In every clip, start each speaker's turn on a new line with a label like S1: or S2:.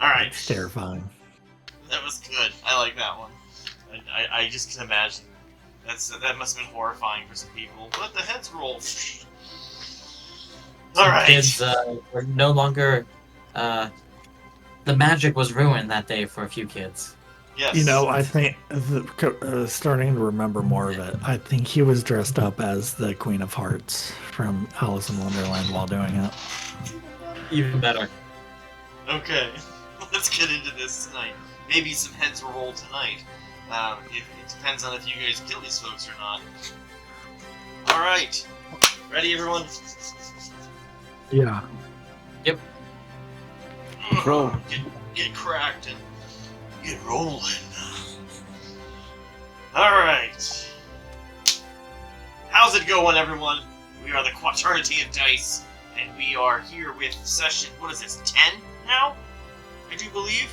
S1: All right.
S2: It's terrifying.
S1: That was good. I like that one. I just can imagine that must have been horrifying for some people. Let the heads roll. All right.
S3: Kids were no longer. The magic was ruined that day for a few kids.
S1: Yes.
S2: I think starting to remember more of it. I think he was dressed up as the Queen of Hearts from Alice in Wonderland while doing it.
S3: Even better.
S1: Okay, let's get into this tonight. Maybe some heads will roll tonight. It depends on if you guys kill these folks or not. All right, ready, everyone?
S2: Yeah.
S3: Yep.
S4: Roll.
S1: Get cracked and get rolling. All right. How's it going, everyone? We are the Quaternity of Dice, and we are here with session. What is this? 10 now? I do believe.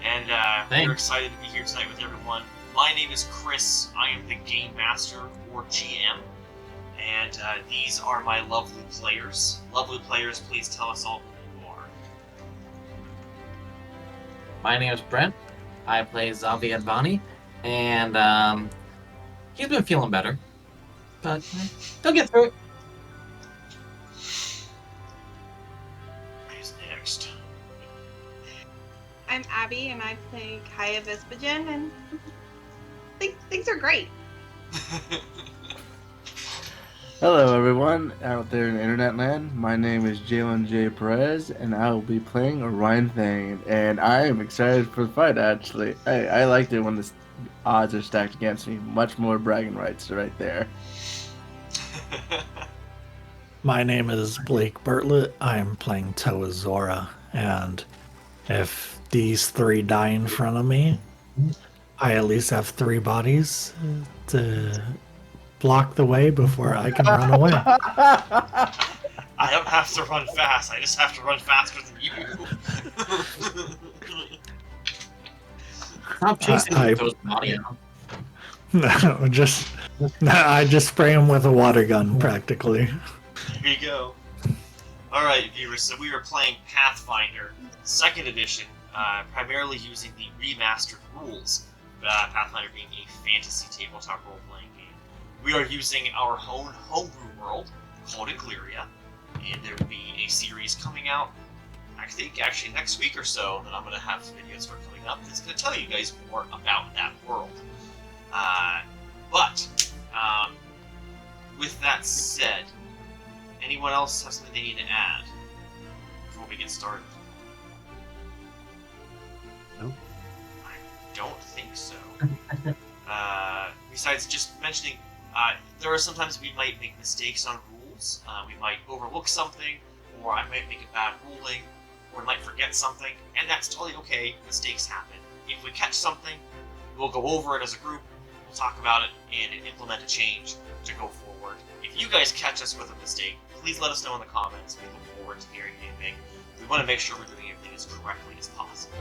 S1: And we're excited to be here tonight with everyone. My name is Chris. I am the Game Master, or GM. And these are my lovely players. Lovely players, please tell us all who you are.
S3: My name is Brent. I play Zavi Advani, and he's been feeling better, but he'll get through it.
S1: Who's next?
S5: I'm Abby, and I play Kaya Vespagen, and things are great.
S4: Hello, everyone out there in internet land. My name is Jalen J. Perez, and I will be playing Orion Thane. And I am excited for the fight, actually. I liked it when the odds are stacked against me. Much more bragging rights right there.
S2: My name is Blake Bartlett. I am playing Toa Zora, and if these three die in front of me, I at least have 3 bodies to block the way before I can run away.
S1: I don't have to run fast. I just have to run faster than you.
S3: Stop chasing those body out.
S2: I just spray them with a water gun, practically.
S1: Here you go. Alright, viewers, so we are playing Pathfinder 2nd edition, primarily using the remastered rules. Pathfinder being a fantasy tabletop role-playing game. We are using our own homebrew world, called Engliria, and there will be a series coming out, I think actually next week or so, that I'm going to have videos start coming up that's going to tell you guys more about that world. With that said, anyone else have something they need to add before we get started?
S2: No.
S1: I don't think so. Besides just mentioning, there are sometimes we might make mistakes on rules. We might overlook something, or I might make a bad ruling, or I might forget something, and that's totally okay. Mistakes happen. If we catch something, we'll go over it as a group, we'll talk about it, and implement a change to go forward. If you guys catch us with a mistake, please let us know in the comments. We look forward to hearing anything. We want to make sure we're doing everything as correctly as possible.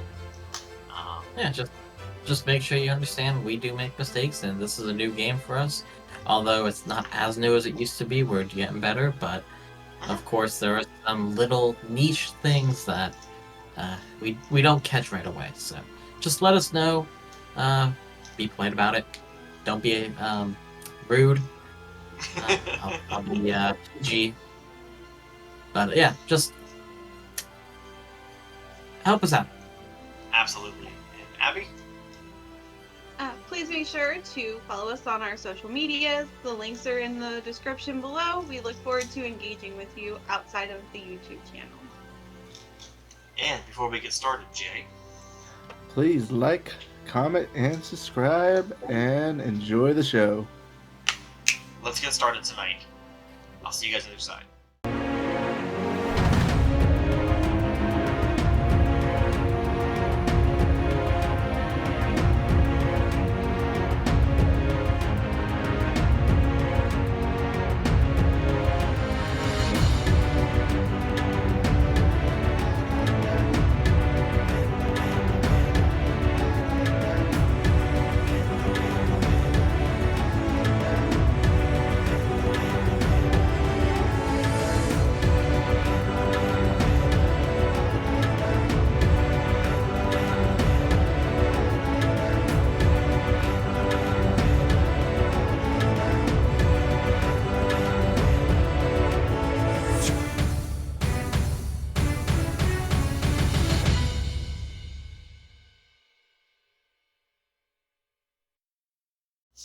S3: Yeah, just make sure you understand we do make mistakes, and this is a new game for us. Although it's not as new as it used to be, we're getting better, but of course there are some little niche things that we don't catch right away. So just let us know. Be polite about it. Don't be rude. I'll be PG. But yeah, just help us out.
S1: Absolutely. And Abby?
S5: Please make sure to follow us on our social medias. The links are in the description below. We look forward to engaging with you outside of the YouTube channel.
S1: And before we get started, Jay?
S4: Please like, comment, and subscribe, and enjoy the show.
S1: Let's get started tonight. I'll see you guys on the other side.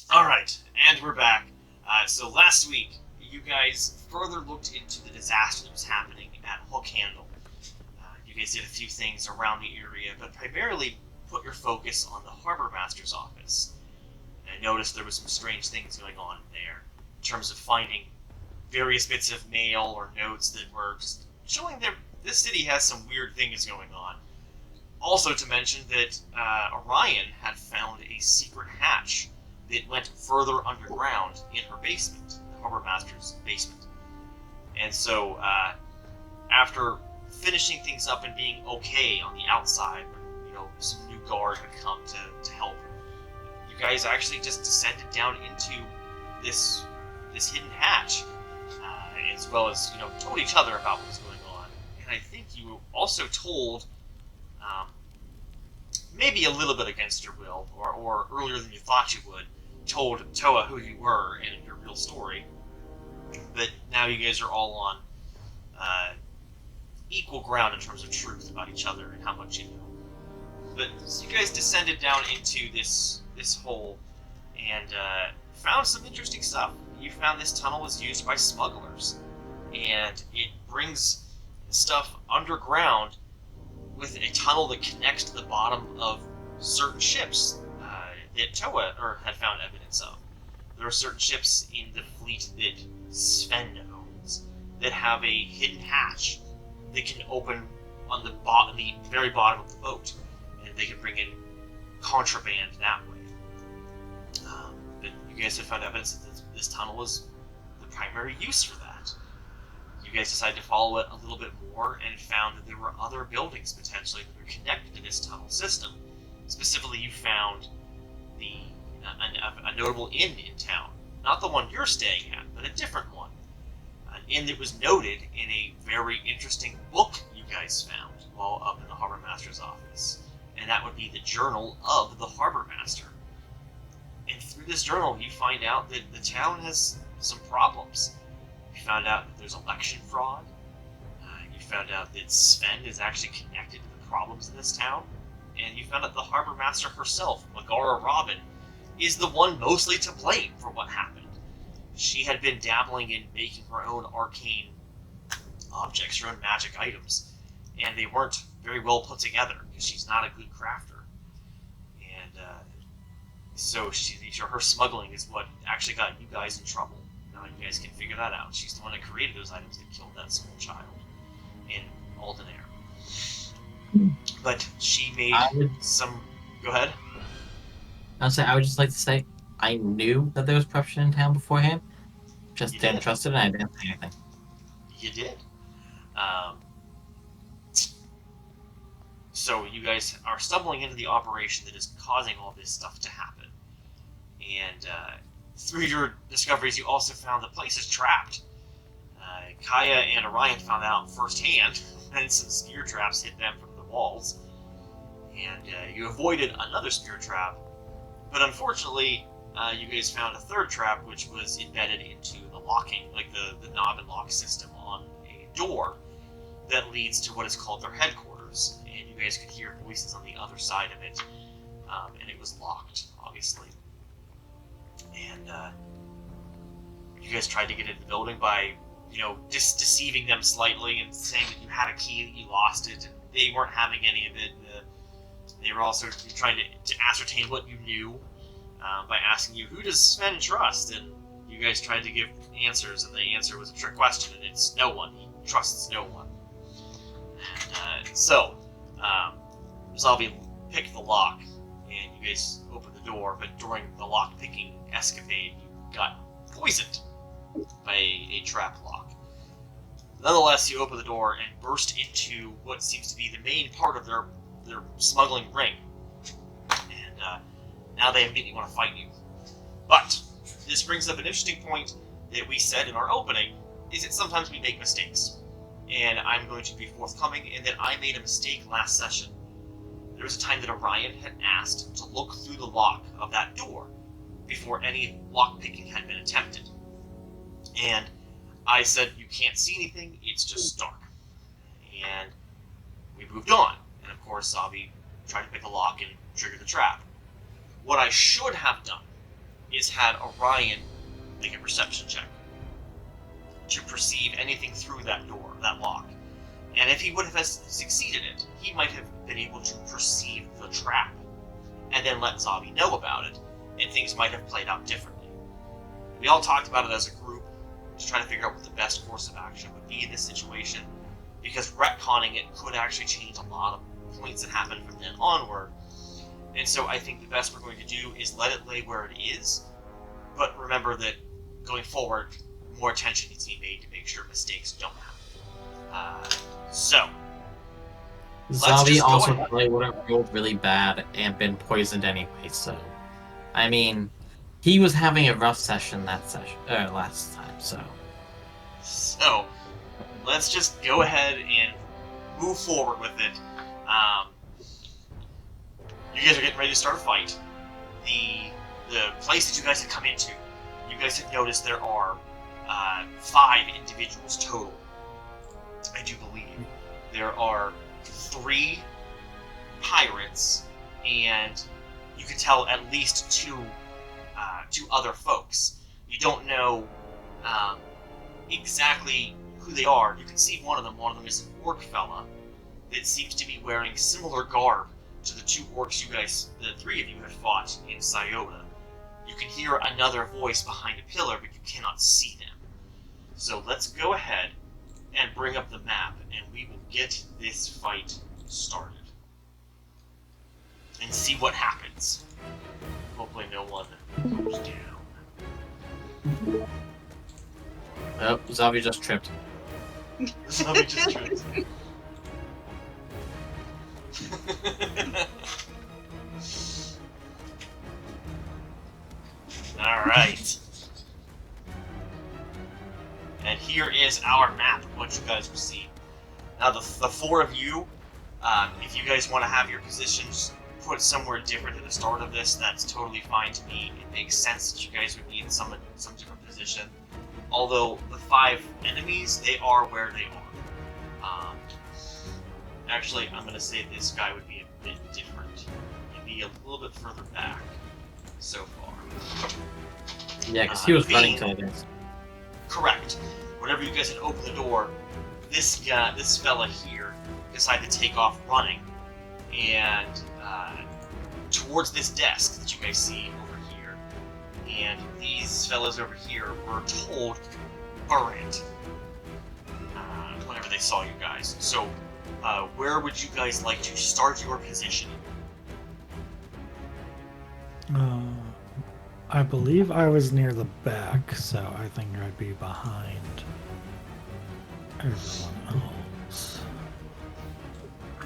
S1: Alright, and we're back. So last week, you guys further looked into the disaster that was happening at Hook Handle. You guys did a few things around the area, but primarily put your focus on the Harbor Master's office. And I noticed there was some strange things going on there, in terms of finding various bits of mail or notes that were just showing that this city has some weird things going on. Also to mention that Orion had found a secret hatch that went further underground in her basement, the Harbor Master's basement. And so, after finishing things up and being okay on the outside, some new guard would come to help, you guys actually just descended down into this hidden hatch, as well as, told each other about what was going on. And I think you also told, maybe a little bit against your will, or earlier than you thought you would, told Toa who you were and your real story. But now you guys are all on equal ground in terms of truth about each other and how much you know. But so you guys descended down into this hole and found some interesting stuff. You found this tunnel was used by smugglers, and it brings stuff underground with a tunnel that connects to the bottom of certain ships that Toa had found evidence of. There are certain ships in the fleet that Sven owns that have a hidden hatch that can open on the very bottom of the boat, and they can bring in contraband that way. But you guys have found evidence that this tunnel was the primary use for that. You guys decided to follow it a little bit more and found that there were other buildings potentially that were connected to this tunnel system. Specifically, you found a notable inn in town. Not the one you're staying at, but a different one. An inn that was noted in a very interesting book you guys found while up in the Harbor Master's office. And that would be the Journal of the Harbor Master. And through this journal, you find out that the town has some problems. You found out that there's election fraud. You found out that Sven is actually connected to the problems in this town. And you found out the Harbor Master herself, Megara Robin, is the one mostly to blame for what happened. She had been dabbling in making her own arcane objects, her own magic items, and they weren't very well put together because she's not a good crafter. And so her smuggling is what actually got you guys in trouble. Now you guys can figure that out. She's the one that created those items that killed that small child in Alden Air. But she made some... Go ahead.
S3: I would just like to say, I knew that there was corruption in town beforehand. Just didn't trust it, and I didn't say anything.
S1: You did. So you guys are stumbling into the operation that is causing all this stuff to happen. And through your discoveries, you also found the place is trapped. Kaya and Orion found out firsthand when some spear traps hit them from the walls. And you avoided another spear trap. But unfortunately, you guys found a third trap, which was embedded into the locking, like the knob and lock system on a door that leads to what is called their headquarters. And you guys could hear voices on the other side of it, and it was locked, obviously. And you guys tried to get into the building by, deceiving them slightly and saying that you had a key, that you lost it, and they weren't having any of it. They were also trying to ascertain what you knew by asking you, who does Sven trust? And you guys tried to give answers, and the answer was a trick question, and it's no one. He trusts no one. And so, Zavi picked the lock, and you guys opened the door, but during the lock-picking escapade, you got poisoned by a trap lock. Nonetheless, you open the door and burst into what seems to be the main part of their smuggling ring. And now they immediately want to fight you. But this brings up an interesting point that we said in our opening, is that sometimes we make mistakes. And I'm going to be forthcoming in that I made a mistake last session. There was a time that Orion had asked to look through the lock of that door before any lock-picking had been attempted. And I said, you can't see anything, it's just dark. And we moved on. And of course, Zavi tried to pick a lock and trigger the trap. What I should have done is had Orion make a perception check to perceive anything through that door, that lock. And if he would have succeeded it, he might have been able to perceive the trap, and then let Zavi know about it, and things might have played out differently. We all talked about it as a group to try to figure out what the best course of action would be in this situation, because retconning it could actually change a lot of points that happen from then onward. And so I think the best we're going to do is let it lay where it is, but remember that going forward, more attention needs to be made to make sure mistakes don't happen. So,
S3: Zavi also probably would have rolled really bad and been poisoned anyway, so... I mean, he was having a rough session last time, so...
S1: So, let's just go ahead and move forward with it. You guys are getting ready to start a fight. The place that you guys have come into, you guys have noticed there are 5 individuals total. I do believe. There are 3 pirates, and you can tell at least 2 other folks. You don't know exactly who they are. You can see one of them. One of them is an orc fella that seems to be wearing similar garb to the 2 orcs you guys, the 3 of you, have fought in Scioto. You can hear another voice behind a pillar, but you cannot see them. So let's go ahead and bring up the map, and we will get this fight started. And see what happens. Hopefully no one goes down.
S3: Oh, Zavi just tripped.
S1: Zavi just tripped. Alright. And here is our map, what you guys will see. Now the 4 of you, if you guys want to have your positions put somewhere different at the start of this, that's totally fine to me. It makes sense that you guys would be in some different position. Although the 5 enemies, they are where they are. Actually, I'm going to say this guy would be a bit different. He'd be a little bit further back so far.
S3: Yeah, because he was running to this.
S1: Correct. Whenever you guys had opened the door, this fella here decided to take off running, and towards this desk that you guys see over here. And these fellas over here were told, burn it, whenever they saw you guys. So, where would you guys like to start your positioning?
S2: I believe I was near the back, so I think I'd be behind everyone else.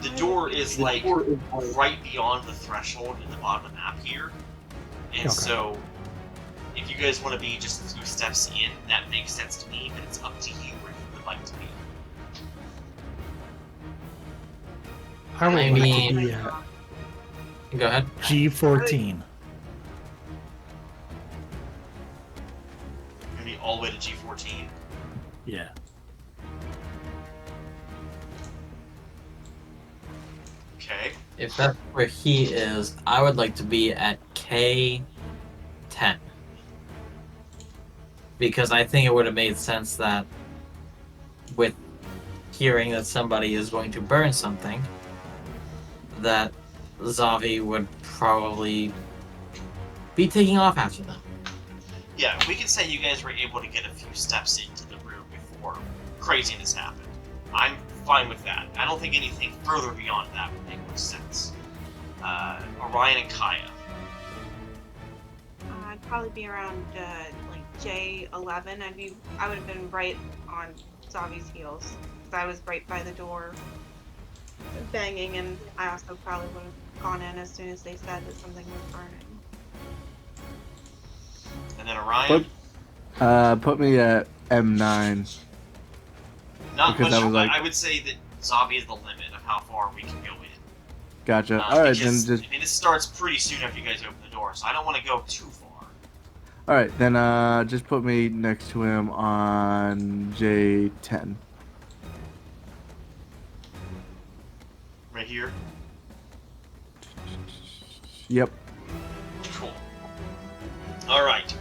S1: The door is like right beyond the threshold in the bottom of the map here. And
S2: Okay.
S1: so, if you guys want to be just a few steps in, that makes sense to me, but it's up to you where you would like to be.
S2: I would
S3: I
S2: like
S3: mean-
S2: to be at
S3: Go ahead.
S2: G14.
S1: Gonna be all the way to G14.
S2: Yeah.
S1: Okay.
S3: If that's where he is, I would like to be at K10. Because I think it would have made sense that with hearing that somebody is going to burn something, that Zavi would probably be taking off after them.
S1: Yeah, we can say you guys were able to get a few steps into the room before craziness happened. I'm fine with that. I don't think anything further beyond that would make much sense. Orion and Kaya.
S5: I'd probably be around like J11. I would have been right on Zavi's heels because I was right by the door, banging, and I also probably would have gone in as soon as they said that something was burning.
S1: And then Orion.
S4: Put me at M9.
S1: Not
S4: because
S1: much.
S4: I was like-
S1: I would say that Zavi is the limit of how far we can go in.
S4: Gotcha. Alright, then
S1: Because,
S4: just.
S1: I mean, it starts pretty soon after you guys open the door, so I don't want to go too far.
S4: Alright, then just put me next to him on J10.
S1: Right here.
S4: Yep.
S1: Cool. All right.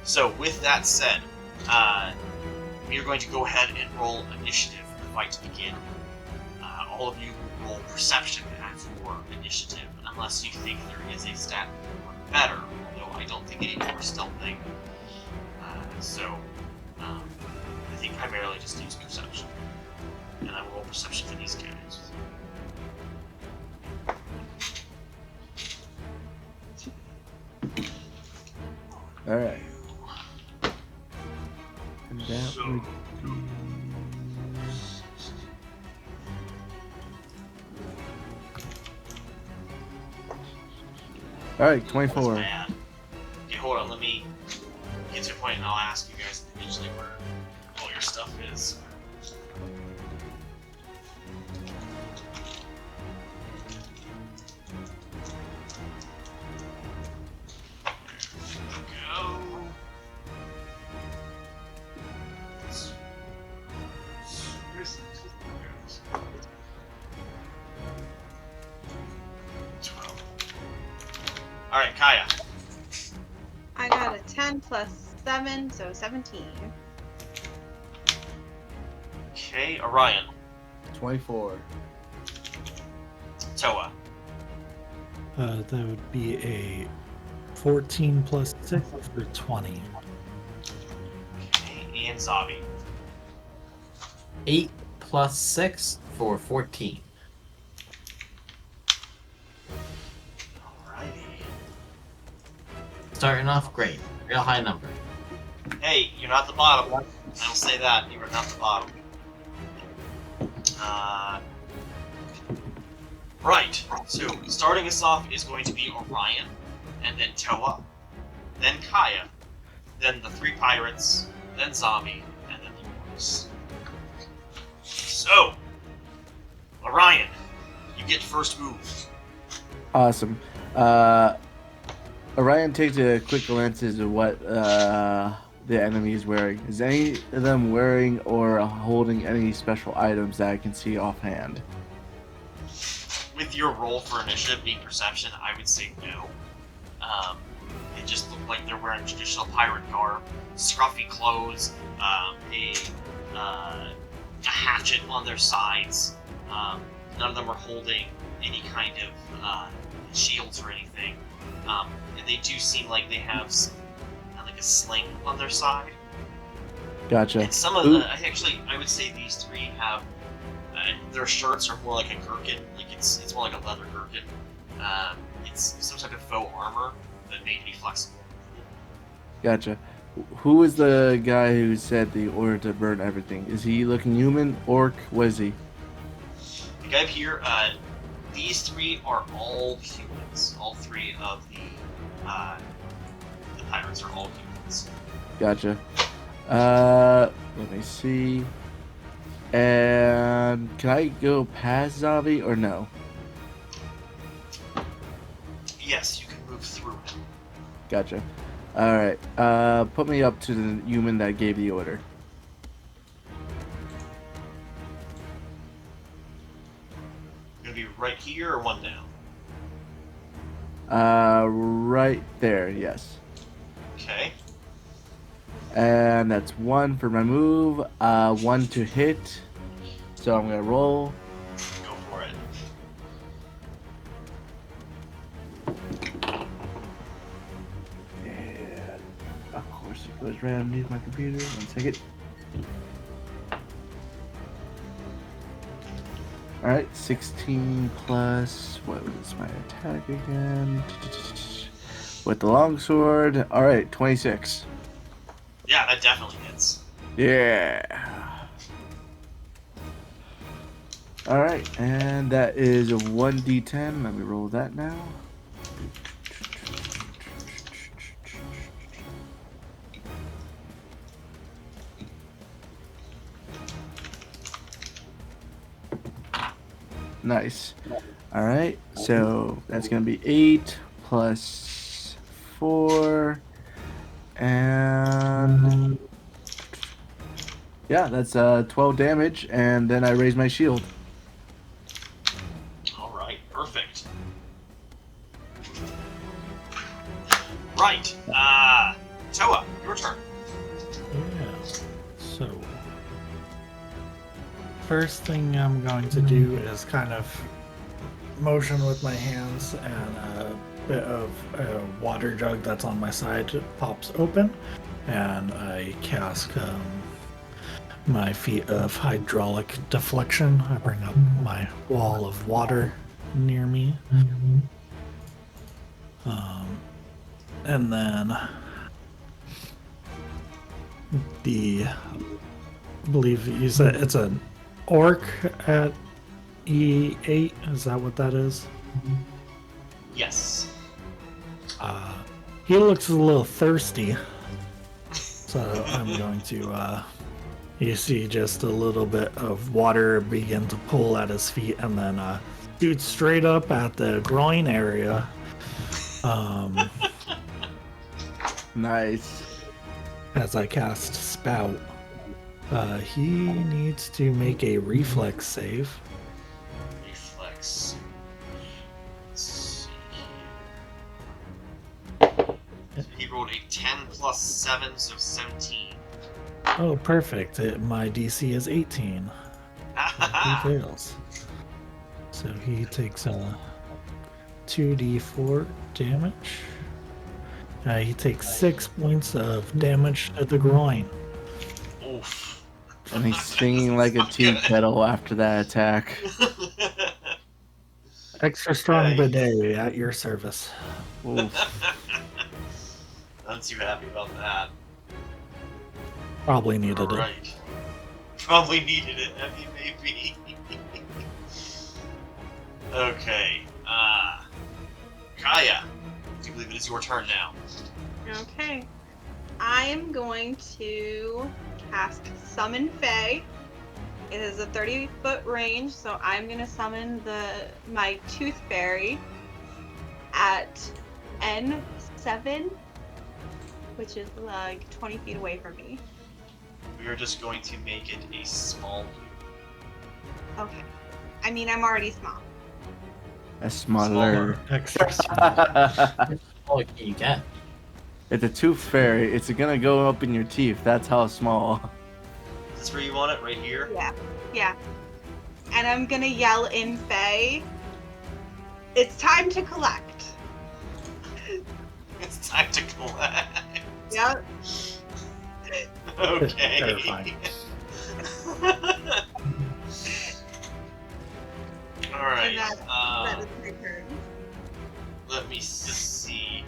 S1: So with that said, we are going to go ahead and roll initiative for the fight to begin. All of you will roll perception as your initiative, unless you think there is a stat better. Although I don't think any of you are stealthing. I think primarily just use perception, and I will roll perception for these guys.
S4: All right. And that
S1: So-
S4: would be... All right,
S1: That's
S4: 24.
S1: bad. Okay, hold on. Let me get to a point, and I'll ask you guys individually where all your stuff is. Go. All right, Kaya.
S5: I got a 10 plus 7, so 17.
S1: Okay, Orion.
S4: 24.
S1: Toa.
S2: That would be a 14 plus 6 for 20.
S1: Okay, and Zabi.
S3: 8 plus 6 for 14.
S1: Alrighty.
S3: Starting off great. Real high number.
S1: Hey, you're not the bottom. I will say that. You are not the bottom. Right. So, starting us off is going to be Orion, and then Toa, then Kaya, then the 3 pirates, then Zombie, and then the orcs. So, Orion, you get first move.
S4: Awesome. Orion takes a quick glance at what the enemy is wearing. Is any of them wearing or holding any special items that I can see offhand?
S1: With your roll for initiative being perception, I would say no. It just looked like they're wearing traditional pirate garb, scruffy clothes, a hatchet on their sides. None of them are holding any kind of shields or anything. And they do seem like they have like a sling on their side.
S4: Gotcha.
S1: And some of the, I would say these 3 have their shirts are more like a gherkin, like it's more like a leather gherkin. It's some type of faux armor that made to be flexible.
S4: Gotcha. Who is the guy who said the order to burn everything? Is he looking human, orc? What is he?
S1: The guy up here, these 3 are all humans. All 3 of the pirates are all humans.
S4: Gotcha. Let me see. And can I go past Zavi or no?
S1: Yes, you can move through him.
S4: Gotcha. All right. Put me up to the human that gave the order.
S1: Gonna be right here or one down?
S4: Right there. Yes.
S1: Okay.
S4: And that's 1 for my move. 1 to hit. So I'm gonna roll.
S1: Go for it.
S4: And of course it goes right underneath my computer. 1 second. Alright, 16 plus, what was my attack again? With the longsword. Alright, 26.
S1: Yeah, that definitely hits.
S4: Yeah. Alright, and that is a 1d10. Let me roll that now. Nice. Alright, so that's going to be 8 plus 4. And yeah, that's 12 damage, and then I raise my shield.
S1: Alright, perfect. Right. Toa, your turn.
S2: Yeah. So, first thing I'm going to do is kind of motion with my hands, and a bit of a water jug that's on my side pops open, and I cast my feat of hydraulic deflection. I bring up my wall of water near me. And then I believe you said it's an orc at E8. Is that what that is?
S1: Yes.
S2: He looks a little thirsty. So I'm going to, you see just a little bit of water begin to pull at his feet, and then shoot straight up at the groin area.
S4: Nice.
S2: As I cast Spout. He needs to make a reflex save.
S1: Reflex. Let's see here. He rolled a 10 plus 7, so 17.
S2: Oh, perfect. My DC is 18. He fails. So he takes 2d4 damage. He takes 6 points of damage to the groin.
S1: Oof.
S4: And he's singing like a tea kettle after that attack.
S2: Extra strong
S1: Okay.
S2: bidet at your service.
S4: Oof.
S1: Not too happy about that.
S2: Probably needed it.
S1: Alright. Probably needed it, maybe. Okay. Kaya. I do believe it is your turn now.
S5: Okay. I am going to cast Summon Fae. It is a 30-foot range, so I'm going to summon my Tooth Fairy at N7, which is like 20 feet away from me.
S1: We are just going to make it a small U.
S5: Okay. I mean, I'm already small.
S4: A smuggler.
S2: Extra strong.
S3: All you get.
S4: It's a tooth fairy. It's gonna go up in your teeth. That's how small.
S1: Is this where you want it? Right here?
S5: Yeah. And I'm going to yell in Fae, it's time to collect.
S1: It's time to collect.
S5: Yep.
S1: Okay.
S2: Terrifying.
S1: Alright.
S5: That is my turn.
S1: Let me see.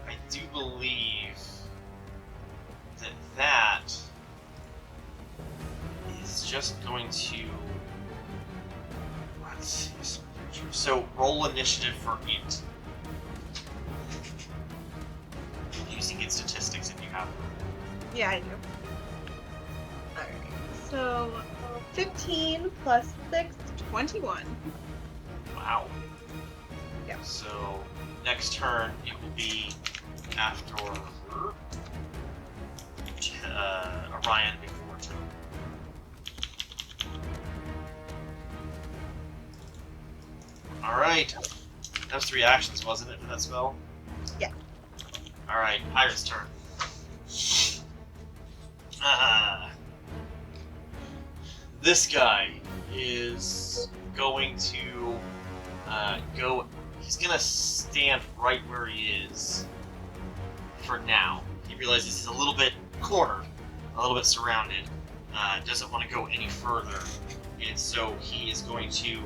S1: I do believe that is just going to. Let's see. So roll initiative for it. Using its statistics if you have them.
S5: Yeah, I do. Alright. So, 15 plus 6, 21.
S1: Wow.
S5: Yep.
S1: So next turn it will be after Orion before turn. Alright. That was 3 actions, wasn't it, for that spell?
S5: Yeah.
S1: Alright, Pirate's turn. This guy is going to go. He's gonna stand right where he is for now. He realizes he's a little bit cornered, a little bit surrounded. Doesn't want to go any further, and so he is going to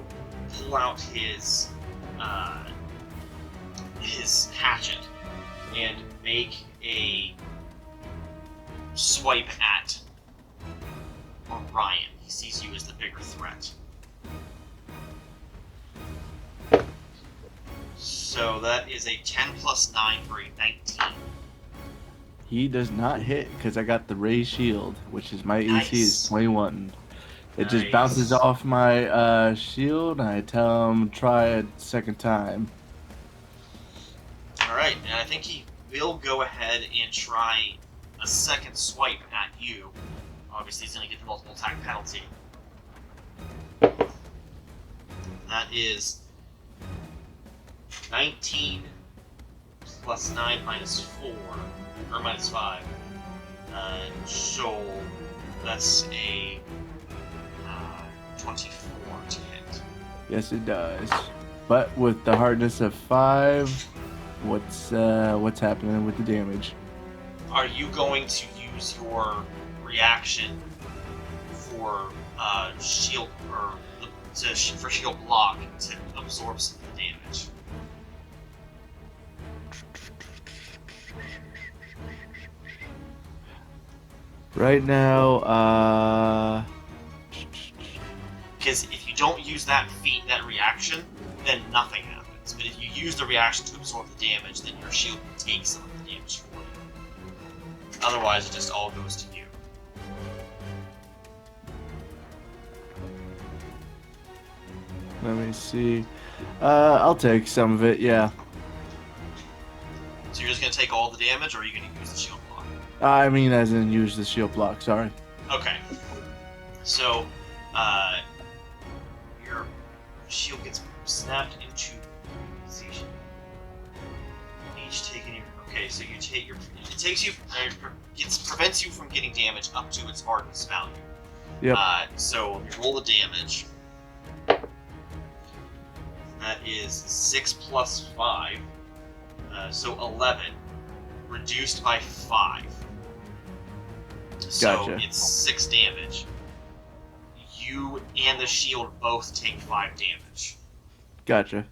S1: pull out his hatchet and make a swipe at Orion. He sees you as the bigger threat. So that is a 10 plus 9 for a 19.
S4: He does not hit because I got the Ray Shield, which is my AC
S1: Nice.
S4: is 21. It just
S1: Nice.
S4: bounces off my shield, and I tell him try a second time.
S1: Alright, and I think he will go ahead and try a second swipe at you. Obviously, he's going to get the multiple attack penalty. That is 19 plus 9 minus 4, or minus 5. So that's a 24 to hit.
S4: Yes, it does. But with the hardness of 5, what's happening with the damage?
S1: Are you going to use your reaction for shield or for shield block to absorb some of the damage?
S4: Right now,
S1: Because if you don't use that reaction, then nothing happens. But if you use the reaction to absorb the damage, then your shield will take some of the damage for you. Otherwise, it just all goes to you.
S4: let me see. I'll take some of it, yeah.
S1: So you're just going to take all the damage, or are you going to use the shield block?
S4: I mean, as in use the shield block, sorry.
S1: Okay. So, your shield gets snapped into position. Each taking your... Okay, so you take your... It takes you... prevents you from getting damage up to its hardness value.
S4: Yep.
S1: So, you roll the damage. That is 6 plus 5. So 11. Reduced by 5. So
S4: Gotcha.
S1: it's 6 damage. You and the shield both take 5 damage.
S4: Gotcha.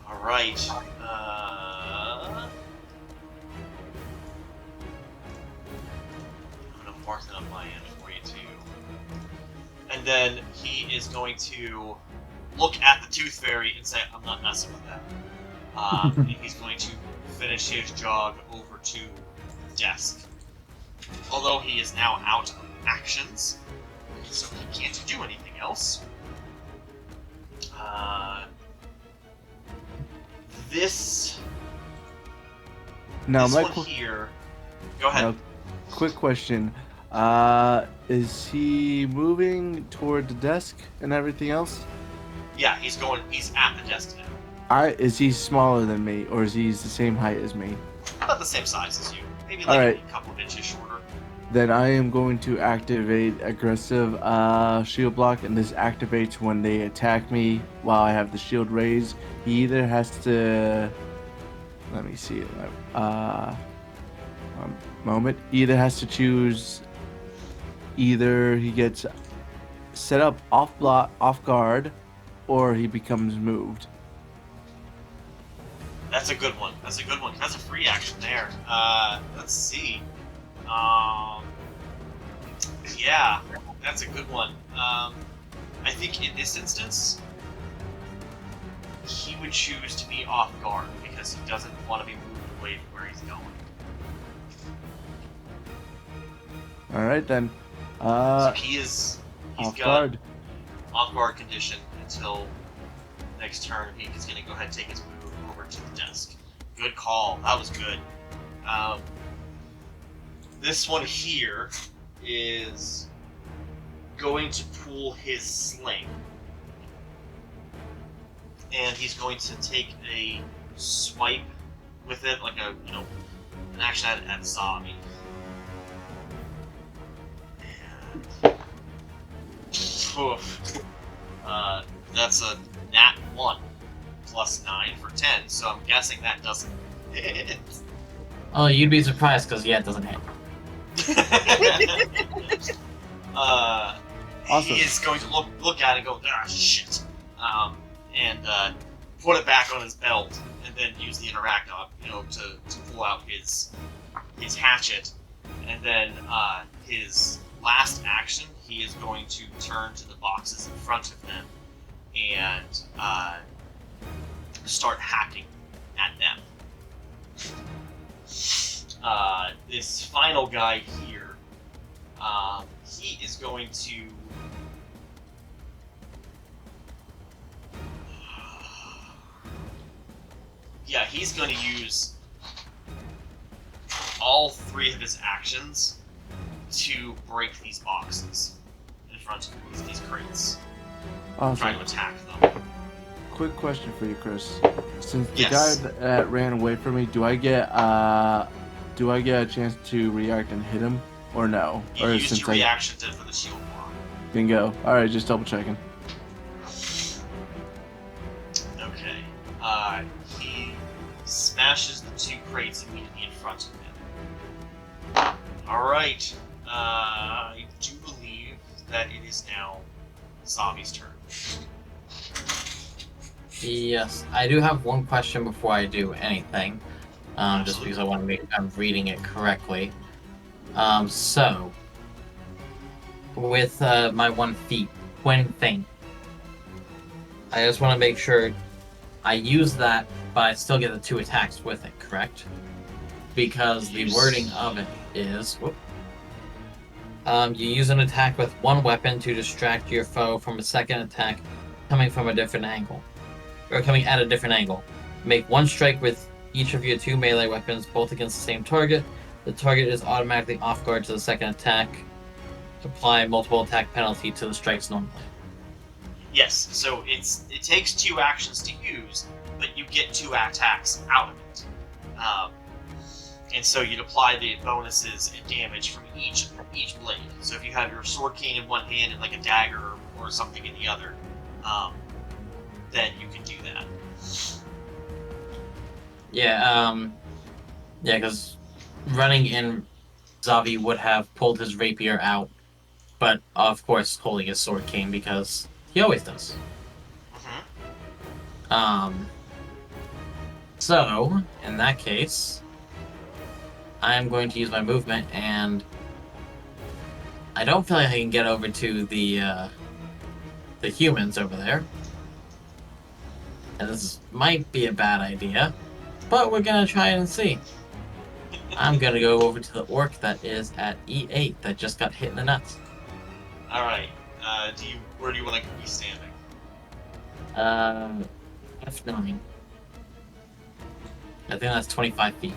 S1: Alright. I'm gonna mark that on my end for you too. And then he is going to look at the Tooth Fairy and say, I'm not messing with that. And he's going to finish his jog over to the desk. Although he is now out of actions, so he can't do anything else. This
S4: Now,
S1: one here. Go ahead.
S4: Now, quick question. Is he moving toward the desk and everything else?
S1: Yeah, he's at the desk now.
S4: Is he smaller than me, or is he the same height as me?
S1: About the same size as you. Maybe
S4: All
S1: like
S4: right.
S1: a couple of inches shorter.
S4: Then I am going to activate aggressive shield block, and this activates when they attack me while I have the shield raised. He either has to... Let me see. One moment. He either has to choose... Either he gets set up off guard, or he becomes moved.
S1: That's a good one. That's a free action there. Let's see. Yeah, that's a good one. I think in this instance, he would choose to be off guard because he doesn't want to be moved away from where he's going.
S4: All right then.
S1: So he's
S4: Off
S1: got
S4: guard.
S1: off guard condition until next turn. He's going to go ahead and take his move over to the desk. Good call. That was good. This one here is going to pull his sling. And he's going to take a swipe with it, like an action at Zombie. And oof. That's a nat 1 plus 9 for 10, so I'm guessing that doesn't hit.
S3: Oh, you'd be surprised because it doesn't hit.
S4: Awesome.
S1: He is going to look at it and go, ah, shit, and put it back on his belt, and then use the interact to pull out his hatchet, and then his last action, he is going to turn to the boxes in front of them and start hacking at them. This final guy here, he is going to... Yeah, he's going to use all 3 of his actions to break these boxes. In front of these crates.
S4: Awesome.
S1: Trying to attack them.
S4: Quick question for you, Chris. Since the
S1: Yes.
S4: guy that ran away from me, do I get a chance to react and hit him, or no?
S1: You
S4: Or
S1: used your reaction to for the shield block.
S4: bingo. All right, just double checking.
S1: Okay. He smashes the 2 crates immediately in front of him. Alright. I do believe that it is now Zombie's turn.
S3: Yes, I do have one question before I do anything, just because I want to make sure I'm reading it correctly. So, with my 1 feat, twin feint, I just want to make sure I use that, but I still get the 2 attacks with it, correct? Because the wording of it is, you use an attack with 1 weapon to distract your foe from a second attack coming from a different angle. Or coming at a different angle. Make 1 strike with each of your 2 melee weapons, both against the same target. The target is automatically off guard to the second attack. Apply multiple attack penalty to the strikes normally.
S1: Yes, so it takes 2 actions to use, but you get 2 attacks out of it. And so you'd apply the bonuses and damage from each blade. So if you have your sword cane in one hand and like a dagger or something in the other, then you can do that.
S3: Yeah, because running in, Zavi would have pulled his rapier out, but of course holding his sword cane because he always does. So, in that case, I'm going to use my movement, and I don't feel like I can get over to the humans over there. And this might be a bad idea, but we're gonna try and see. I'm gonna go over to the orc that is at E8 that just got hit in the nuts.
S1: Alright, where do you want to be standing?
S3: F9. I think that's 25 feet.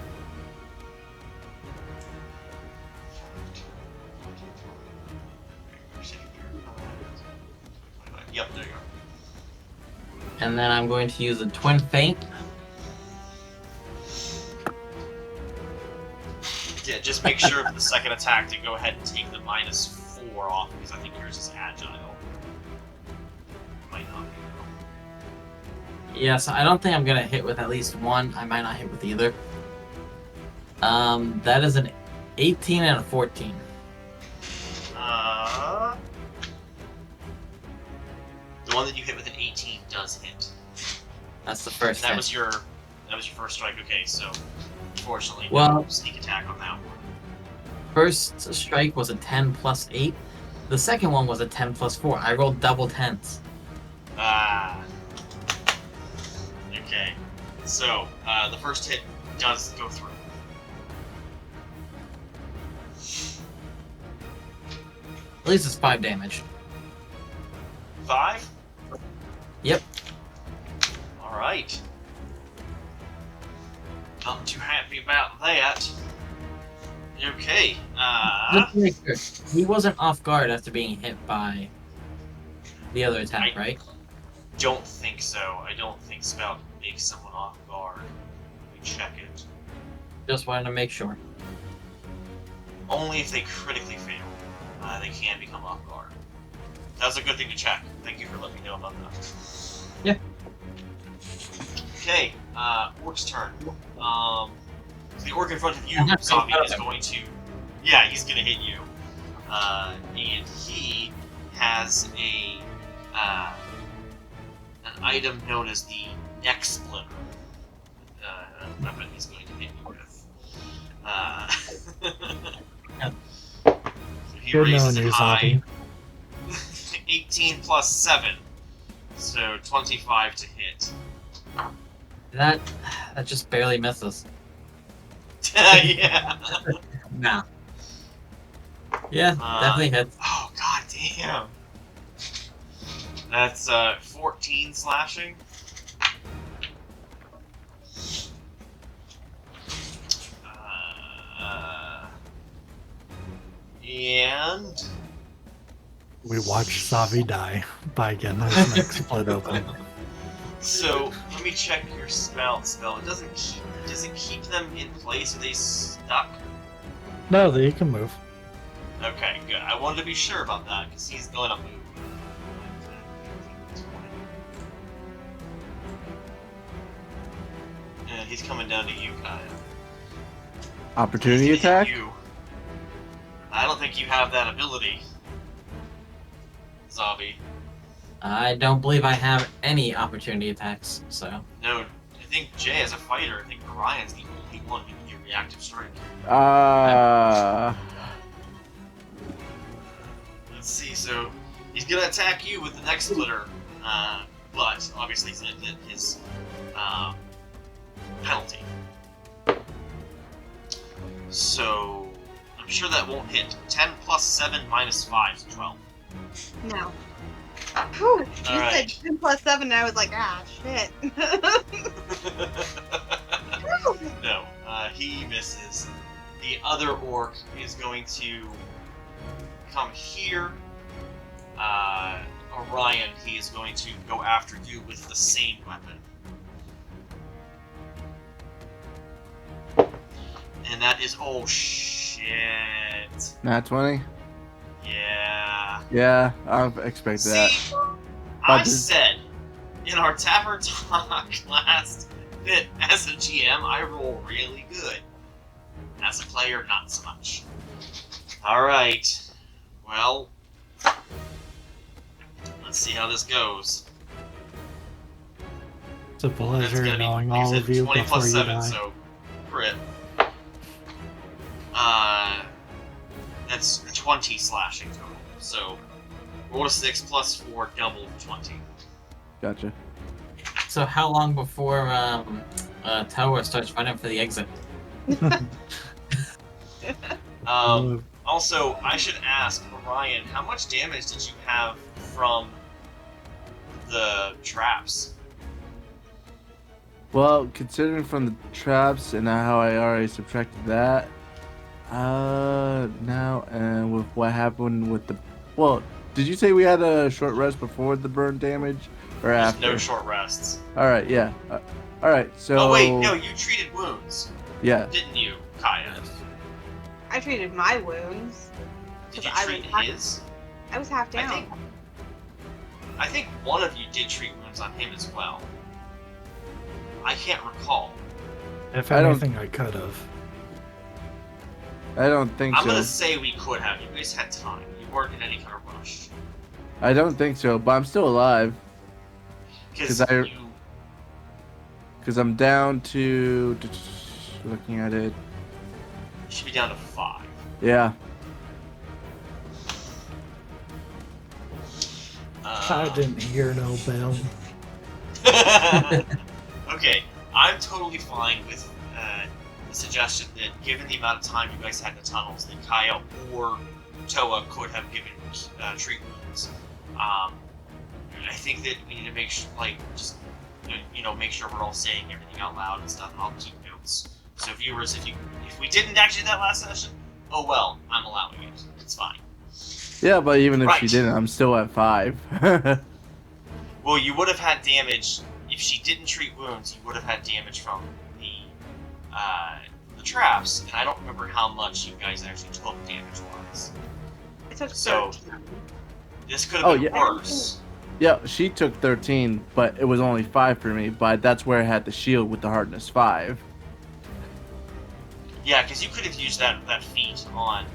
S1: Yep, there you go.
S3: And then I'm going to use a twin feint.
S1: Yeah, just make sure for the second attack to go ahead and take the -4 off, because I think yours is agile. Might not be.
S3: Yes, I don't think I'm gonna hit with at least 1. I might not hit with either. That is an 18 and a 14.
S1: The one that you hit with an 18 does hit.
S3: That's the first
S1: That
S3: hit.
S1: was your first strike. Okay, so unfortunately,
S3: Well-
S1: no sneak attack on that one.
S3: First strike was a 10 plus 8. The second one was a 10 plus 4. I rolled double 10s.
S1: Okay. So, the first hit does go through.
S3: At least it's 5 damage.
S1: 5?
S3: Yep.
S1: Alright. Not too happy about that. Okay,
S3: Let's make sure. He wasn't off guard after being hit by the other attack, right?
S1: don't think so. I don't think Spout makes someone off guard. Let me check it.
S3: Just wanted to make sure.
S1: Only if they critically fail, they can become off guard. That's a good thing to check. Thank you for letting me know about that.
S3: Yeah.
S1: Okay, Orc's turn. So the Orc in front of you,
S3: I'm
S1: Zombie,
S3: not
S1: is going to... Yeah, he's going to hit you. And he has an item known as the neck splitter. Weapon he's going to hit you with. So he
S2: Good
S1: raises
S2: knowing
S1: it
S2: you,
S1: high.
S2: Zombie.
S1: 18 plus 7. So 25 to hit.
S3: That just barely misses.
S1: Yeah.
S3: Nah. Yeah, definitely hits.
S1: Oh, god damn. That's 14 slashing. And
S2: We watch Savi die by getting his neck split open.
S1: So let me check your spell. It doesn't keep them in place. Are they stuck?
S2: No, they can move.
S1: Okay, good. I wanted to be sure about that because he's going to move. And he's coming down to you, Kaya.
S4: Opportunity
S1: He's gonna hit
S4: attack?
S1: you. I don't think you have that ability, Zabi.
S3: I don't believe I have any opportunity attacks, so.
S1: No, I think Jay, as a fighter, I think Orion's the only one who can do reactive strike. Let's see, so he's gonna attack you with the neck splitter, but obviously he's gonna hit his penalty. So I'm sure that won't hit. 10 plus 7 minus 5 is 12.
S5: No. Whew, you
S1: Alright.
S5: said 10 plus 7, and I was like, ah, shit.
S1: No, he misses. The other orc is going to come here. Orion, he is going to go after you with the same weapon. And that is, oh shit.
S4: Nat 20?
S1: Yeah.
S4: Yeah, I expect that.
S1: See,
S4: But
S1: I
S4: this-
S1: said in our Tavern Talk last that as a GM, I roll really good. As a player, not so much. Alright. Well, let's see how this goes.
S2: It's a pleasure
S1: gonna be,
S2: knowing
S1: like I
S2: all
S1: said,
S2: of you
S1: 20
S2: before
S1: plus
S2: you
S1: 7,
S2: die.
S1: so crit. That's 20 slashing total. So roll a 6 plus 4, double 20.
S4: Gotcha.
S3: So how long before Tower starts running for the exit?
S1: Also, I should ask Orion, how much damage did you have from the traps?
S4: Well, considering from the traps and how I already subtracted that, now and with what happened with the, well, did you say we had a short rest before the burn damage or
S1: There's
S4: after?
S1: no short rests.
S4: All right, yeah. All right, so.
S1: Oh wait, no, you treated wounds,
S4: Yeah.
S1: didn't you, Kaya?
S5: I treated my wounds.
S1: Did you
S5: I
S1: treat
S5: was-
S1: his?
S5: I was half down.
S1: I think one of you did treat wounds on him as well. I can't recall.
S2: If
S4: I don't-
S2: anything, I could have.
S4: I don't think
S1: I'm
S4: so.
S1: gonna say we could have. You guys had time. You weren't in any kind of rush.
S4: I don't think so, but I'm still alive
S1: Because
S4: 'Cause I-
S1: you.
S4: because I'm down to looking at it.
S1: should be down to 5.
S4: Yeah.
S2: I didn't hear no bell.
S1: Okay, I'm totally fine with the suggestion that given the amount of time you guys had in the tunnels, that Kaya or Toa could have given treat wounds. I think that we need to make sure, just make sure we're all saying everything out loud and stuff, and I'll keep notes. So viewers, if we didn't actually that last session, oh well, I'm allowing it. It's fine.
S4: Yeah, but even if she
S1: Right.
S4: didn't, I'm still at 5.
S1: Well, you would have had damage if she didn't treat wounds. You would have had damage from the traps, and I don't remember how much you guys actually took damage-wise.
S5: I took
S1: So-
S5: 13.
S1: This could have been
S4: yeah.
S1: worse.
S4: Yeah, she took 13, but it was only 5 for me. But that's where I had the shield with the hardness 5.
S1: Yeah, because you could have used that feat on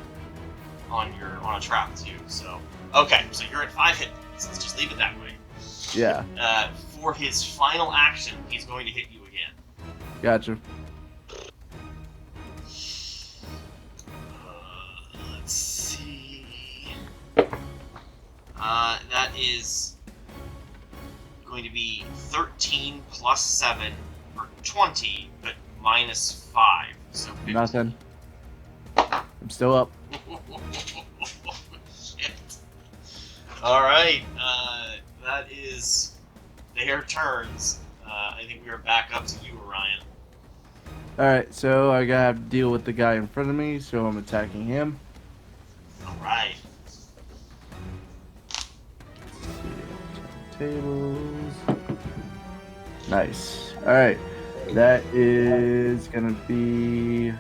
S1: a trap too. So okay, so you're at 5 hit points. Let's just leave it that way.
S4: Yeah,
S1: For his final action, he's going to hit you again.
S4: gotcha.
S1: Let's see. That is going to be 13 plus 7 for 20, but minus 5, so 15.
S4: Nothing. I'm still up.
S1: Shit. Alright, that is their turns. I think we are back up to you, Orion.
S4: Alright, so I gotta have to deal with the guy in front of me, so I'm attacking him.
S1: Alright.
S4: tables. Nice. All right. That is gonna be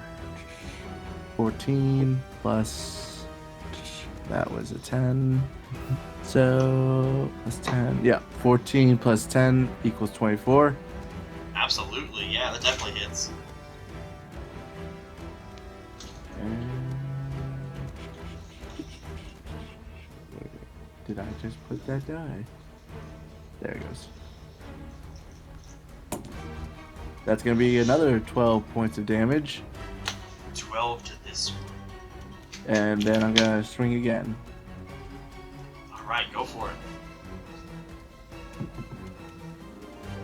S4: 14 plus. That was a 10. So plus 10. Yeah, 14 plus 10 equals 24.
S1: Absolutely, yeah, that definitely hits.
S4: And... Wait, did I just put that die? There it goes. That's gonna be another 12 points of damage.
S1: 12 to this one.
S4: And then I'm gonna swing again.
S1: Alright, go for it.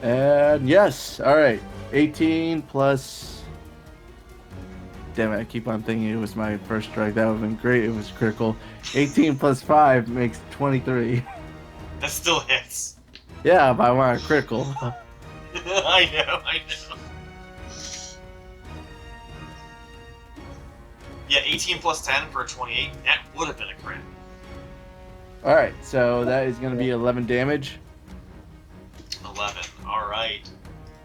S4: And yes, alright. 18 plus. Damn it, I keep on thinking it was my first strike. That would have been great. It was critical. 18 plus 5 makes 23.
S1: That still hits.
S4: Yeah, but I want a critical.
S1: I know. Yeah, 18 plus 10 for a 28. That would have been a crit.
S4: Alright, so that is gonna be 11 damage.
S1: 11. Alright.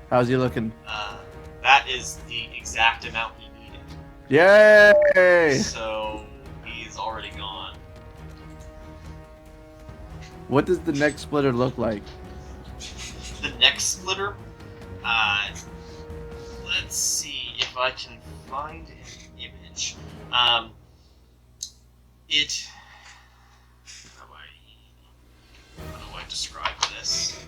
S4: How's he looking?
S1: That is the exact amount he needed.
S4: Yay!
S1: So, he's already gone.
S4: What does the next splitter look like?
S1: The next splitter? Let's see if I can find an image. How do I describe this?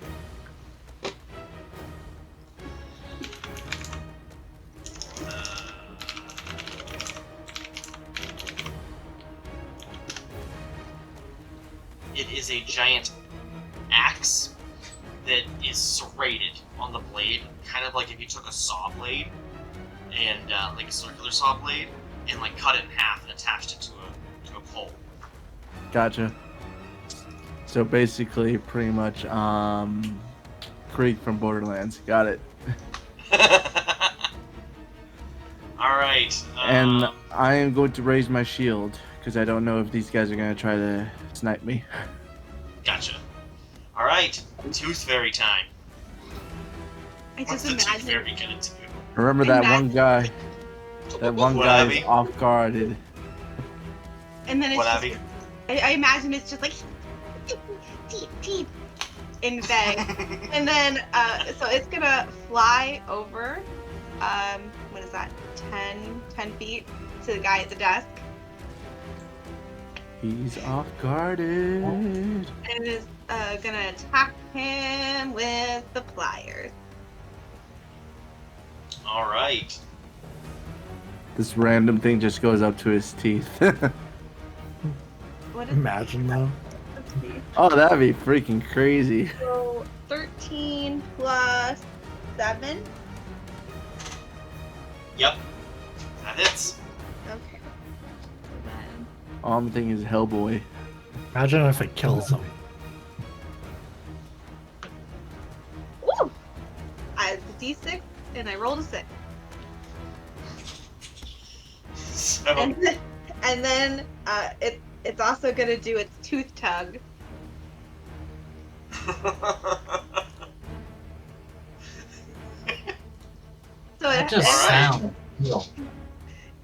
S1: It is a giant axe that is serrated on the blade, kind of like if you took a saw blade and like a circular saw blade and like cut it in half and attached it to a pole.
S4: Gotcha. So basically, pretty much, Creek from Borderlands. Got it.
S1: All right.
S4: And I am going to raise my shield because I don't know if these guys are going to try to snipe me.
S1: Gotcha. All right. Tooth Fairy time.
S5: I
S1: What's
S5: just
S1: the Tooth
S5: imagine.
S1: Fairy gonna do?
S4: Remember that one guy? That one
S1: What,
S4: guy
S1: Abby?
S4: is off guarded.
S5: And then it's
S1: What,
S5: just,
S1: Abby?
S5: I imagine it's just like teeth in bag. And then so it's gonna fly over what is that, 10 feet to the guy at the desk,
S4: He's off guarded.
S5: and is gonna attack him with the pliers.
S1: All right.
S4: This random thing just goes up to his teeth.
S5: What is
S2: Imagine though.
S5: let's see.
S4: Oh, that'd be freaking crazy.
S5: So 13 plus 7.
S1: Yep. That hits.
S5: Okay. Then
S4: All I'm thinking is Hellboy.
S2: Imagine if it kills him.
S5: woo! I D6 and I rolled a 6.
S1: So
S5: And then it's also gonna do its tooth tug. So
S3: That
S5: it,
S3: just
S1: Alright.
S3: sounds real.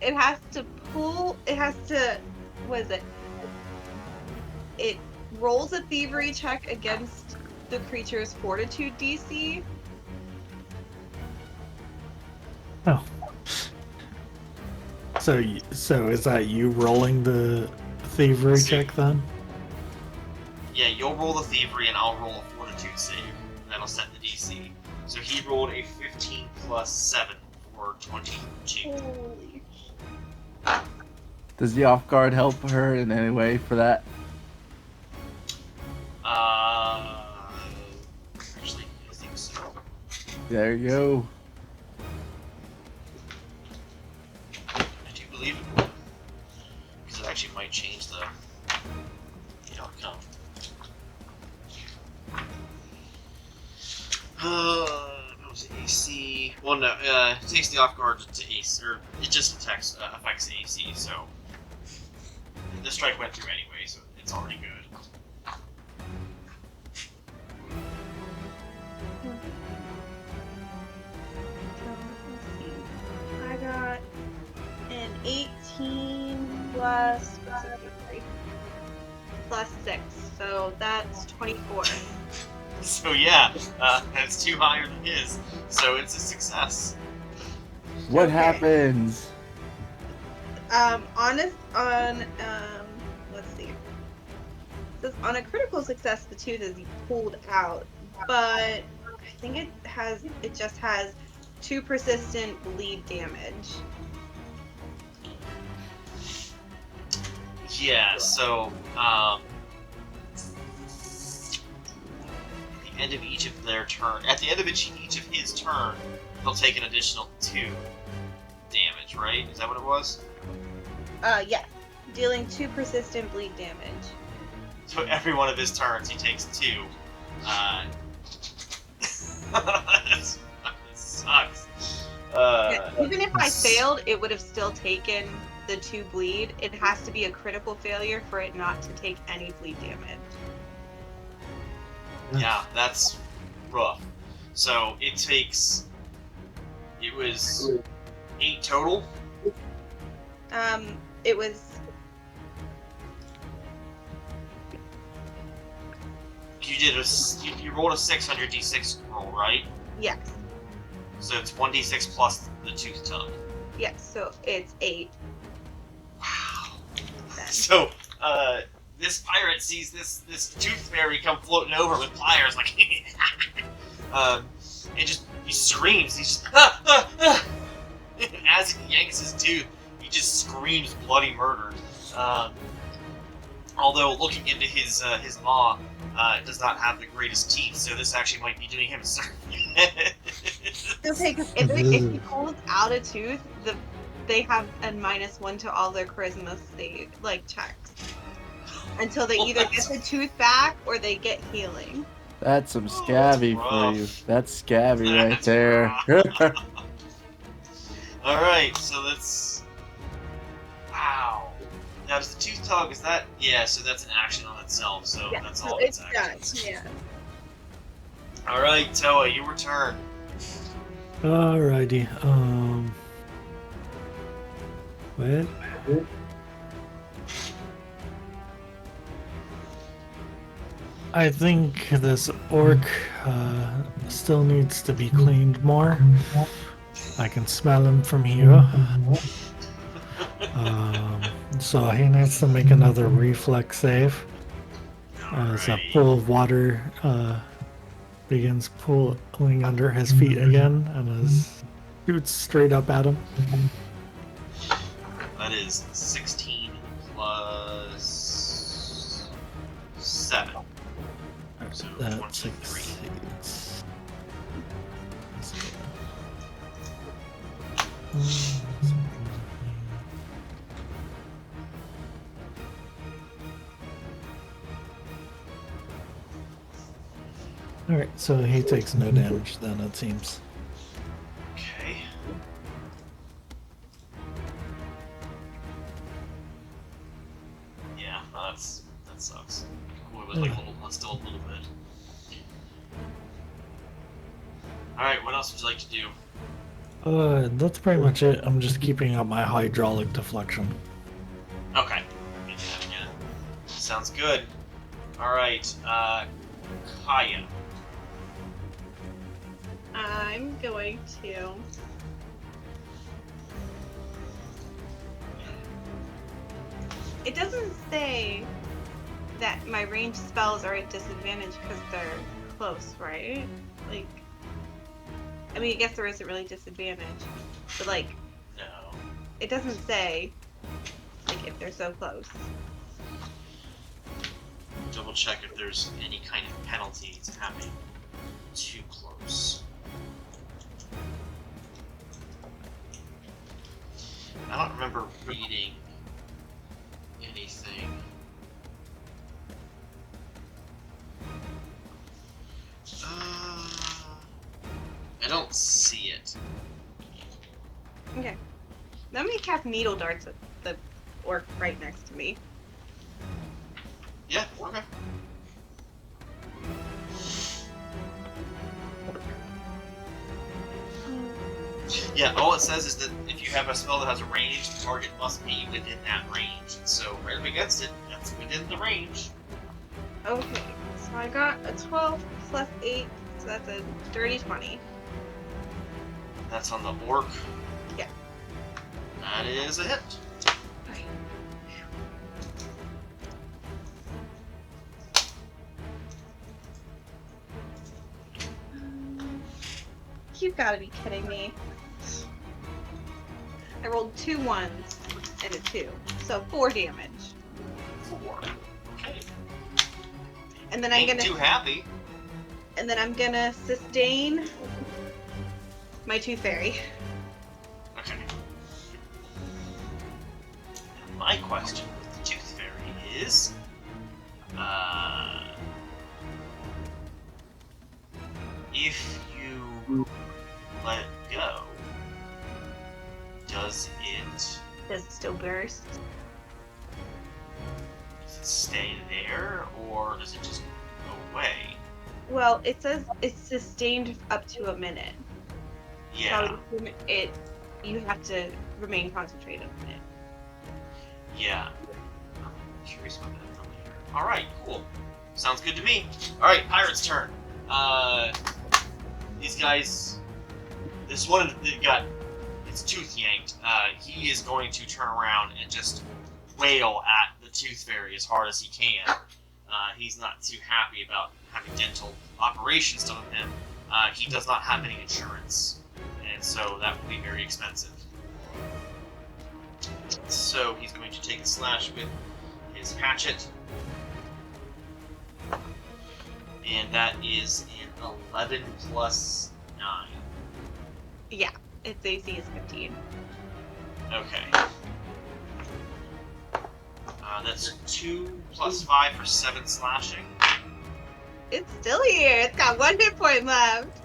S5: it has to pull. It has to. What is it? It rolls a thievery check against the creature's fortitude DC.
S2: Oh. So is that you rolling the thievery check then?
S1: yeah, you'll roll the thievery and I'll roll a fortitude save. That'll set the DC. So he rolled a 15 plus 7 for 22.
S5: Holy.
S4: Does the off guard help her in any way for that?
S1: Actually, I think so.
S4: There you go.
S1: I do believe it would. Because it actually might change the outcome. What was it, AC? Well, no, it takes the off guard to AC, or it just affects AC, so the strike went through anyway, so it's already good.
S5: plus what's it, plus 6, so that's 24.
S1: So yeah, that's 2 higher than his. So it's a success.
S4: What
S5: Okay.
S4: happens?
S5: Let's see. It says on a critical success, the tooth is pulled out, but I think it just has 2 persistent bleed damage.
S1: Yeah. So at the end of each of their turn, at the end of each of his turn, he'll take an additional 2 damage. Right? Is that what it was?
S5: Yes. Dealing 2 persistent bleed damage.
S1: So every one of his turns, he takes 2. That sucks.
S5: Yeah, even if I failed, it would have still taken the 2 bleed. It has to be a critical failure for it not to take any bleed damage.
S1: Yeah, that's rough. So it was 8 total.
S5: It was
S1: You rolled a 6 on your d6 roll, right?
S5: yes.
S1: So it's 1d6 plus the tooth tug.
S5: Yes, so it's 8.
S1: Wow.
S5: Then.
S1: So this pirate sees this tooth fairy come floating over with pliers, like, and he screams. He's just, And as he yanks his tooth, he just screams bloody murder. Although looking into his maw, does not have the greatest teeth, so this actually might be doing him a service.
S5: Okay, because if he pulls out a tooth, they have a -1 to all their charisma save, checks. Until they either get the tooth back or they get healing.
S4: That's some scabby for
S1: rough.
S4: you. That's scabby right
S1: That's
S4: there.
S1: Alright, so that's... Wow. Now, does the tooth tug, is that... Yeah, so that's an action on itself, so
S5: Yeah,
S1: that's
S5: so
S1: all
S5: it's
S1: its
S5: done.
S1: actions.
S5: Yeah.
S1: Alright, Toa, your turn.
S2: Alrighty. Wait. I think this orc still needs to be cleaned more. I can smell him from here. So he needs to make another reflex save. As a
S1: Alrighty.
S2: pool of water begins pulling under his feet again and shoots straight up at him.
S1: That is 16 plus 7. So
S2: That
S1: 23.
S2: succeeds. Alright, so he takes no damage then, it seems.
S1: Okay. Yeah, that sucks. Boy, was still a little bit. Alright, what else would you like to do?
S2: That's pretty much it. I'm just keeping up my hydraulic deflection.
S1: Okay. Yeah. Sounds good. Alright, Kaya.
S5: I'm going to. It doesn't say that my ranged spells are at disadvantage because they're close, right? I mean, I guess there isn't really disadvantage, but
S1: No.
S5: it doesn't say if they're so close.
S1: Double check if there's any kind of penalty to having too close. I don't remember reading anything. I don't see it.
S5: Okay. Let me cast needle darts at the orc right next to me.
S1: Yeah, okay. Yeah, all it says is that if you have a spell that has a range, the target must be within that range. So right up against it, that's within the range.
S5: Okay, so I got a 12 plus 8, so that's a dirty 20.
S1: That's on the orc.
S5: Yeah.
S1: That is a hit.
S5: Okay. You gotta be kidding me. I rolled 2 ones and a 2, so 4 damage.
S1: 4. Okay.
S5: And then I'm
S1: Ain't
S5: gonna
S1: too happy.
S5: sustain my Tooth Fairy.
S1: Okay. My question with the Tooth Fairy is, if you let it go, does it
S5: still burst?
S1: stay there, or does it just go away?
S5: Well, it says it's sustained up to a minute.
S1: Yeah,
S5: So you have to remain concentrated on it.
S1: yeah. I'm curious about that from later. Alright, cool. Sounds good to me. Alright, Pirate's turn. These guys... This one that got its tooth yanked, he is going to turn around and just wail at the Tooth Fairy as hard as he can. He's not too happy about having dental operations done on him. He does not have any insurance, and so that will be very expensive. So he's going to take a slash with his hatchet, and that is an 11 plus 9.
S5: Yeah, its AC is 15.
S1: Okay. That's 2 plus 5 for 7 slashing.
S5: It's still here. It's got 1 hit point left.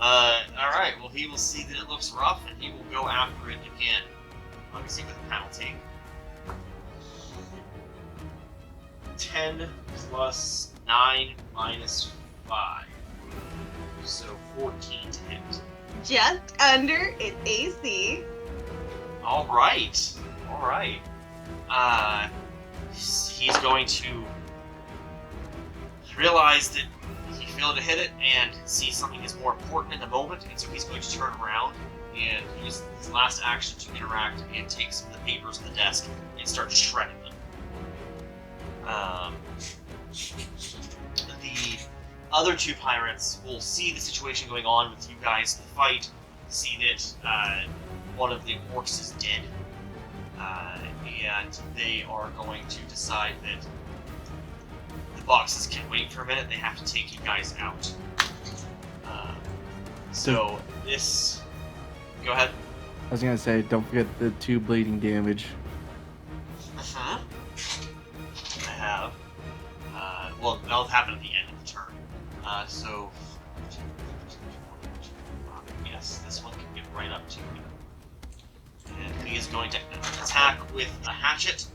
S1: Alright, well, he will see that it looks rough, and he will go after it again. Obviously with a penalty. 10 plus 9 minus 5. So 14 to hit.
S5: Just under its AC.
S1: Alright. Alright. He's going to realize that he failed to hit it and see something is more important in the moment, and so he's going to turn around and use his last action to interact and take some of the papers on the desk and start shredding them. The other 2 pirates will see the situation going on with you guys in the fight, see that one of the orcs is dead, and they are going to decide that the boxes can wait for a minute. They have to take you guys out. So this... Go ahead.
S4: I was gonna say, don't forget the 2 bleeding damage.
S1: I have. Well, that'll happen at the end of the turn. So... Yes, this one can get right up to me. And he is going to attack with a hatchet.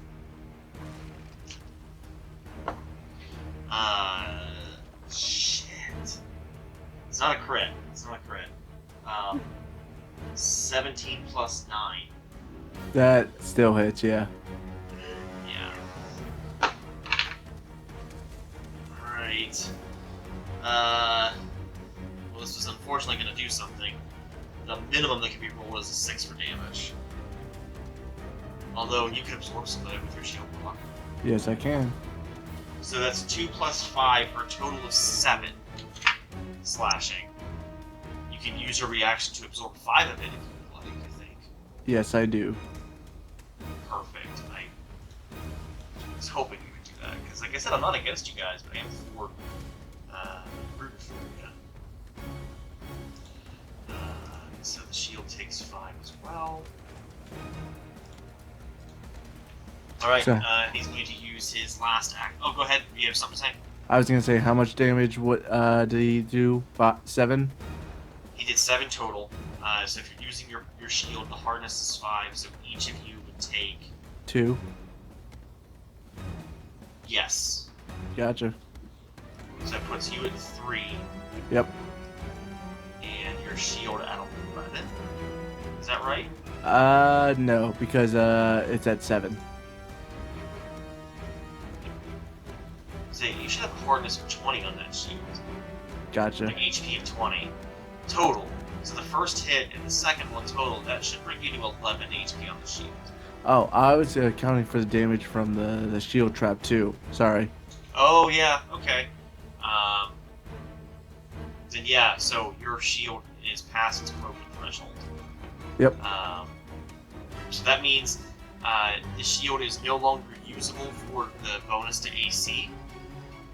S1: Shit. It's not a crit. It's not a crit. 17 plus 9.
S4: That still hits, yeah.
S1: Yeah. Alright. Well, this was unfortunately going to do something. The minimum that can be rolled is a 6 for damage. Although you can absorb some of it with your shield block.
S4: Yes, I can.
S1: So that's 2 plus 5 for a total of 7 slashing. You can use your reaction to absorb 5 of it if you would like, I think.
S4: Yes, I do.
S1: Perfect. I was hoping you would do that, because like I said, I'm not against you guys, but I am for rooting for you. So the shield takes 5 as well. Alright,
S4: So-
S1: he's going to use his last act. Oh, go ahead. You have something to say?
S4: I was gonna say, how much damage did he do? 7?
S1: He did 7 total. So if you're using your shield, the hardness is 5, so each of you would take...
S4: 2.
S1: Yes.
S4: Gotcha.
S1: So that puts you at 3,
S4: Yep.
S1: and your shield at 11. Is that right?
S4: No, because it's at 7.
S1: So you should have a hardness of 20 on that shield.
S4: Gotcha.
S1: Like HP of 20 total. So the first hit and the second one total, that should bring you to 11 HP on the shield.
S4: Oh, I was counting for the damage from the shield trap too. Sorry.
S1: Oh yeah, okay. Then yeah, so your shield is past its broken threshold.
S4: Yep.
S1: So that means the shield is no longer usable for the bonus to AC.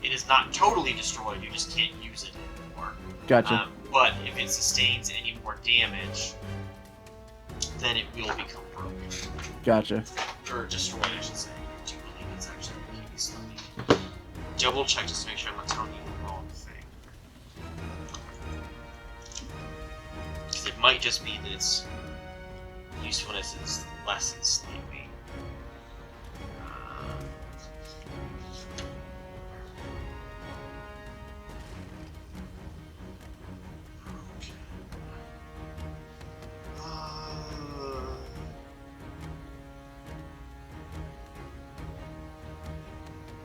S1: It is not totally destroyed, you just can't use it anymore.
S4: Gotcha.
S1: But if it sustains any more damage, then it will become broken.
S4: Gotcha.
S1: Or destroyed, I should say. I do believe that's actually the case. Let me double check just to make sure I'm not telling you the wrong thing. Because it might just be that its usefulness is lessened slightly.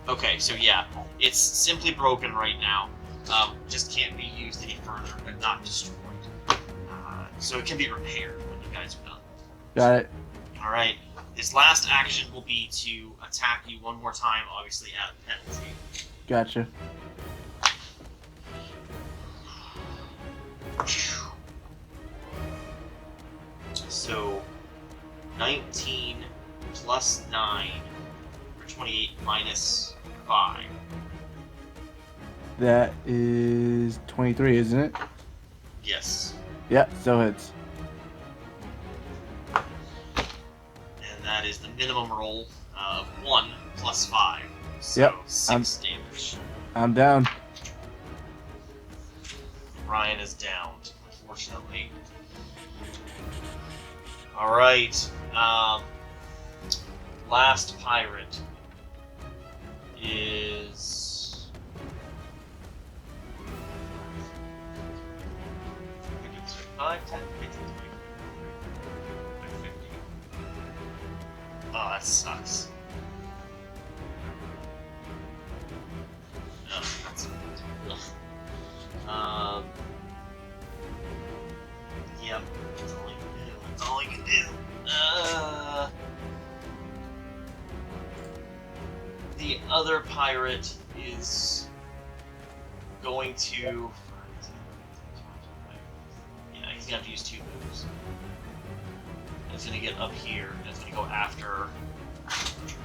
S1: Okay, so yeah, it's simply broken right now. Just can't be used any further, but not destroyed. So it can be repaired when you guys are done.
S4: Got it.
S1: Alright, his last action will be to attack you one more time, obviously at a penalty.
S4: Gotcha.
S1: So, 19 plus 9 for 28 minus 5.
S4: That is 23, isn't it?
S1: Yes.
S4: Yeah, still hits.
S1: And that is the minimum roll of 1 plus 5. So
S4: Yep,
S1: 6 damage.
S4: I'm down.
S1: Ryan is downed, unfortunately. Alright. Last pirate is... 5, 10, 15, 20, 50. Oh, that sucks. Oh, that's... Ugh. Yep, that's all I can do. That's all I can do. The other pirate is going to... Yeah, he's gonna have to use 2 moves. He's gonna get up here, and he's gonna go after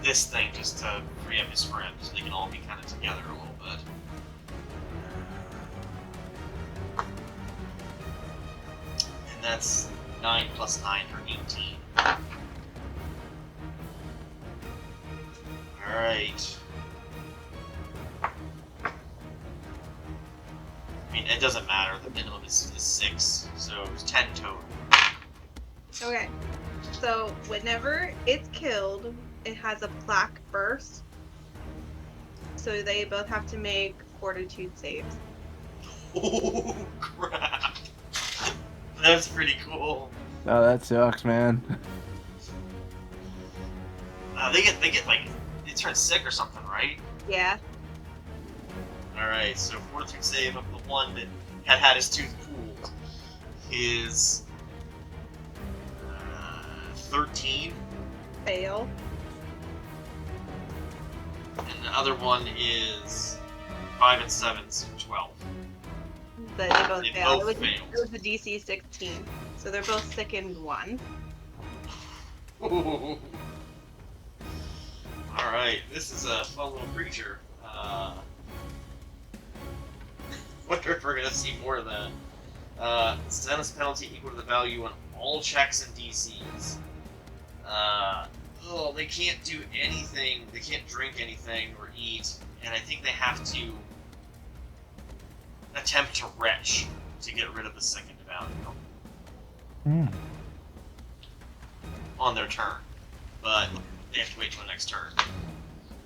S1: this thing just to free up his friend, so they can all be kind of together a little bit. And that's 9 plus 9 for 18. Alright. I mean, it doesn't matter. The minimum is 6, so it's 10 total.
S5: Okay. So whenever it's killed, it has a plaque burst. So they both have to make fortitude saves.
S1: Oh, crap. That's pretty cool.
S4: Oh, that sucks, man.
S1: They get like, they turn sick or something, right?
S5: Yeah.
S1: Alright, so fortitude save of the one that had his tooth pulled is 13,
S5: Fail.
S1: and the other one is 5 and 7, so 12.
S5: But they both
S1: They
S5: failed.
S1: both
S5: It
S1: failed.
S5: was a DC 16. So they're both sickened 1.
S1: Alright, this is a fun little creature. Wonder if we're gonna see more of that. Status penalty equal to the value on all checks and DCs. They can't do anything. They can't drink anything or eat, and I think they have to attempt to retch to get rid of the second value on their turn. But they have to wait till the next turn.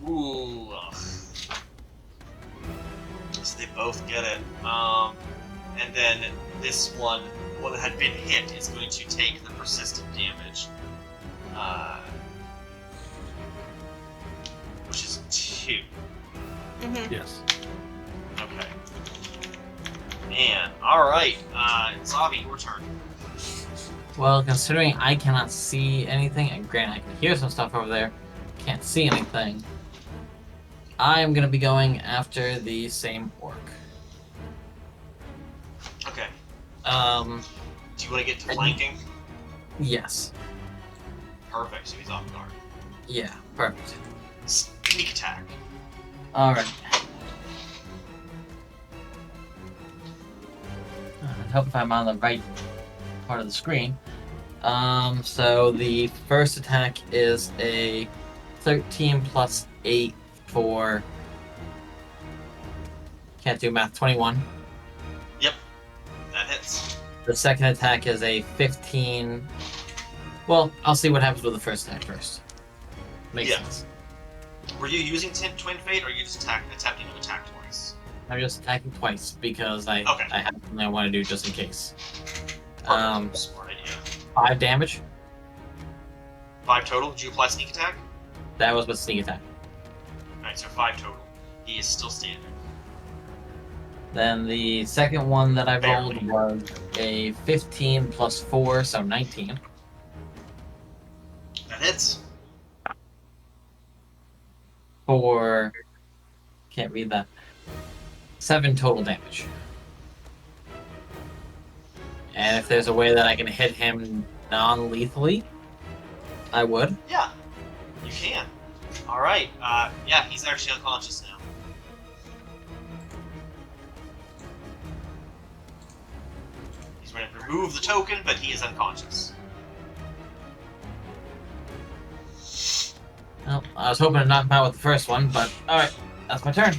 S1: Ooh. Ugh. So they both get it. And then this one one that had been hit is going to take the persistent damage, which is 2.
S5: Mm-hmm.
S2: Yes.
S1: Okay. Man, alright. Zavi, your turn.
S3: Well, considering I cannot see anything, and granted I can hear some stuff over there, can't see anything, I am going to be going after the same orc.
S1: Okay.
S3: Um,
S1: Do you want to get to flanking?
S3: yes.
S1: Perfect, so he's off guard.
S3: Yeah, perfect.
S1: Sneak attack.
S3: Alright. I hope I'm on the right part of the screen. So the first attack is a 13 plus 8 for... Can't do math, 21.
S1: Yep. That hits.
S3: The second attack is a 15... Well, I'll see what happens with the first attack first. Makes
S1: Yeah.
S3: sense.
S1: Were you using Twin Fate, or are you just attempting to attack twice?
S3: I'm just attacking twice because I
S1: Okay.
S3: have something I want to do just in case.
S1: Smart idea.
S3: 5 damage.
S1: 5 total. Did you apply sneak attack?
S3: That was with sneak attack.
S1: Alright, so 5 total. He is still standing.
S3: Then the second one that I rolled
S1: Barely.
S3: was a 15 plus 4, so 19.
S1: That hits.
S3: For... Can't read that. 7 total damage. And if there's a way that I can hit him non-lethally, I would.
S1: Yeah, you can. Alright, yeah, he's actually unconscious now. He's going to remove the token, but he is unconscious.
S3: Well, I was hoping to knock him out with the first one, but alright, that's my turn.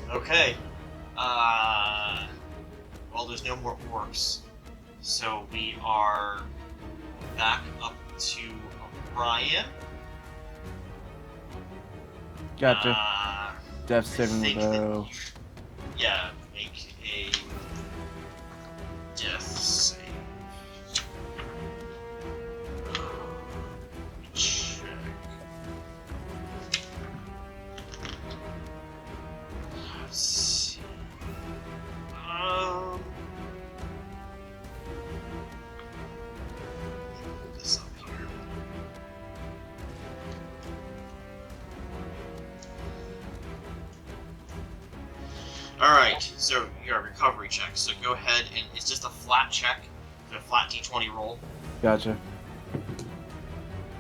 S1: Okay. Well, there's no more orcs. So we are back up to Orion.
S4: Gotcha. Death saving
S1: think
S4: throw.
S1: that yeah, make a death save. Check. Let's see. Put this up here. Alright, so your recovery check. So go ahead and it's just a flat check, a flat d20 roll.
S4: Gotcha.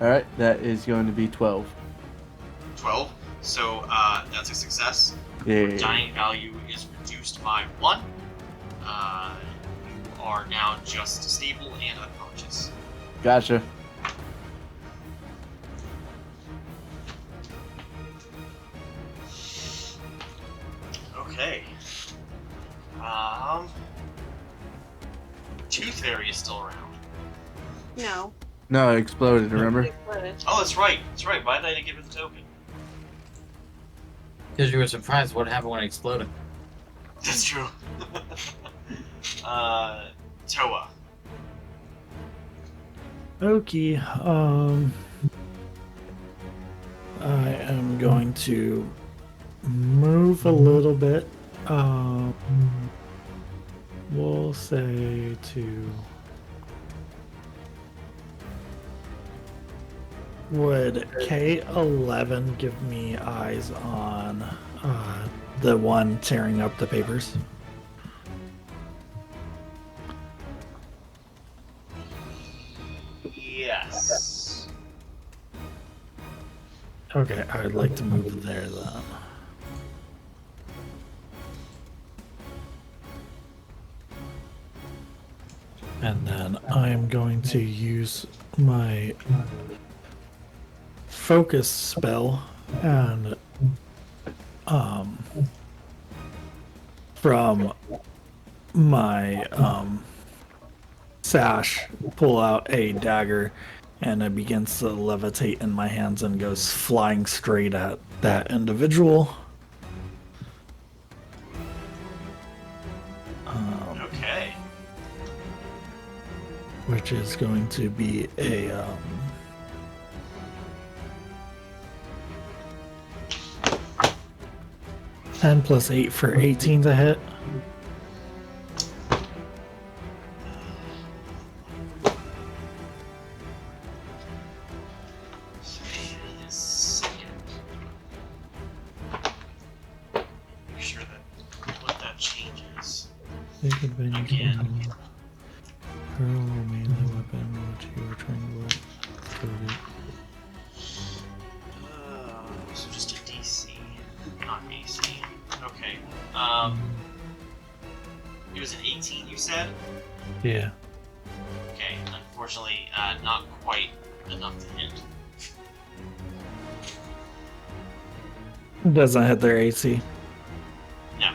S4: Alright, that is going to be 12.
S1: 12. So that's a success.
S4: Yeah.
S1: Dying value is reduced by 1. You are now just stable and unconscious.
S4: Gotcha.
S1: Okay. Tooth Fairy is still around.
S5: No.
S4: No, it exploded, remember?
S5: It exploded.
S1: Oh, that's right. That's right. Why did I give her the token?
S3: Because you were surprised what happened when it exploded.
S1: That's true. Toa.
S2: Okay, I am going to move a little bit. We'll say to... Would K11 give me eyes on the one tearing up the papers?
S1: Yes.
S2: Okay, I would like to move there then. And then I'm going to use my focus spell and from my sash pull out a dagger, and it begins to levitate in my hands and goes flying straight at that individual.
S1: Okay.
S2: which is going to be a 10 plus 8 for 18 to hit.
S1: Make sure that what that changes.
S2: Take advantage
S1: Again.
S2: of the pearl melee weapon which you are trying to
S1: So just a DC, not AC. Okay. It was an 18, you said?
S2: Yeah.
S1: Okay. Unfortunately, not quite enough to hit.
S2: It doesn't hit their AC.
S1: No.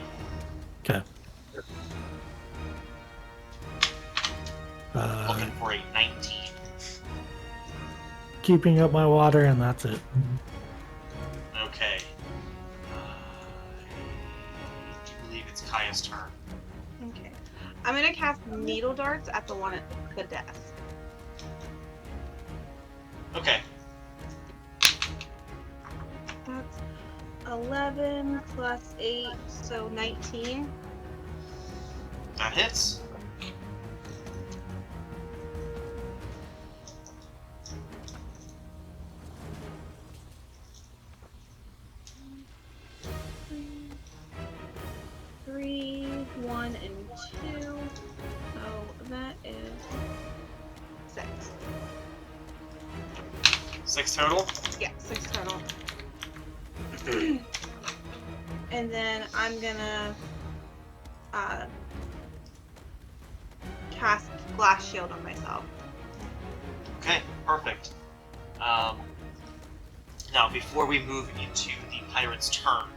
S2: Okay.
S1: Looking for a 19.
S2: Keeping up my water, and that's it.
S1: Okay. I do believe it's Kaya's turn.
S5: Okay. I'm gonna cast needle darts at the one at the desk.
S1: Okay.
S5: That's 11 plus 8, so 19.
S1: That hits.
S5: Three, 1, and 2. So that is 6.
S1: 6 total.
S5: Yeah, 6 total. And then I'm gonna cast glass shield on myself.
S1: Okay, perfect. Now, before we move into the pirate's turn,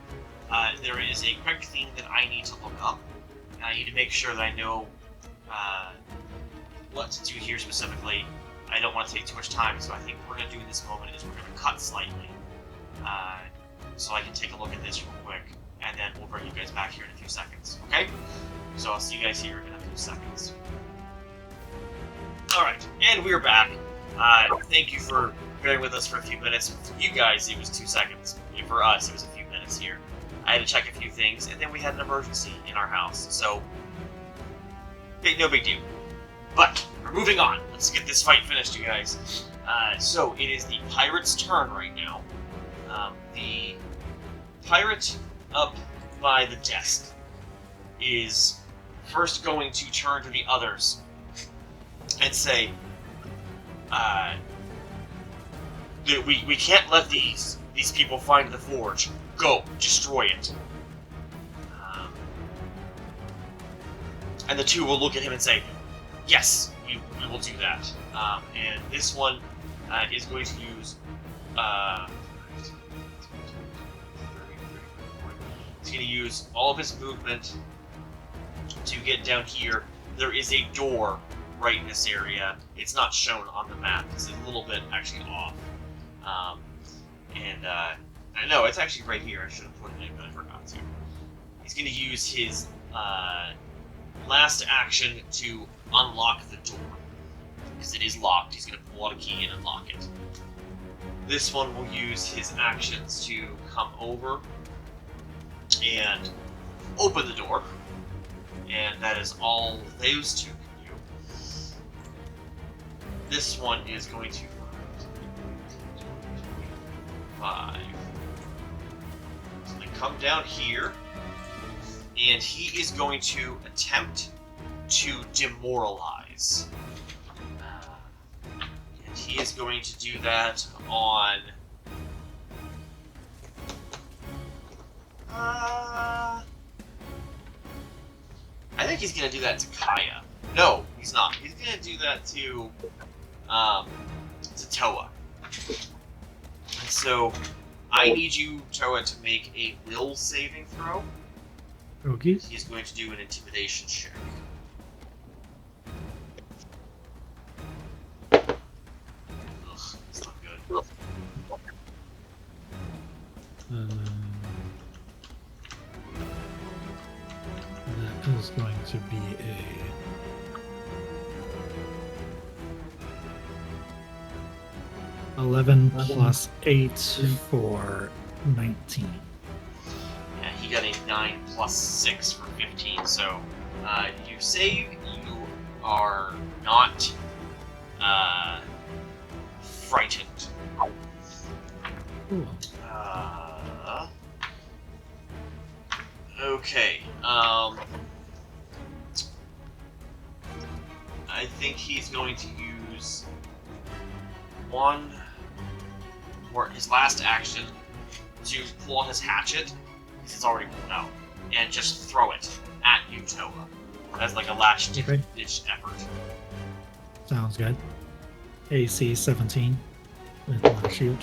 S1: there is a quick thing that I need to look up. And I need to make sure that I know what to do here specifically. I don't want to take too much time, so I think what we're going to do in this moment is we're going to cut slightly. So I can take a look at this real quick, and then we'll bring you guys back here in a few seconds, okay? So I'll see you guys here in a few seconds. Alright, and we're back. Thank you for bearing with us for a few minutes. For you guys, it was 2 seconds. For us, it was a few minutes here. I had to check a few things, and then we had an emergency in our house, so no big deal. But we're moving on. Let's get this fight finished, you guys. So it is the pirate's turn right now. The pirate up by the desk is first going to turn to the others and say, we can't let these people find the forge. Go, destroy it. And the two will look at him and say, yes, we will do that. And this one is going to use... he's going to use all of his movement to get down here. There is a door right in this area. It's not shown on the map. It's a little bit actually off. No, it's actually right here. I should have put it in, but I forgot to. He's going to use his last action to unlock the door. Because it is locked. He's going to pull out a key and unlock it. This one will use his actions to come over and open the door. And that is all those two can do. This one is going to 5. So they come down here, and he is going to attempt to demoralize. And he is going to do that on... I think he's going to do that to Kaya. No, he's not. He's going to do that to Toa. And so, I need you, Toa, to make a will saving throw.
S2: Okay.
S1: He's going to do an intimidation check. Ugh, that's not good.
S2: That is going to be 11 plus 8 for 19.
S1: Yeah, he got a 9 plus 6 for 15. So you save. You are not frightened.
S2: Cool.
S1: Okay. I think he's going to use one or his last action to pull out his hatchet, because it's already pulled out, and just throw it at you, Toa. As like a last
S2: Okay.
S1: ditch effort.
S2: Sounds good. AC 17 with my shield.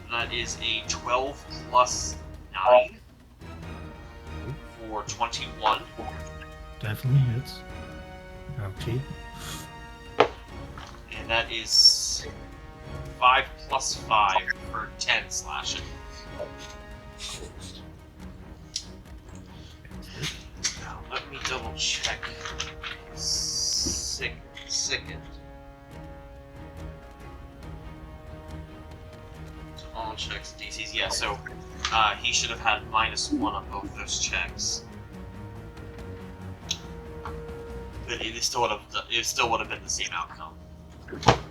S1: That is a 12 plus 9 for 21.
S2: Definitely hits. Ouchie.
S1: And that is 5 plus 5 for 10 slashing. Now, let me double check. Second. All checks, DCs. Yeah, so he should have had -1 on both those checks. But it still would have been the same outcome.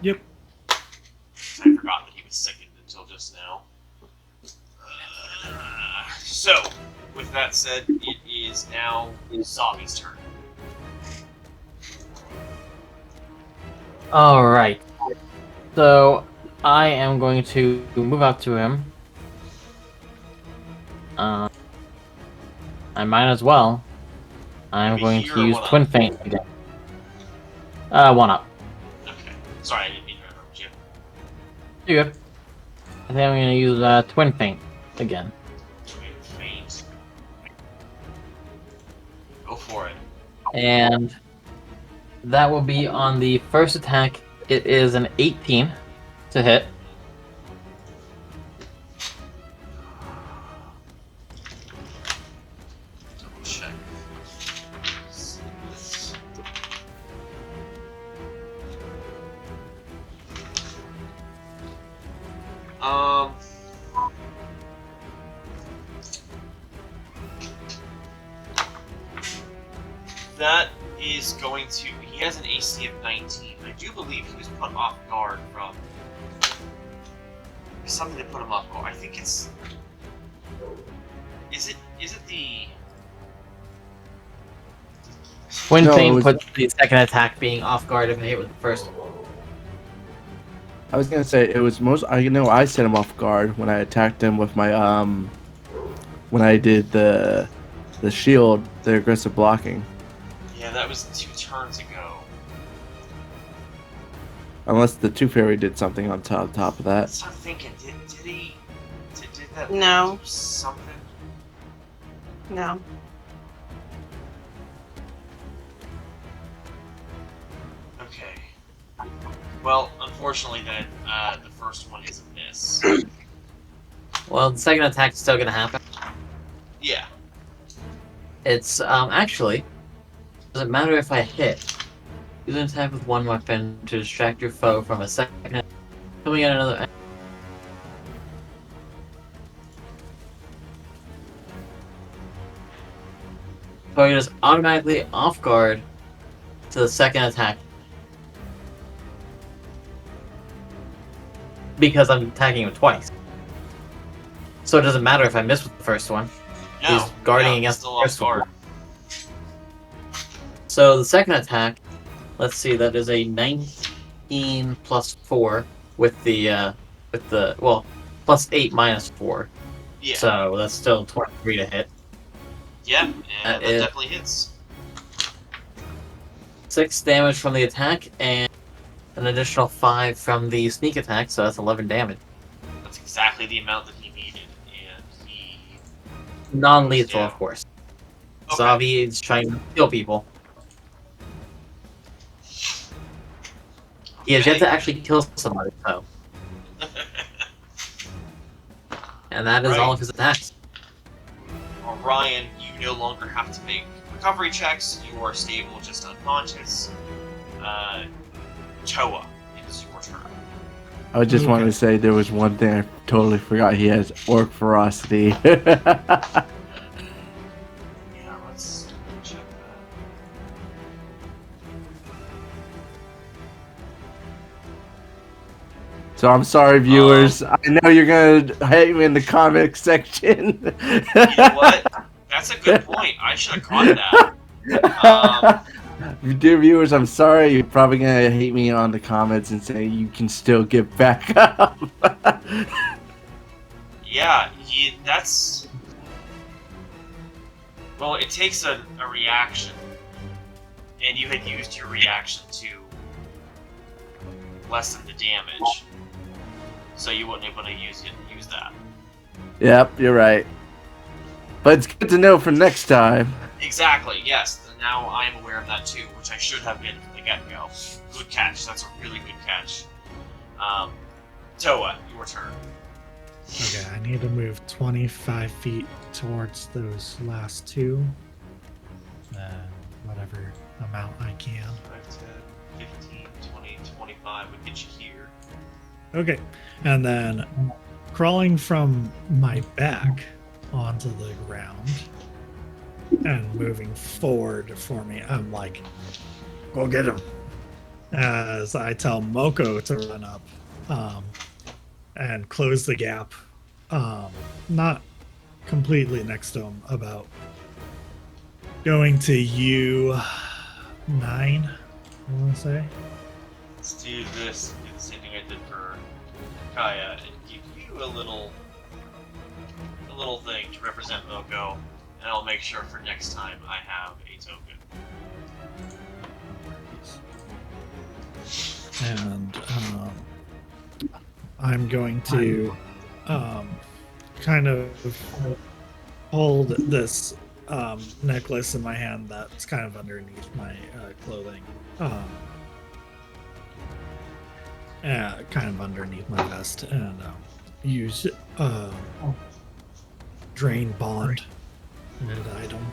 S2: Yep.
S1: I forgot that he was sickened until just now. So, with that said, it is now Zavi's turn.
S3: Alright. So, I am going to move up to him. I might as well. I'm
S1: Maybe
S3: going
S1: here
S3: to
S1: or
S3: use
S1: one
S3: Twin
S1: up?
S3: Feint again. 1 up.
S1: Okay. Sorry, I didn't mean to interrupt you.
S3: You're good. I think I'm going to use Twin Feint again.
S1: Twin Feint. Go for it.
S3: And that will be on the first attack. It is an 18 to hit.
S1: Double check. That is going to. He has an AC of 19. I do believe he was put off guard from something that put him off guard. I think it's. Is it the?
S3: Twin
S4: No, it
S3: Feint
S4: was-
S3: puts the second attack being off guard if I hit with the first one.
S4: I was gonna say it was most. I know I set him off guard when I attacked him with my when I did the shield, the aggressive blocking.
S1: Yeah, that was 2 turns ago.
S4: Unless the Two Fairy did something on top of that.
S1: So I'm thinking, did he? Did that?
S5: No.
S1: Do something.
S5: No.
S1: Okay. Well, unfortunately, then the first one is a miss.
S3: Well, the second attack is still going to happen.
S1: Yeah.
S3: It's, actually, doesn't matter if I hit. Use an attack with one weapon to distract your foe from a second coming at another. Target is automatically off guard to the second attack. Because I'm attacking him twice. So it doesn't matter if I miss with the first one.
S1: No,
S3: He's guarding
S1: no,
S3: against
S1: still
S3: the
S1: off
S3: first
S1: guard.
S3: one. So the second attack, let's see, that is a 19 plus 4 with the well, plus 8 minus 4.
S1: Yeah.
S3: So that's still 23 to hit.
S1: Yeah, and that
S3: is-
S1: definitely hits.
S3: 6 damage from the attack and an additional 5 from the sneak attack, so that's 11 damage.
S1: That's exactly the amount that he needed, and he.
S3: Non-lethal,
S1: Yeah.
S3: of course.
S1: Okay.
S3: Zavi is trying to kill people. He has yet
S1: Okay.
S3: to actually kill somebody, so. And that is all
S1: Right.
S3: of his attacks.
S1: Orion, you no longer have to make recovery checks. You are stable, just unconscious. Toa, it
S4: I just wanted to
S2: Okay.
S4: say there was one thing I totally forgot. He has orc ferocity.
S1: Yeah, let's check that.
S4: So I'm sorry, viewers. I know you're gonna hate me in the comic section.
S1: You know what? That's a good point. I should have caught that.
S4: Dear viewers, I'm sorry. You're probably gonna hate me on the comments and say you can still get back up.
S1: Yeah, that's... Well, it takes a reaction. And you had used your reaction to lessen the damage. So you wouldn't able to use that.
S4: Yep, you're right. But it's good to know for next time.
S1: Exactly, yes. Now I'm aware of that too, which I should have been from the get-go. Good catch. That's a really good catch. Toa, your turn.
S2: Okay, I need to move 25 feet towards those last two. Whatever amount I can.
S1: 5, 10, 15, 20, 25 would get you here.
S2: Okay, and then crawling from my back onto the ground and moving forward for me, I'm like, go get him. As I tell Moko to run up and close the gap, not completely next to him, about going to U9, I want to say.
S1: Let's do this. Do the same thing I did for Kaya and give you a little thing to represent Moko, and I'll make sure for next time I have a token.
S2: And I'm going to kind of hold this necklace in my hand that's kind of underneath my clothing. Kind of underneath my vest, and use Drain Bond, an item,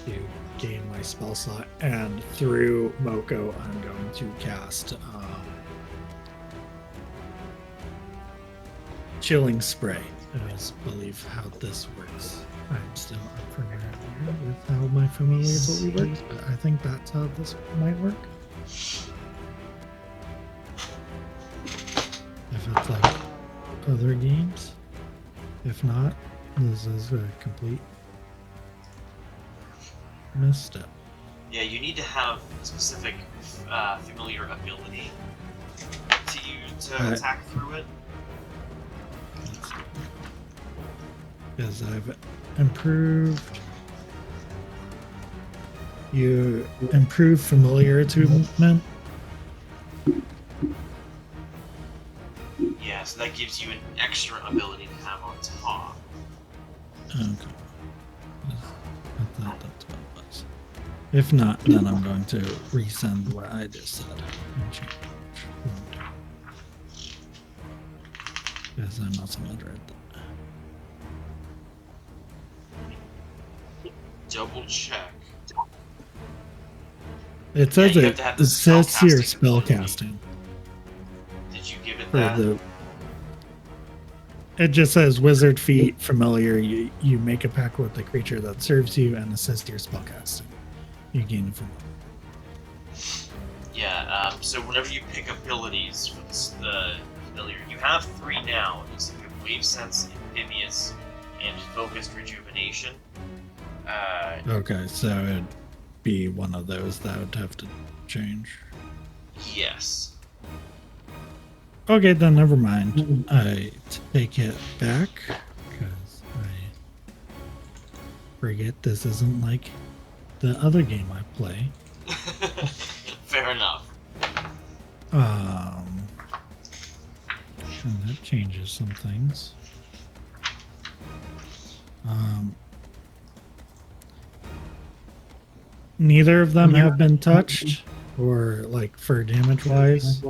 S2: to gain my spell slot. And through Moko, I'm going to cast Chilling Spray. I believe how this works. I'm still unfamiliar with how my familiar totally works, but I think that's how this might work. If it's like other games. If not, this is a complete misstep.
S1: Yeah, you need to have a specific familiar ability to attack through it.
S2: Because I've improved. You improve familiar attunement.
S1: Yeah, so that gives you an extra ability to have on top.
S2: Okay. I thought that's what it was. If not, then I'm going to resend what I just said and change. Because I'm not someone read that.
S1: Double check.
S2: It says
S1: you have to have the
S2: it says here
S1: spellcasting ability.
S2: spellcasting.
S1: Did you give it
S2: For
S1: that?
S2: it just says wizard feat familiar. You make a pact with the creature that serves you and assist your spellcasting. You gain it from
S1: Yeah, so whenever you pick abilities for the familiar, you have 3 now. It looks like you have Wave Sense, Amphibious, and Focused Rejuvenation.
S2: Okay, so it'd be one of those that would have to change.
S1: Yes.
S2: Okay, then never mind. I take it back because I forget this isn't like the other game I play.
S1: Fair enough.
S2: And that changes some things. Neither of them have been touched, or like for damage wise.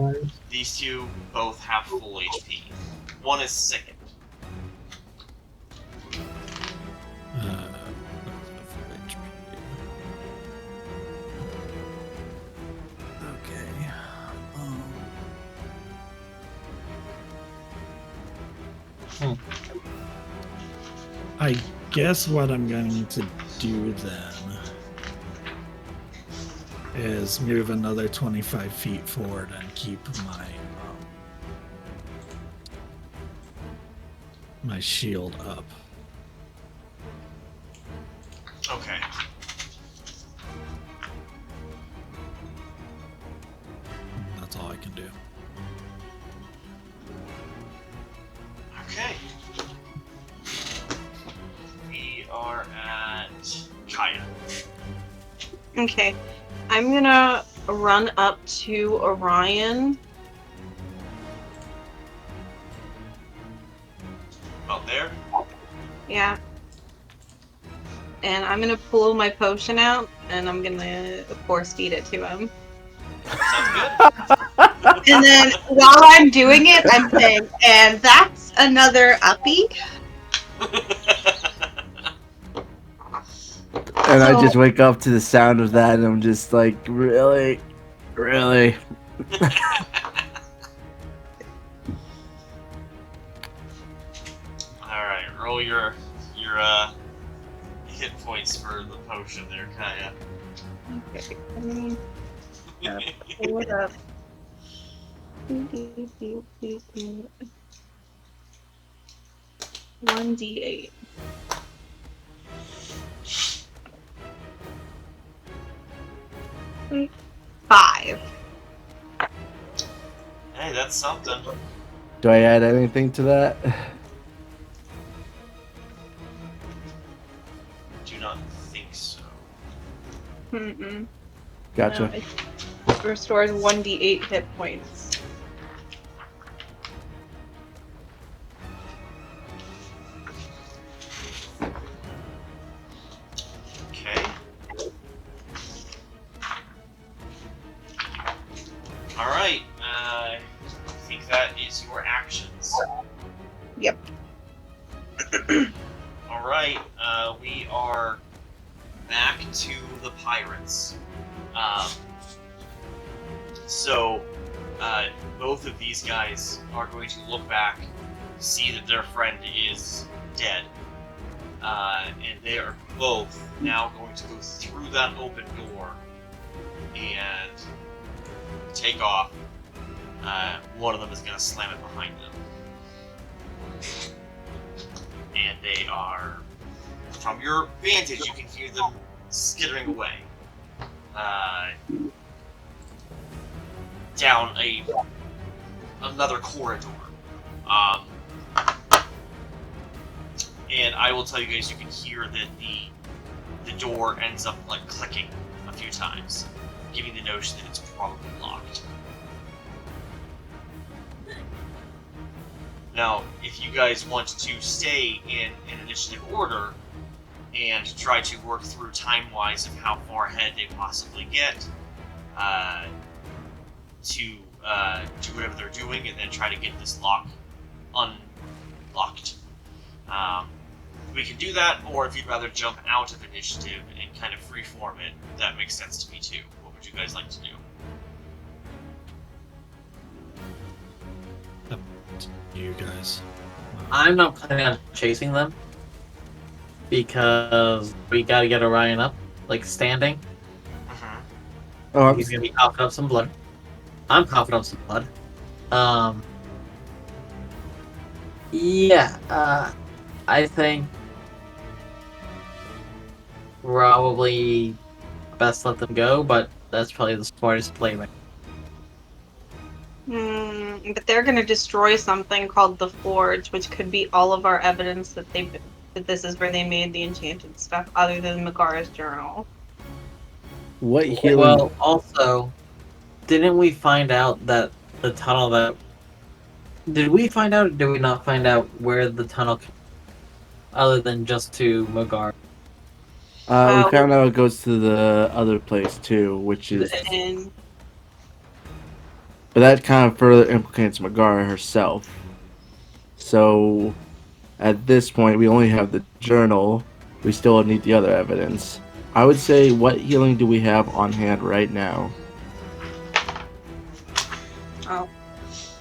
S1: These two both have full HP. One is sickened.
S2: Okay. I guess what I'm going to do then is move another 25 feet forward and keep my shield up.
S1: Okay.
S2: That's all I can do.
S1: Okay. We are at Kaya.
S5: Okay. I'm gonna run up to Orion.
S1: About there.
S5: Yeah. And I'm gonna pull my potion out, and I'm gonna force feed it to him.
S1: Sounds good.
S5: And then while I'm doing it, I'm saying, and that's another uppy.
S4: And I
S5: So-
S4: just wake up to the sound of that, and I'm just like, really? Really?
S1: Alright, roll your hit points for the potion there, Kaya.
S5: Okay. Pull it up. 1d8. Five.
S1: Hey, that's something.
S4: Do I add anything to that?
S1: Do not think so.
S5: Mm-mm.
S4: Gotcha.
S5: No, it restores 1d8 hit points.
S1: Okay. Alright, I think that is your actions.
S5: Yep.
S1: Alright, we are back to the pirates. So, both of these guys are going to look back, see that their friend is dead, and they are both now going to go through that open door and take off. One of them is going to slam it behind them. And they are, from your vantage, you can hear them skittering away. Down another corridor. And I will tell you guys, you can hear that the door ends up like clicking a few times, giving the notion that it's probably locked. Now, if you guys want to stay in an initiative order and try to work through time-wise of how far ahead they possibly get, to do whatever they're doing and then try to get this lock unlocked. We can do that, or if you'd rather jump out of initiative and kind of freeform it, that makes sense to me too. What would you guys like to do?
S2: Up to you guys.
S3: I'm not planning on chasing them because we gotta get Orion up, like standing.
S4: Oh,
S3: He's gonna be coughing up some blood. I'm coughing up some blood. Yeah, I think probably best let them go, but that's probably the smartest play.
S5: But they're gonna destroy something called the Forge, which could be all of our evidence that that this is where they made the enchanted stuff, other than Megara's journal.
S4: what healing?
S3: Well, also, didn't we find out that the tunnel that... Did we find out or did we not find out where the tunnel other than just to Magar?
S4: We found out it goes to the other place too, which is...
S5: And
S4: But that kind of further implicates Megara herself. So, at this point, we only have the journal. We still need the other evidence. I would say, what healing do we have on hand right now?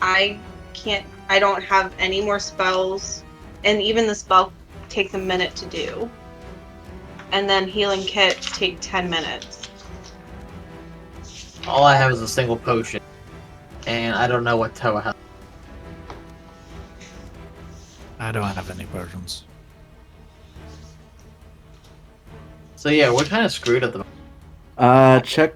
S5: I don't have any more spells. and even the spell takes a minute to do. And then healing kits take 10 minutes.
S3: All I have is a single potion, and I don't know what Toa has.
S2: I don't have any potions.
S3: So yeah, we're kind of screwed at the moment.
S4: Check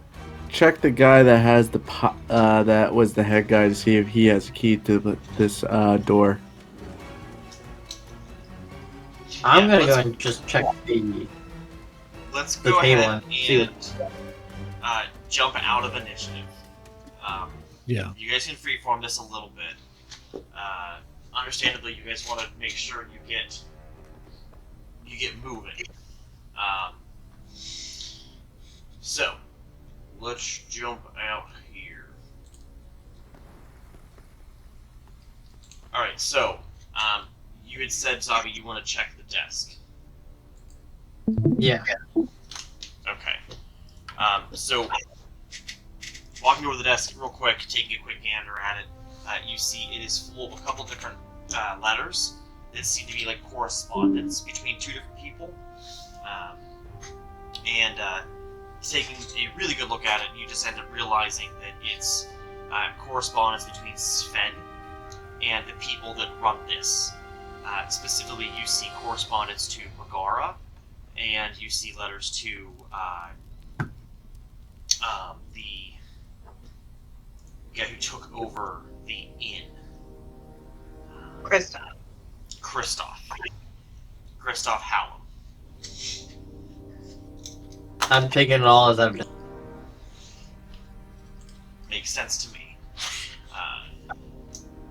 S4: the guy that has that was the head guy to see if he has a key to this door.
S3: I'm
S1: Yeah,
S3: gonna go and just check
S1: Let's
S3: the
S1: go
S3: table
S1: ahead
S3: and see
S1: and jump out of initiative.
S2: Yeah.
S1: You guys can freeform this a little bit. Understandably, you guys want to make sure you get moving. So let's jump out here. All right. So you had said, Zavi, you want to check the desk.
S3: Yeah.
S1: Okay. So, walking over to the desk real quick, taking a quick gander at it, you see it is full of a couple different letters that seem to be like correspondence between two different people. And taking a really good look at it, you just end up realizing that it's correspondence between Sven and the people that run this. Specifically, you see correspondence to Megara, and you see letters to the guy who took over the inn.
S5: Kristoff.
S1: Kristoff Hallam.
S3: I'm taking it all as evidence.
S1: Makes sense to me.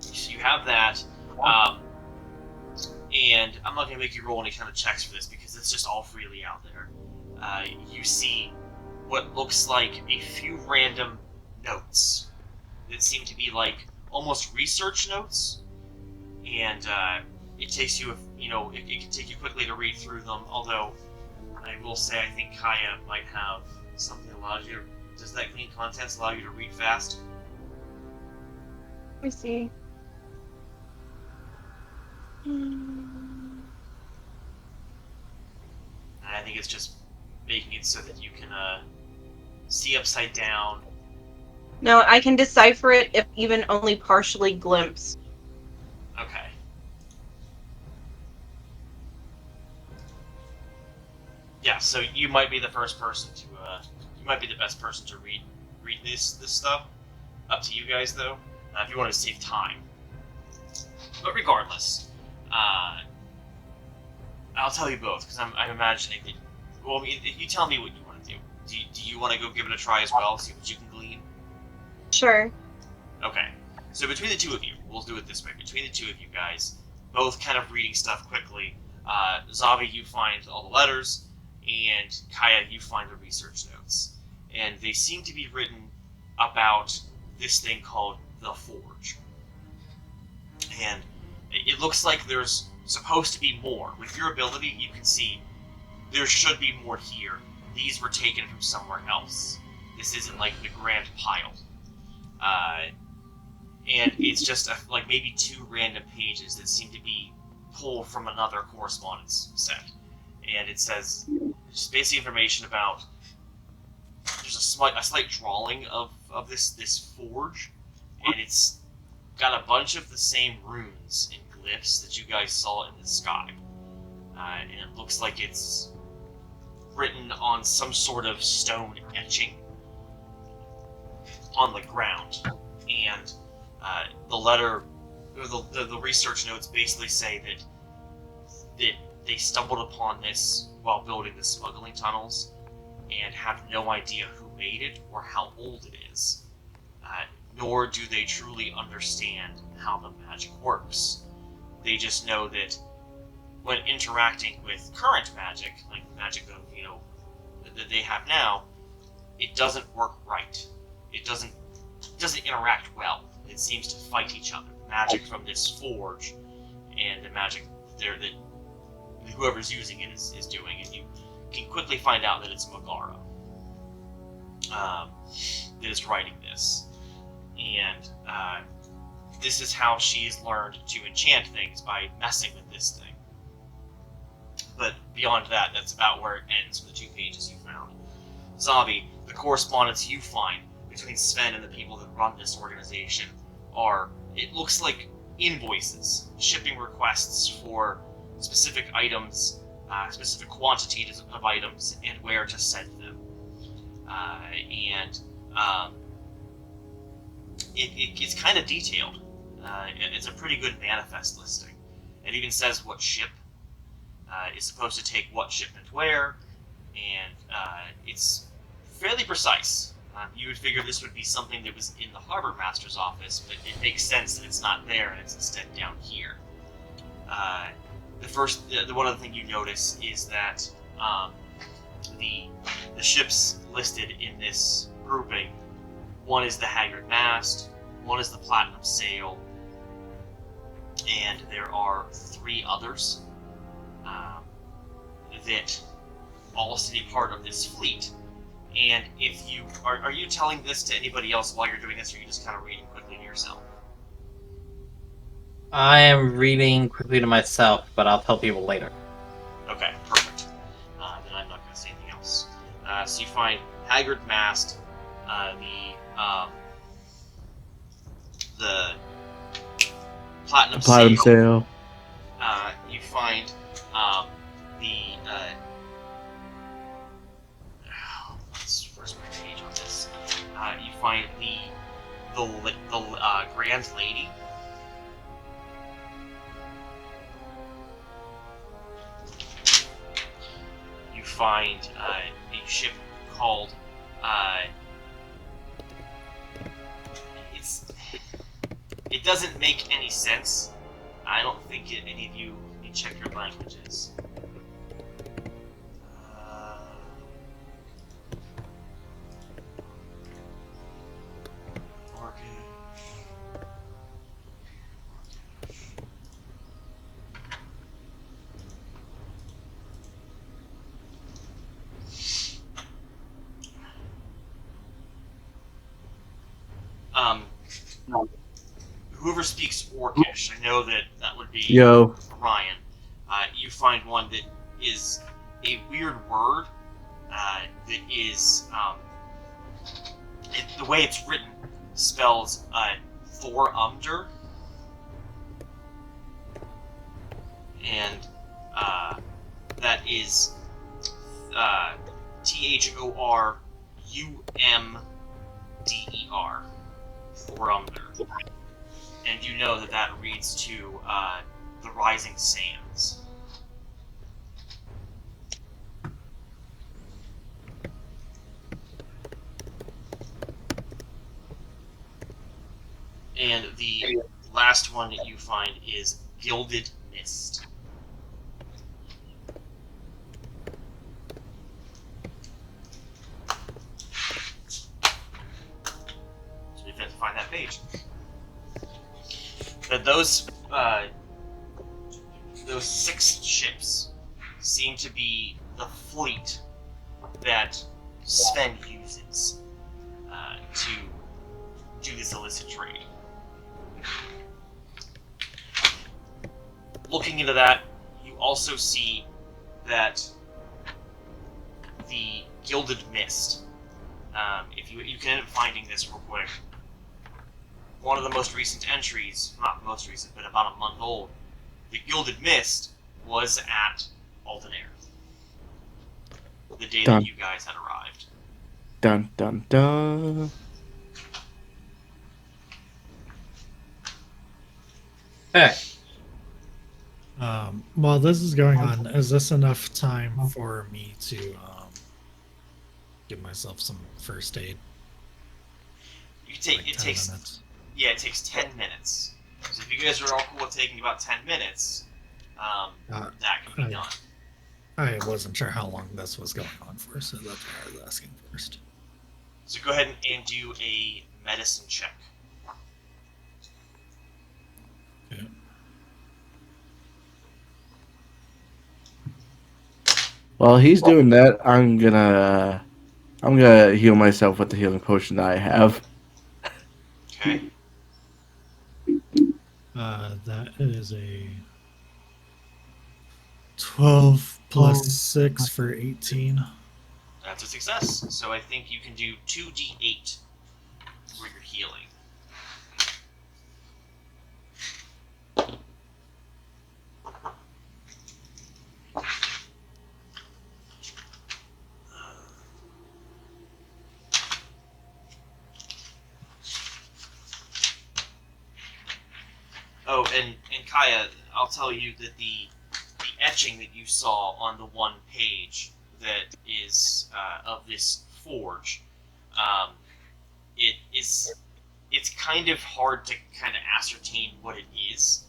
S1: So you have that, and I'm not going to make you roll any kind of checks for this because it's just all freely out there. You see what looks like a few random notes that seem to be like almost research notes, and it takes you, it can take you quickly to read through them. Although I will say, I think Kaya might have something that allows you. Does that clean contents allow you to read fast?
S5: Let me see.
S1: I think it's just making it so that you can see upside down.
S5: No, I can decipher it if even only partially glimpsed.
S1: Okay. Yeah, so you might be the first person to, you might be the best person to read this stuff. Up to you guys, though, if you want to save time. But regardless, I'll tell you both, because I'm imagining that, well, I mean, you tell me what you want to do. Do you want to go give it a try as well, see what you can glean?
S5: Sure.
S1: Okay. So between the two of you, we'll do it this way. Between the two of you guys, both kind of reading stuff quickly. Zavi, you find all the letters, and Kaya, you find the research notes. And they seem to be written about this thing called the Forge. And it looks like there's supposed to be more. With your ability, you can see there should be more here. These were taken from somewhere else. This isn't like the grand pile. And it's just like maybe 2 random pages that seem to be pulled from another correspondence set. And it says just basic information about. There's a slight drawing of this forge, and it's got a bunch of the same runes and glyphs that you guys saw in the sky. And it looks like it's written on some sort of stone etching on the ground. And the letter, or the research notes basically say that they stumbled upon this while building the smuggling tunnels and have no idea who made it or how old it is. Nor do they truly understand how the magic works. They just know that when interacting with current magic, like magic of, that they have now, it doesn't work right. It doesn't interact well. It seems to fight each other. The magic from this forge and the magic there that whoever's using it is doing, and you can quickly find out that it's Megara that is writing this. And this is how she's learned to enchant things, by messing with this thing. But beyond that, that's about where it ends for the 2 pages you found. Zombie, the correspondence you find between Sven and the people that run this organization are, it looks like invoices, shipping requests for specific items, specific quantities of items, and where to send them. It's kind of detailed. It's a pretty good manifest listing. It even says what ship is supposed to take what shipment where, and it's fairly precise. You would figure this would be something that was in the Harbor Master's office, but it makes sense that it's not there and it's instead down here. The one other thing you notice is that the ships listed in this grouping, one is the Haggard Mast, one is the Platinum Sail, and there are 3 others that all seem to be part of this fleet. And if you are you telling this to anybody else while you're doing this, or are you just kind of reading quickly to yourself?
S3: I am reading quickly to myself, but I'll tell people later.
S1: Okay, perfect. Then I'm not going to say anything else. So you find Haggard Mast, the Platinum
S4: Sail.
S1: You find where's my page on this? You find the Grand Lady. You find a ship called it doesn't make any sense. I don't think any of you can check your languages. Whoever speaks Orcish, I know that would be
S4: Yo.
S1: Ryan. You find one that is a weird word that is the way it's written spells Thorumder, and that is Thorumder, Thorumder. And you know that reads to the Rising Sands. And the last one that you find is Gilded Mist. So you have to find that page. But those 6 ships seem to be the fleet that Sven uses to do this illicit trade. Looking into that, you also see that the Gilded Mist, if you can end up finding this real quick, one of the most recent entries, not most recent, but about a month old, the Gilded Mist was at Aldenair. The day that you guys had arrived.
S4: Dun dun dun.
S3: Hey.
S2: While this is going on, is this enough time for me to give myself some first aid?
S1: You take
S2: Like
S1: it
S2: 10
S1: takes
S2: minutes.
S1: Yeah, it takes 10 minutes. So if you guys are all cool with taking about 10 minutes, that can be done.
S2: I wasn't sure how long this was going on for, so that's why I was asking first.
S1: So go ahead and do a medicine check.
S2: Okay.
S4: While he's doing that, I'm gonna heal myself with the healing potion that I have.
S1: Okay.
S2: That is a 12 plus 6 for 18.
S1: That's a success. So I think you can do 2d8 for your healing. Oh, and Kaya, I'll tell you that the etching that you saw on the one page that is of this forge, it's kind of hard to kind of ascertain what it is,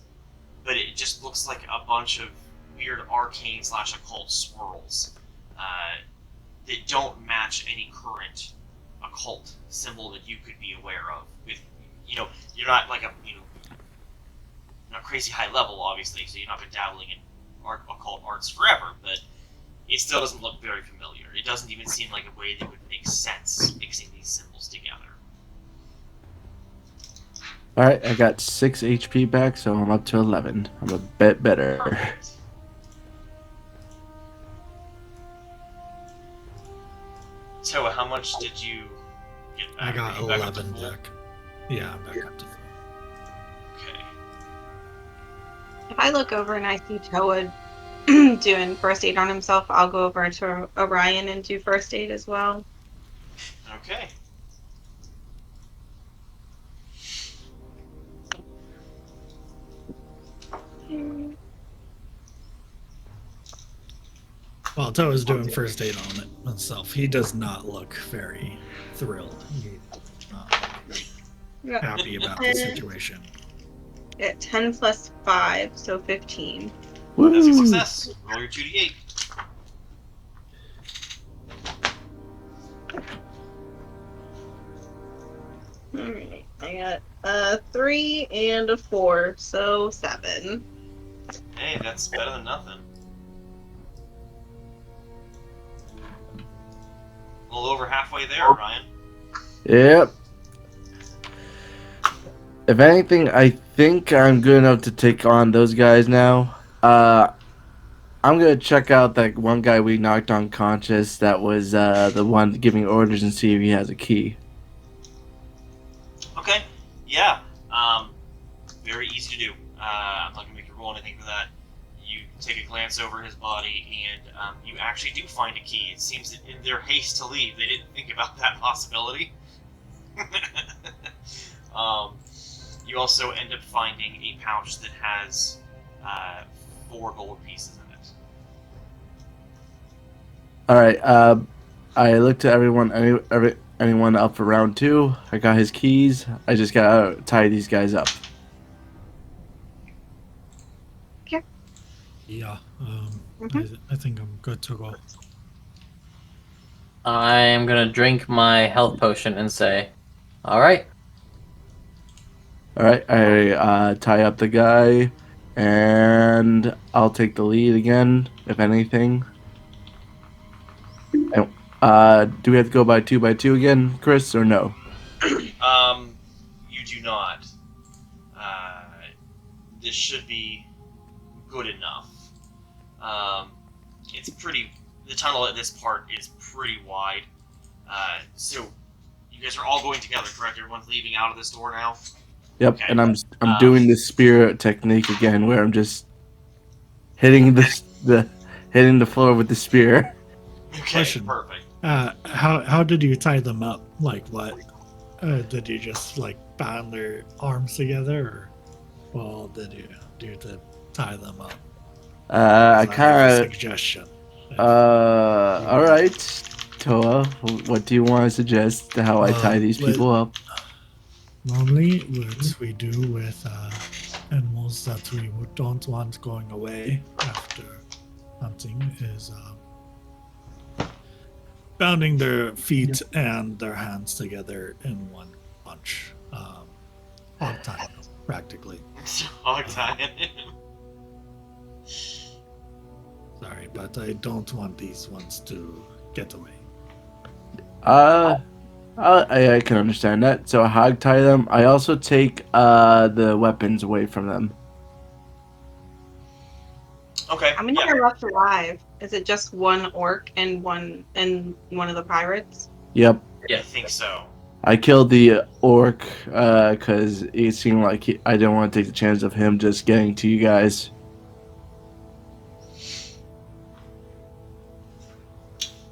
S1: but it just looks like a bunch of weird arcane / occult swirls that don't match any current occult symbol that you could be aware of. With you're not like not crazy high level, obviously, so you've not been dabbling in occult arts forever, but it still doesn't look very familiar. It doesn't even seem like a way that would make sense mixing these symbols together.
S4: Alright, I got 6 HP back, so I'm up to 11. I'm a bit better.
S1: Perfect. Toa, how much did you get back?
S2: I got
S1: Are you back up to
S2: 11
S1: full?
S2: back. Yeah, I'm back up to full.
S1: Okay.
S5: If I look over and I see Toa doing first aid on himself, I'll go over to Orion and do first aid as well.
S1: Okay.
S2: Well, Toa's doing first aid on it himself. He does not look very thrilled. He's not happy about the situation.
S5: At 10 plus 5, so 15.
S1: That's a
S4: Woo!
S1: success. Roll your 2d8.
S5: Alright, I got a 3 and a 4, so 7.
S1: Hey, that's better than nothing. A little over halfway there, Ryan.
S4: Yep. If anything, I think I'm good enough to take on those guys now. I'm gonna check out that one guy we knocked unconscious. That was the one giving orders, and see if he has a key.
S1: Okay. Yeah. Very easy to do. I'm not gonna make you roll anything for that. You take a glance over his body, and you actually do find a key. It seems that in their haste to leave, they didn't think about that possibility. You also end up finding a pouch that has 4 gold pieces in it.
S4: All right. I looked at anyone up for round 2. I got his keys. I just gotta tie these guys up.
S2: Yeah,
S5: Mhm.
S2: I think I'm good to go.
S3: I am gonna drink my health potion and say, "All right."
S4: All right. I tie up the guy, and I'll take the lead again, if anything. And, do we have to go by 2 by 2 again, Chris, or no?
S1: You do not. This should be good enough. It's pretty. The tunnel at this part is pretty wide. So you guys are all going together, correct? Everyone's leaving out of this door now.
S4: Yep.
S1: Okay.
S4: And I'm doing the spear technique again, where I'm just hitting hitting the floor with the spear.
S1: Okay,
S2: Question.
S1: perfect.
S2: How did you tie them up? Like what? Did you just like bind their arms together, or well, did you do to tie them up?
S4: I kind of.
S2: Suggestion.
S4: All right, Toa. What do you want to suggest to how I tie these people up?
S2: Normally, what we do with animals that we don't want going away after hunting is bounding their feet and their hands together in one punch. Hog tie, practically.
S1: Hog tie.
S2: Sorry, but I don't want these ones to get away.
S4: I can understand that. So I hog tie them. I also take the weapons away from them.
S1: Okay.
S5: How many
S1: Yeah.
S5: are left alive? Is it just one orc and one of the pirates?
S4: Yep.
S1: I think so.
S4: I killed the orc because it seemed like I didn't want to take the chance of him just getting to you guys.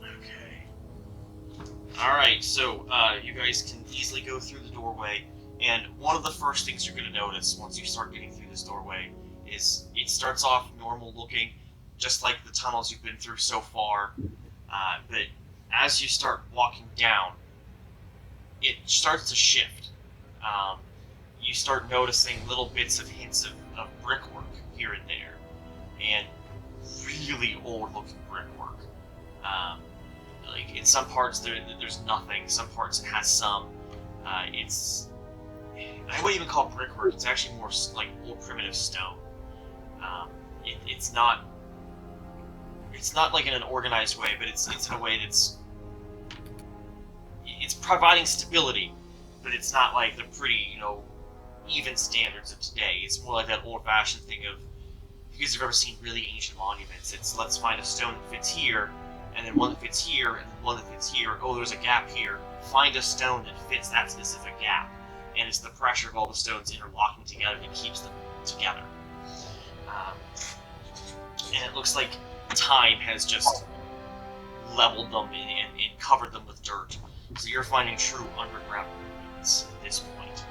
S1: Okay. Alright, so you guys can easily go through the doorway, and one of the first things you're going to notice once you start getting through this doorway is it starts off normal looking, just like the tunnels you've been through so far, but as you start walking down, it starts to shift. You start noticing little bits of hints of brickwork here and there, and really old looking brickwork. Like in some parts there's nothing, some parts it has some. It's I wouldn't even call it brickwork. It's actually more like old primitive stone. It's not like in an organized way, but it's in a way that's it's providing stability, but it's not like the pretty even standards of today. It's more like that old-fashioned thing of, if you guys have ever seen really ancient monuments, it's let's find a stone that fits here, and then one that fits here, and then one that fits here. Oh, there's a gap here. Find a stone that fits that specific gap. And it's the pressure of all the stones interlocking together that keeps them together. And it looks like time has just leveled them and covered them with dirt. So you're finding true underground ruins at this point.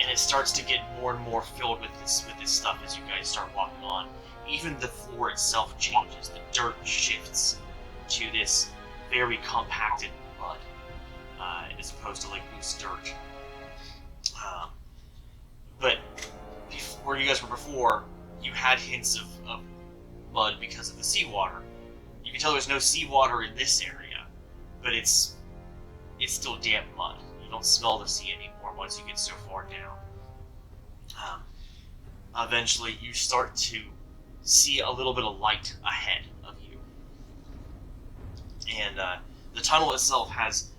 S1: And it starts to get more and more filled with this stuff as you guys start walking on. Even the floor itself changes. The dirt shifts to this very compacted mud, as opposed to like loose dirt. But where you guys were before, you had hints of mud because of the seawater. You can tell there's no seawater in this area, but it's still damp mud. You don't smell the sea anymore once you get so far down. Eventually, you start to see a little bit of light ahead of you. And the tunnel itself has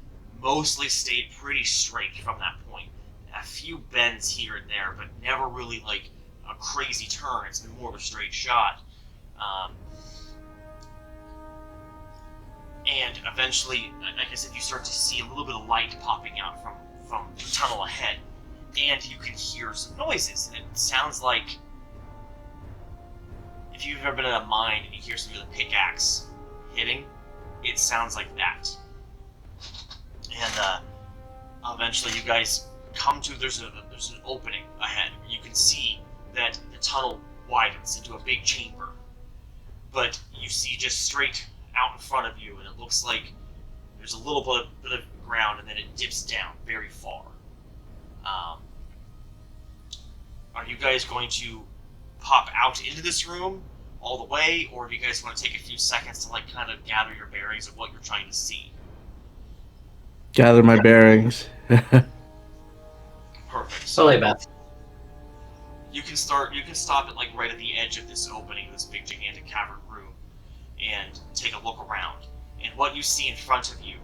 S1: mostly stayed pretty straight from that point. A few bends here and there, but never really like a crazy turn. It's been more of a straight shot. And eventually, like I said, you start to see a little bit of light popping out from the tunnel ahead. And you can hear some noises, and it sounds like, if you've ever been in a mine and you hear something with a pickaxe hitting, it sounds like that. And eventually you guys come to, there's an opening ahead where you can see that the tunnel widens into a big chamber. But you see just straight out in front of you, and it looks like there's a little bit of ground, and then it dips down very far. Are you guys going to pop out into this room all the way, or do you guys want to take a few seconds to like kind of gather your bearings of what you're trying to see?
S4: Gather my bearings.
S1: Perfect.
S3: So lay back.
S1: You can stop it like right at the edge of this opening, this big gigantic cavern room, and take a look around. And what you see in front of you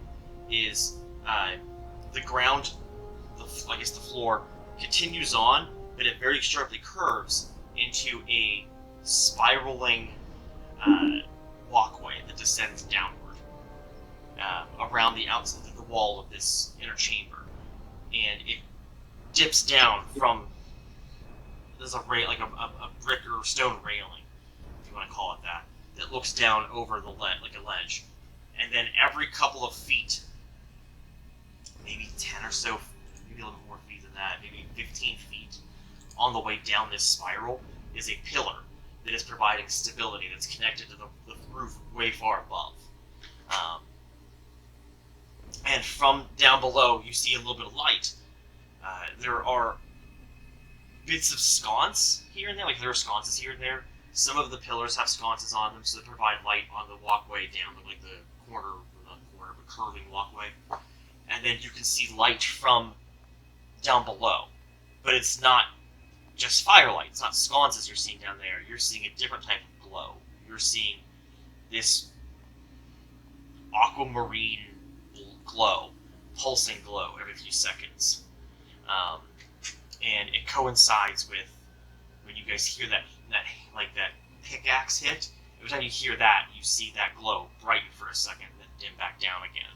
S1: is the ground, I guess the floor, continues on, but it very sharply curves into a spiraling walkway that descends downward around the outside of the wall of this inner chamber. And it dips down from, there's a brick or stone railing, if you want to call it that looks down over the like a ledge. And then every couple of feet, maybe 10 or so, maybe a little more feet than that, maybe 15 feet on the way down this spiral is a pillar that is providing stability that's connected to the roof way far above. And from down below, you see a little bit of light. There are bits of sconce here and there, like there are sconces here and there. Some of the pillars have sconces on them, so they provide light on the walkway down, like the corner, not corner, but curving walkway. And then you can see light from down below. But it's not just firelight, it's not sconces you're seeing down there. You're seeing a different type of glow. You're seeing this aquamarine glow, pulsing glow every few seconds. And it coincides with when you guys hear that pickaxe hit. Every time you hear that, you see that glow brighten for a second and then dim back down again.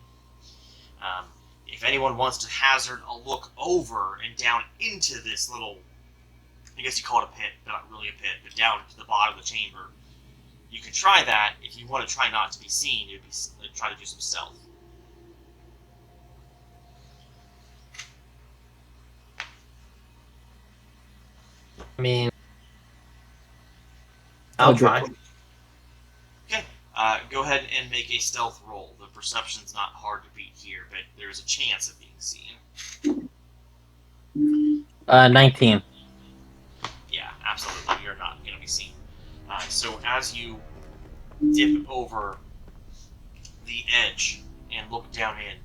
S1: If anyone wants to hazard a look over and down into this little, I guess you call it a pit, but not really a pit, but down to the bottom of the chamber, you can try that. If you want to try not to be seen, you'd try to do some stealth.
S3: I mean, I'll try.
S1: Okay, go ahead and make a stealth roll. The perception's not hard to beat here, but there's a chance of being seen.
S3: 19.
S1: Yeah, absolutely. You're not going to be seen. So as you dip over the edge and look down in,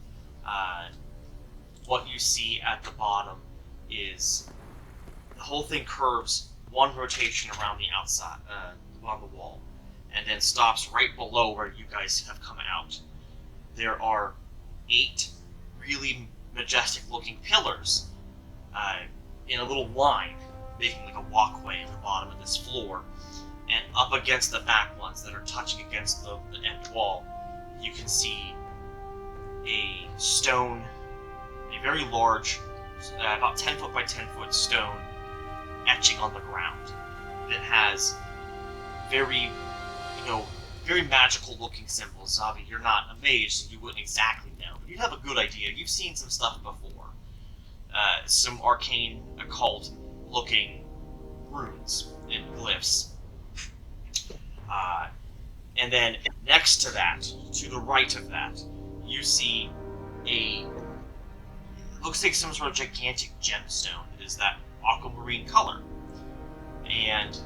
S1: what you see at the bottom is the whole thing curves one rotation around the outside, on the wall, and then stops right below where you guys have come out. There are 8 really majestic-looking pillars in a little line, making like a walkway at the bottom of this floor, and up against the back ones that are touching against the end wall, you can see a stone, a very large, about 10 foot by 10 foot stone etching on the ground that has very magical looking symbols. Zavi, you're not a mage, so you wouldn't exactly know, but you'd have a good idea. You've seen some stuff before. Some arcane, occult looking runes and glyphs. And then next to that, to the right of that, you see it looks like some sort of gigantic gemstone. It is that aquamarine color. And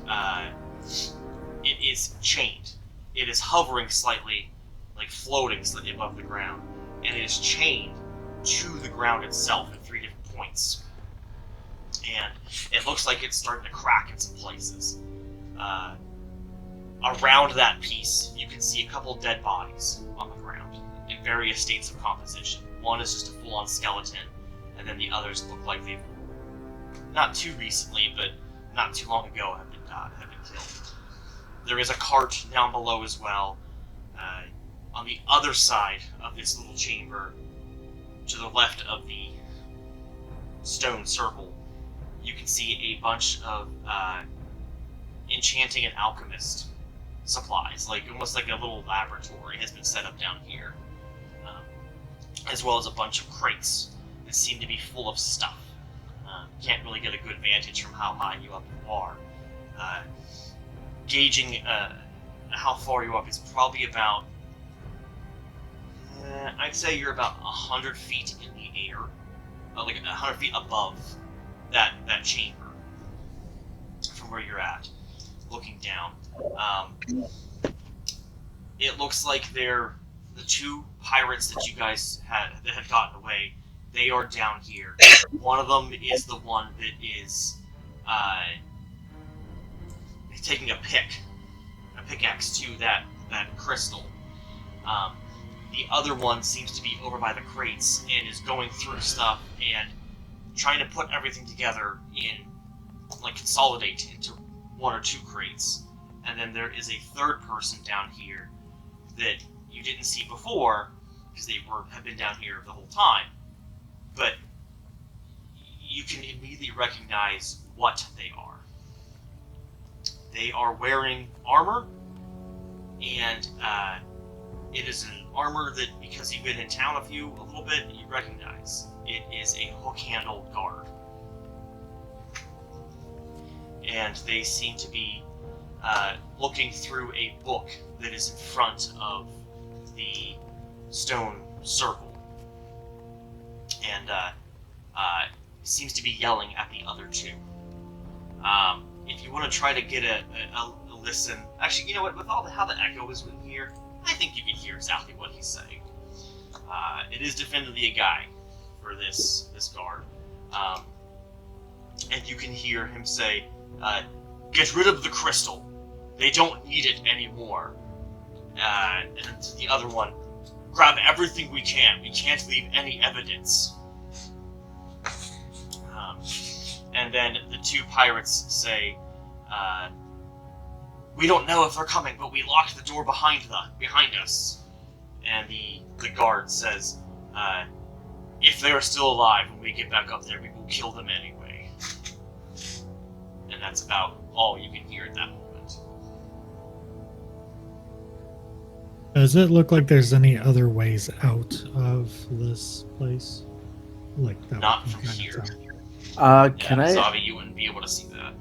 S1: it is chained. It is hovering slightly, like floating slightly above the ground. And it is chained to the ground itself at 3 different points. And it looks like it's starting to crack in some places. Around that piece, you can see a couple dead bodies on the ground in various states of composition. One is just a full-on skeleton, and then the others look like they've, not too recently, but not too long ago, have been killed. There is a cart down below as well. On the other side of this little chamber, to the left of the stone circle, you can see a bunch of enchanting and alchemist supplies, almost like a little laboratory has been set up down here, as well as a bunch of crates that seem to be full of stuff. Can't really get a good vantage from how high you up you are. Gauging how far you're up, it's probably about, I'd say you're about 100 feet in the air, like 100 feet above that chamber from where you're at, looking down. It looks like the 2 pirates that you guys had gotten away. They are down here. One of them is the one that is taking a pickaxe to that crystal. The other one seems to be over by the crates and is going through stuff and trying to put everything together consolidate into 1 or 2 crates. And then there is a third person down here that you didn't see before because they have been down here the whole time. But you can immediately recognize what they are. They are wearing armor, and it is an armor that, because you've been in town a little bit, you recognize. It is a hook-handled guard. And they seem to be looking through a book that is in front of the stone circle. And seems to be yelling at the other 2. If you want to try to get a listen, actually, you know what? With how the echo is in here, I think you can hear exactly what he's saying. It is definitely a guy for this guard, and you can hear him say, "Get rid of the crystal. They don't need it anymore." And the other one, grab everything we can. We can't leave any evidence. And then the two pirates say, we don't know if they're coming, but we locked the door behind us. And the guard says, if they are still alive when we get back up there, we will kill them anyway. And that's about all you can hear at that moment.
S2: Does it look like there's any other ways out of this place? Like that
S1: Not
S2: we
S1: from
S2: can
S1: here.
S2: tell?
S4: Can I
S1: Zavi, you wouldn't be able to see that.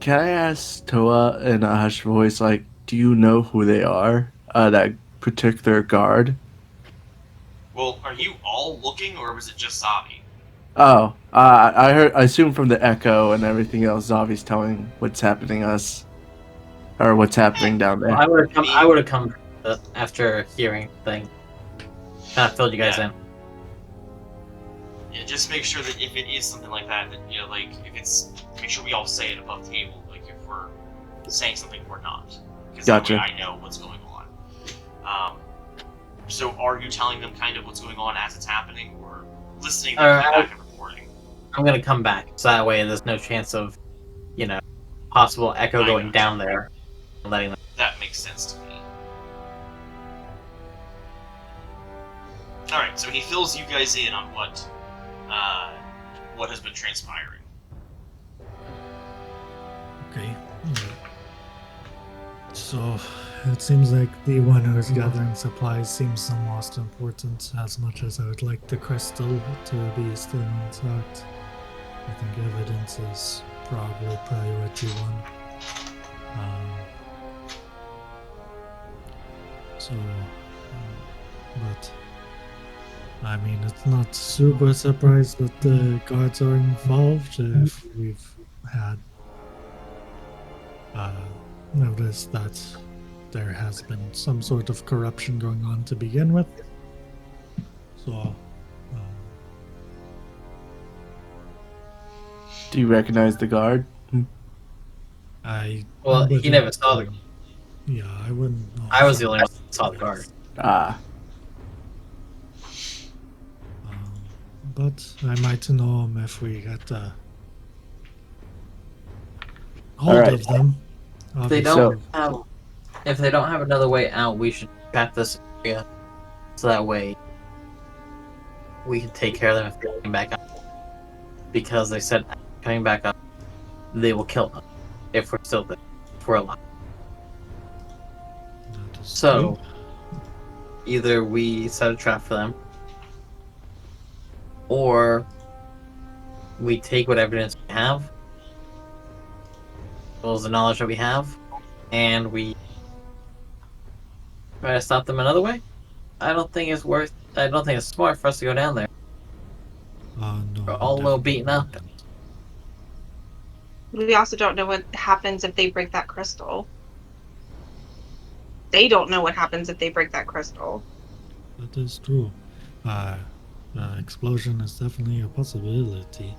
S4: can I ask Toa in a hushed voice, like, do you know who they are? That particular guard?
S1: Well, are you all looking, or was it just Zavi?
S4: Oh, I assume from the echo and everything else, Zavi's telling what's happening us, or what's happening down there.
S3: I would have come after hearing the thing. Kind of filled you guys in.
S1: Yeah, just make sure that if it is something like that, like, if it's, make sure we all say it above the table. Like, if we're saying something we're not. Because
S4: Gotcha.
S1: that way I know what's going on. So are you telling them kind of what's going on as it's happening, or listening to them come back and reporting?
S3: I'm gonna come back, so that way there's no chance of, possible echo going down there and letting them.
S1: That makes sense to me. Alright, so he fills you guys in on what has been transpiring.
S2: Okay. So it seems like the one who is gathering supplies seems somewhat important. As much as I would like the crystal to be still intact, I think evidence is probably priority one. But I mean, it's not super surprised that the guards are involved. If we've had noticed that there has been some sort of corruption going on to begin with. So,
S4: Do you recognize the guard?
S2: I
S3: He never saw the.
S2: Yeah, I wouldn't know.
S3: I was the only one that saw the guard.
S2: But I might know them if we get hold
S4: Alright.
S2: of them.
S3: If they don't have another way out, we should trap this area, so that way we can take care of them if they're coming back up. Because they said coming back up, they will kill us if we're still there, if we're alive.
S2: That is
S3: So
S2: good.
S3: either we set a trap for them, or we take what evidence we have, as well as the knowledge that we have, and we try to stop them another way. I don't think it's smart for us to go down there.
S2: No,
S3: We're all a little beaten up.
S5: We also don't know what happens if they break that crystal. They don't know what happens if they break that crystal.
S2: That is true. Explosion is definitely a possibility.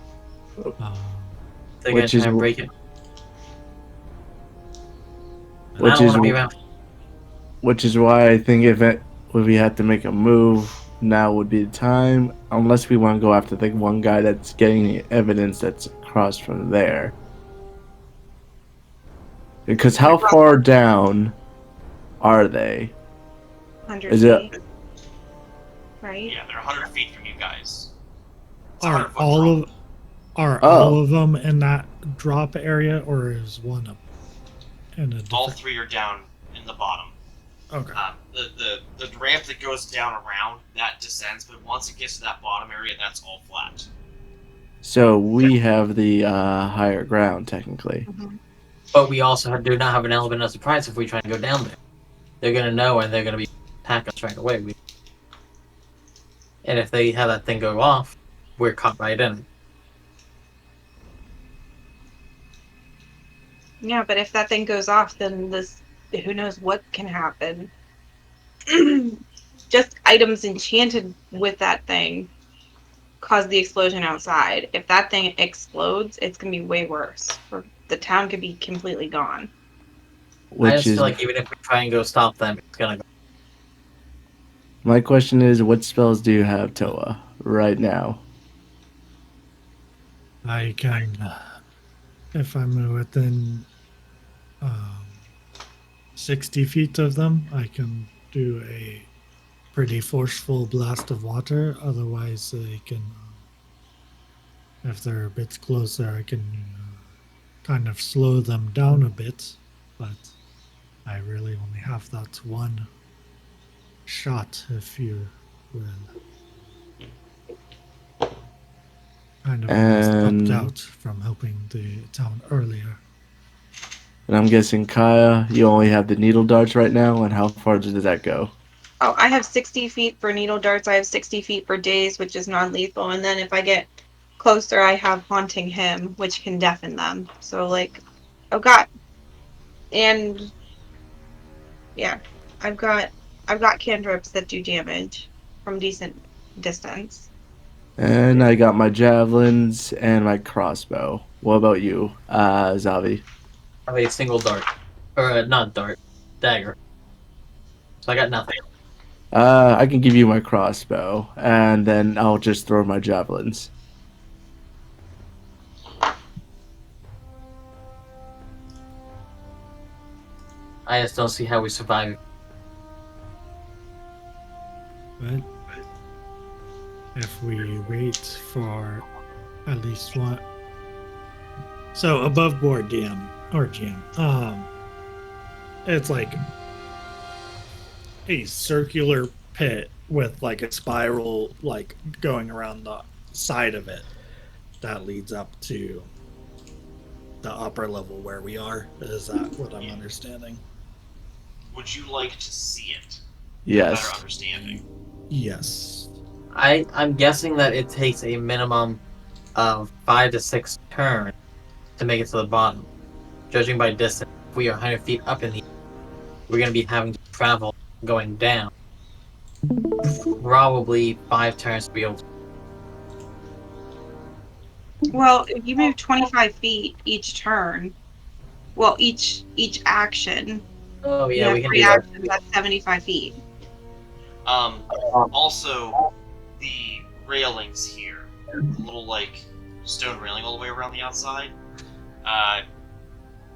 S3: They're
S4: Which
S3: gonna
S4: is
S3: try and
S4: wh-
S3: break it. And
S4: Which
S3: I don't
S4: is
S3: want to be
S4: wh-
S3: around.
S4: Which is why I think if we had to make a move, now would be the time. Unless we want to go after the one guy that's getting the evidence that's across from there. Because how far down are they?
S5: 100
S4: Is it-
S5: feet. Right?
S1: Yeah, they're 100 feet from you guys. It's a
S2: Are
S1: 100-foot
S2: all
S1: drop.
S2: of are
S4: Oh.
S2: all of them in that drop area, or is one of in a
S1: All
S2: different?
S1: three are down in the bottom.
S2: Okay.
S1: The ramp that goes down around, that descends, but once it gets to that bottom area, that's all flat.
S4: So we have the higher ground, technically.
S3: But we also do not have an element of surprise if we try and go down there. They're gonna know, and they're gonna be attack us right away. And if they have that thing go off, we're caught right in it.
S5: Yeah, but if that thing goes off, then who knows what can happen. Just items enchanted with that thing cause the explosion outside. If that thing explodes, it's gonna be way worse. Or the town could be completely gone.
S3: I
S4: Which
S3: just
S4: is
S3: feel like even if we try and go stop them, it's gonna go.
S4: My question is, what spells do you have, Toa, right now?
S2: I can, if I'm within 60 feet of them, I can do a pretty forceful blast of water. Otherwise, I can, if they're a bit closer, I can kind of slow them down a bit. But I really only have that one shot, if you will. Kind of almost
S4: And
S2: upped out from helping the town earlier.
S4: I'm guessing, Kaya, you only have the needle darts right now, and how far does that go?
S5: Oh, I have 60 feet for needle darts. I have 60 feet for daze, which is non-lethal. And then if I get closer, I have haunting him, which can deafen them. So like, I've got, and yeah, I've got cantrips that do damage from decent distance.
S4: And I got my javelins and my crossbow. What about you, Zavi?
S3: I have a single dart. Or, not dart. Dagger. So I got nothing.
S4: I can give you my crossbow, and then I'll just throw my javelins.
S3: I just don't see how we survive.
S2: But if we wait for at least one. So above board DM or GM, it's like a circular pit with like a spiral like going around the side of it that leads up to the upper level where we are. Is that what I'm understanding?
S1: Would you like to see it?
S4: Yes.
S1: Better understanding.
S2: Yes.
S3: I'm guessing that it takes a minimum of 5 to 6 turns to make it to the bottom. Judging by distance, if we are 100 feet up in the air, we're going to be having to travel going down. Probably 5 turns to be able to.
S5: Well, if you move 25 feet each turn, well, each action,
S3: Oh,
S5: you
S3: yeah,
S5: have
S3: we can
S5: 3
S3: do that.
S5: actions. That's 75 feet.
S1: Also, the railings here, the little like stone railing all the way around the outside,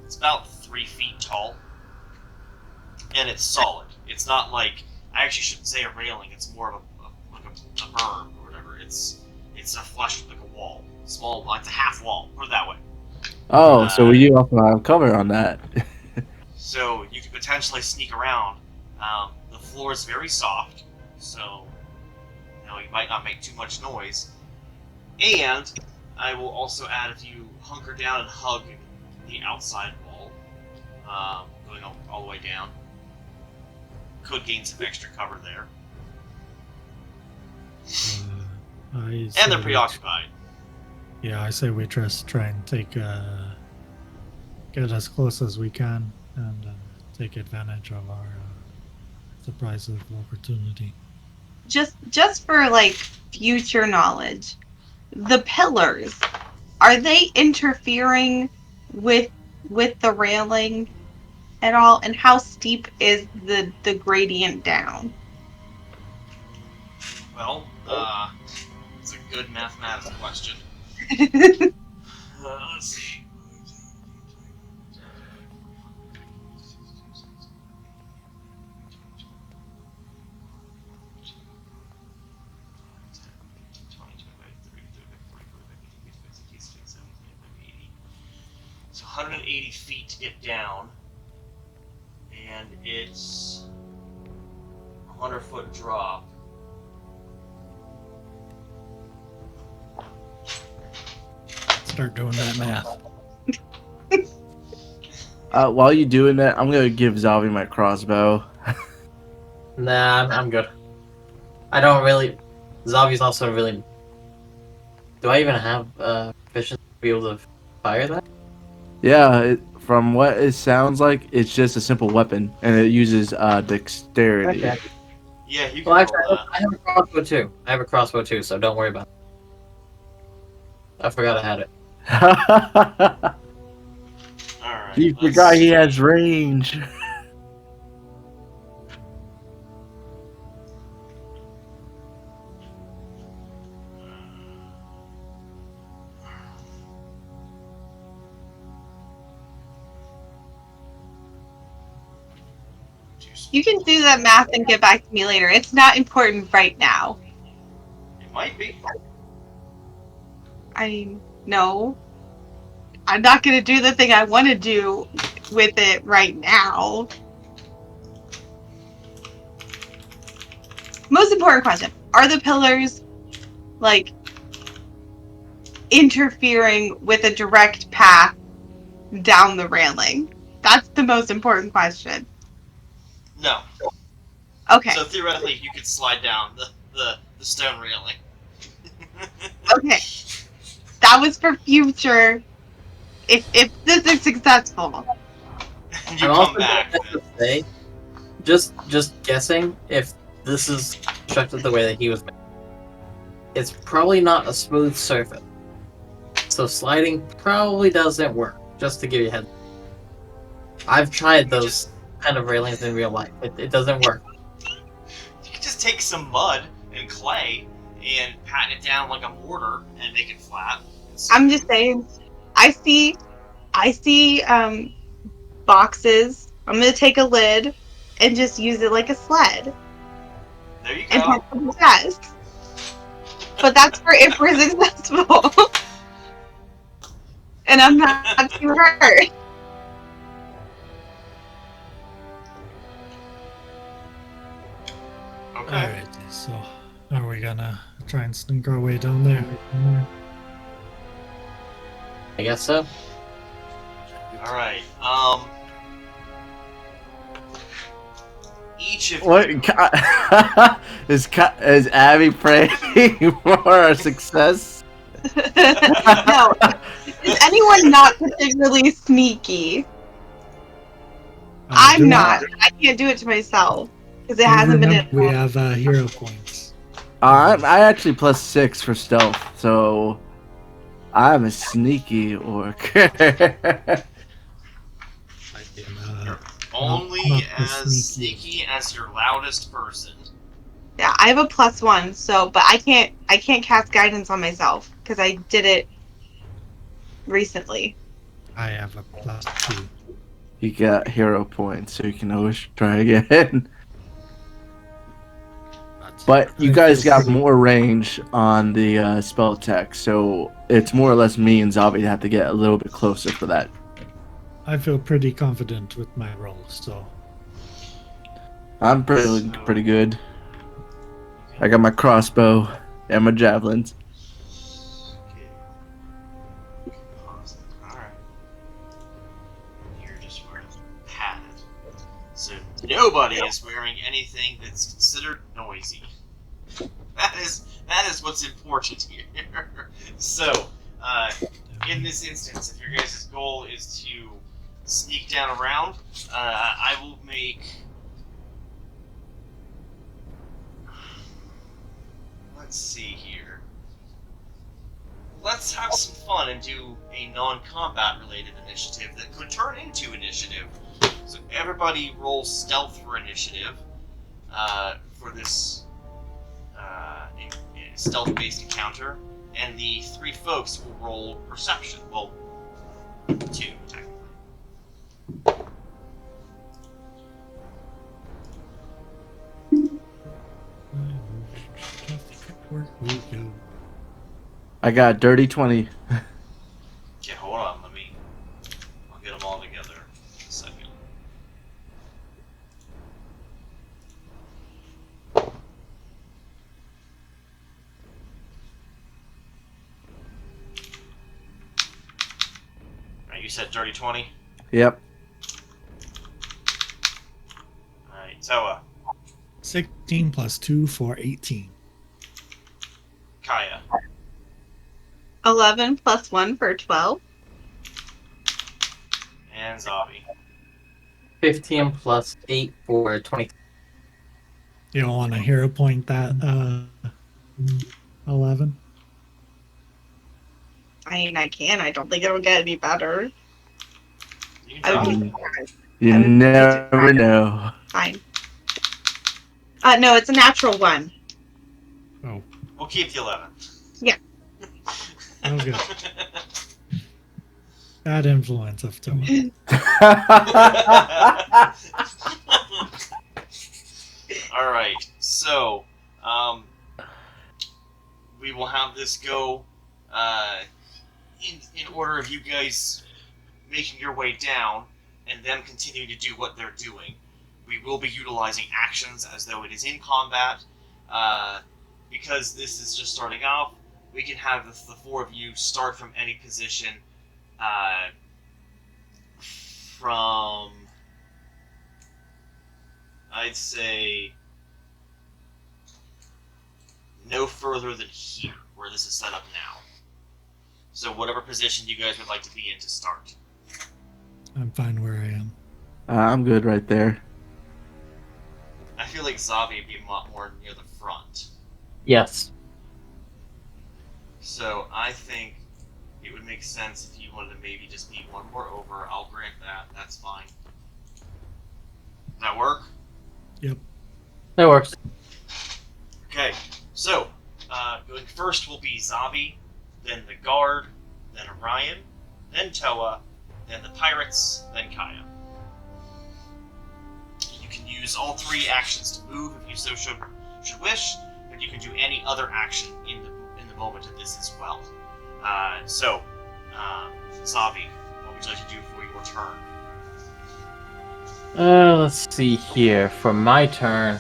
S1: it's about 3 feet tall, and it's solid. It's not like, I actually shouldn't say a railing. It's more of a berm or whatever. It's a flush with like a wall, small. It's a half wall. Put it that way.
S4: Oh, so you also have cover on that.
S1: So you could potentially sneak around. The floor is very soft, so you might not make too much noise. And I will also add, if you hunker down and hug the outside wall, going all the way down, could gain some extra cover there. And they're preoccupied.
S2: Yeah, I say we just try and take get as close as we can and take advantage of our surprise of opportunity.
S5: Just for like future knowledge, the pillars, are they interfering with the railing at all? And how steep is the gradient down?
S1: Well, it's a good mathematics question. Let's see. So 180 feet to get down, and it's a 100-foot drop.
S2: Start doing that math.
S4: While you're doing that, I'm gonna give Zavi my crossbow.
S3: Nah, I'm good. I don't really. Zavi's also really. Do I even have efficiency to be able to fire that?
S4: Yeah, from what it sounds like, it's just a simple weapon, and it uses dexterity.
S3: Okay.
S1: Yeah, you can
S3: Well, actually,
S1: roll that.
S3: I have a crossbow too. I have a crossbow too, so don't worry about it. I forgot I had it.
S1: Alright.
S4: He forgot he has range.
S5: You can do that math and get back to me later. It's not important right now.
S1: It might be.
S5: I mean, no. I'm not going to do the thing I want to do with it right now. Most important question. Are the pillars, like, interfering with a direct path down the railing? That's the most important question.
S1: No.
S5: Okay.
S1: So theoretically, you could slide down the stone railing.
S5: Okay. That was for future. If this is successful.
S1: You
S3: I'm
S1: come
S3: also
S1: back.
S3: going to say, just guessing if this is constructed the way that he was made. It's probably not a smooth surface. So sliding probably doesn't work, just to give you a heads up. I've tried those kind of railings in real life. It doesn't work.
S1: You could just take some mud and clay and pat it down like a mortar and make it flat.
S5: I'm just saying, I see boxes. I'm gonna take a lid and just use it like a sled
S1: There you
S5: and
S1: go.
S5: touch the chest. But that's for if we're successful. And I'm not too hurt.
S1: Okay.
S2: Alright, so are we gonna try and sneak our way down there?
S3: I guess so.
S1: All right. Each of
S4: What
S1: you.
S4: is Abby praying for a success?
S5: No. Is anyone not particularly sneaky? I'm
S2: do
S5: not. I can't do it to myself. Because it
S2: do
S5: hasn't been
S2: remember we
S5: in
S2: have hero points.
S4: I actually +6 for stealth, so I'm a sneaky orc.
S2: I can,
S1: Only
S2: not the
S1: as
S2: sneaky.
S1: sneaky as your loudest person.
S5: Yeah, I have a +1, so but I can't cast guidance on myself because I did it recently.
S2: I have a +2.
S4: You got hero points, so you can always try again. But you
S2: I
S4: guys
S2: feel
S4: got
S2: pretty-
S4: more range on the spell tech, so it's more or less me and Zabi that have to get a little bit closer for that.
S2: I feel pretty confident with my rolls, so
S4: I'm pretty good. I got my crossbow and my javelins.
S1: Okay. Alright. You're just wearing padded. So nobody is wearing anything that's considered noisy. That is what's important here. So, in this instance, if your guys' goal is to sneak down around, I will make. Let's see here. Let's have some fun and do a non-combat related initiative that could turn into initiative. So everybody roll stealth for initiative for this stealth-based encounter, and the 3 folks will roll perception. Well, 2 technically.
S2: where we go.
S4: I got dirty 20.
S1: Okay, hold on. I'll get them all together in a second. Alright, you said dirty 20?
S4: Yep.
S1: Alright, Toa,
S2: 16 plus 2 for 18.
S1: Kaya,
S5: 11 + 1 for 12.
S1: and Zabi.
S3: 15 plus 8 for 20.
S2: You don't want to hero point that 11?
S5: I mean, I can. I don't think it'll get any better.
S1: You
S5: I would
S1: can
S5: be
S1: try.
S5: surprised.
S4: You
S5: I would be
S4: never
S5: surprised.
S4: know.
S5: Fine. No, it's a natural 1.
S2: Oh,
S1: We'll keep the 11.
S2: oh good. Bad influence of Toa.
S1: So, we will have this go in order of you guys making your way down and them continuing to do what they're doing. We will be utilizing actions as though it is in combat. Because this is just starting off, we can have the four of you start from any position from, I'd say, no further than here, where this is set up now. So whatever position you guys would like to be in to start.
S2: I'm fine where I am.
S4: I'm good right there.
S1: I feel like Zavi would be a lot more near the front.
S3: Yes.
S1: So I think it would make sense if you wanted to maybe just be one more over. I'll grant that. That's fine. Does that work?
S2: Yep.
S3: That works.
S1: Okay. So, going first will be Zavi, then the guard, then Orion, then Toa, then the pirates, then Kaya. You can use all three actions to move if you so should wish, but you can do any other action in the moment of this as well. Zavi, what would you like to do for your turn?
S3: Let's see here. For my turn,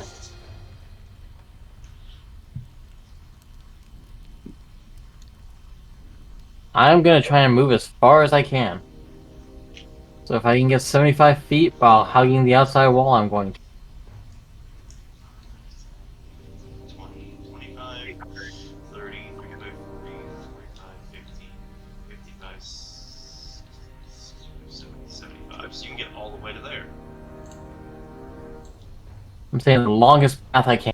S3: I'm gonna try and move as far as I can. So if I can get 75 feet while hugging the outside wall, I'm going to.
S1: 20, 25, 30, 35, 40, 45, 50, 55, 60, 75. So you can get all the way to there.
S3: I'm saying the longest path I can.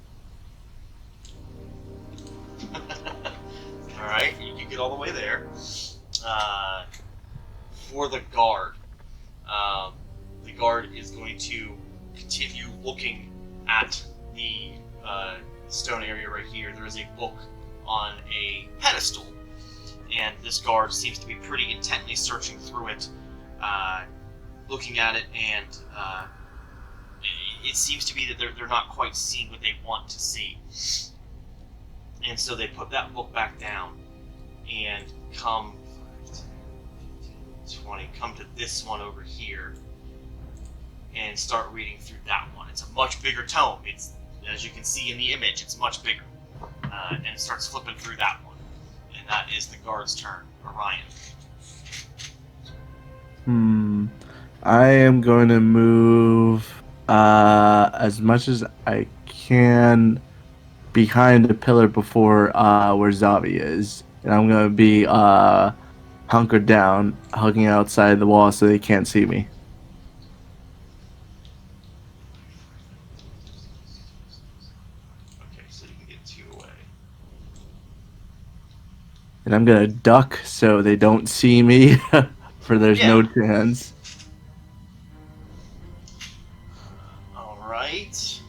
S1: Alright, you can get all the way there. For the guard is going to continue looking at the stone area right here. There is a book on a pedestal, and this guard seems to be pretty intently searching through it, looking at it, and it seems to be that they're not quite seeing what they want to see. And so they put that book back down and come 20, come to this one over here and start reading through that one. It's a much bigger tome. It's, as you can see in the image, it's much bigger. And it starts flipping through that one. And that is the guard's turn. Orion.
S4: I am going to move as much as I can behind the pillar before where Zavi is. And I'm going to be hunkered down, hugging outside the wall so they can't see me.
S1: Okay, so you can get 2 away.
S4: And I'm going to duck so they don't see me, for there's no
S1: Yeah.
S4: chance.
S1: Alright.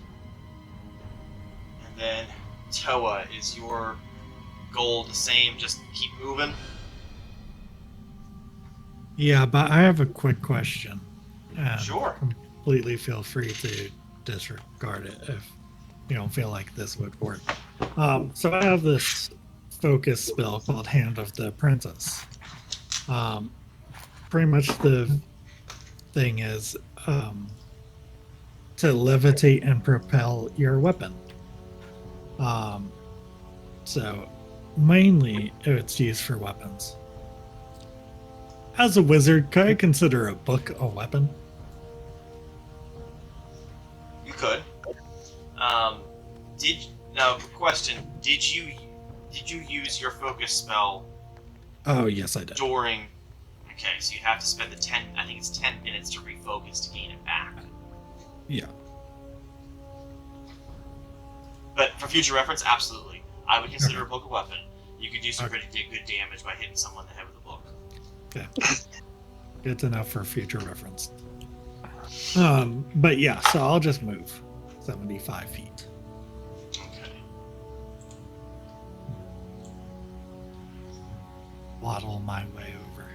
S1: And then Toa, is your goal the same? Just keep moving?
S2: Yeah, but I have a quick question. And
S1: Sure.
S2: Completely feel free to disregard it if you don't feel like this would work. So I have this focus spell called Hand of the Apprentice. Pretty much the thing is to levitate and propel your weapon. So mainly it's used for weapons. As a wizard, could I consider a book a weapon?
S1: You could. Question: Did you use your focus spell
S2: Oh, yes, I did.
S1: during? Okay, so you have to spend the 10. I think it's 10 minutes to refocus to gain it back.
S2: Yeah.
S1: But for future reference, absolutely, I would consider a book a weapon. You could do some pretty good damage by hitting someone in the head with a book.
S2: Yeah. Good to know for future reference. But yeah, so I'll just move 75 feet.
S1: Okay.
S2: Waddle my way over.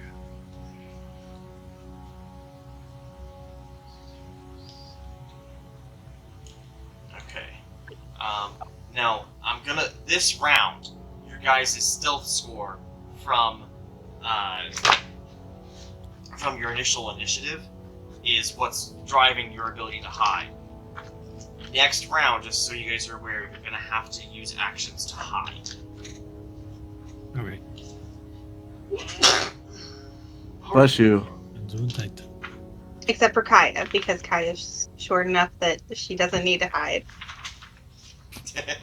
S1: Okay. Now, this round, your guys' stealth score from your initial initiative is what's driving your ability to hide. Next round, just so you guys are aware, you're going to have to use actions to hide.
S2: Okay.
S4: Bless you.
S5: Except for Kaya, because Kaya's short enough that she doesn't need to hide.
S1: Okay,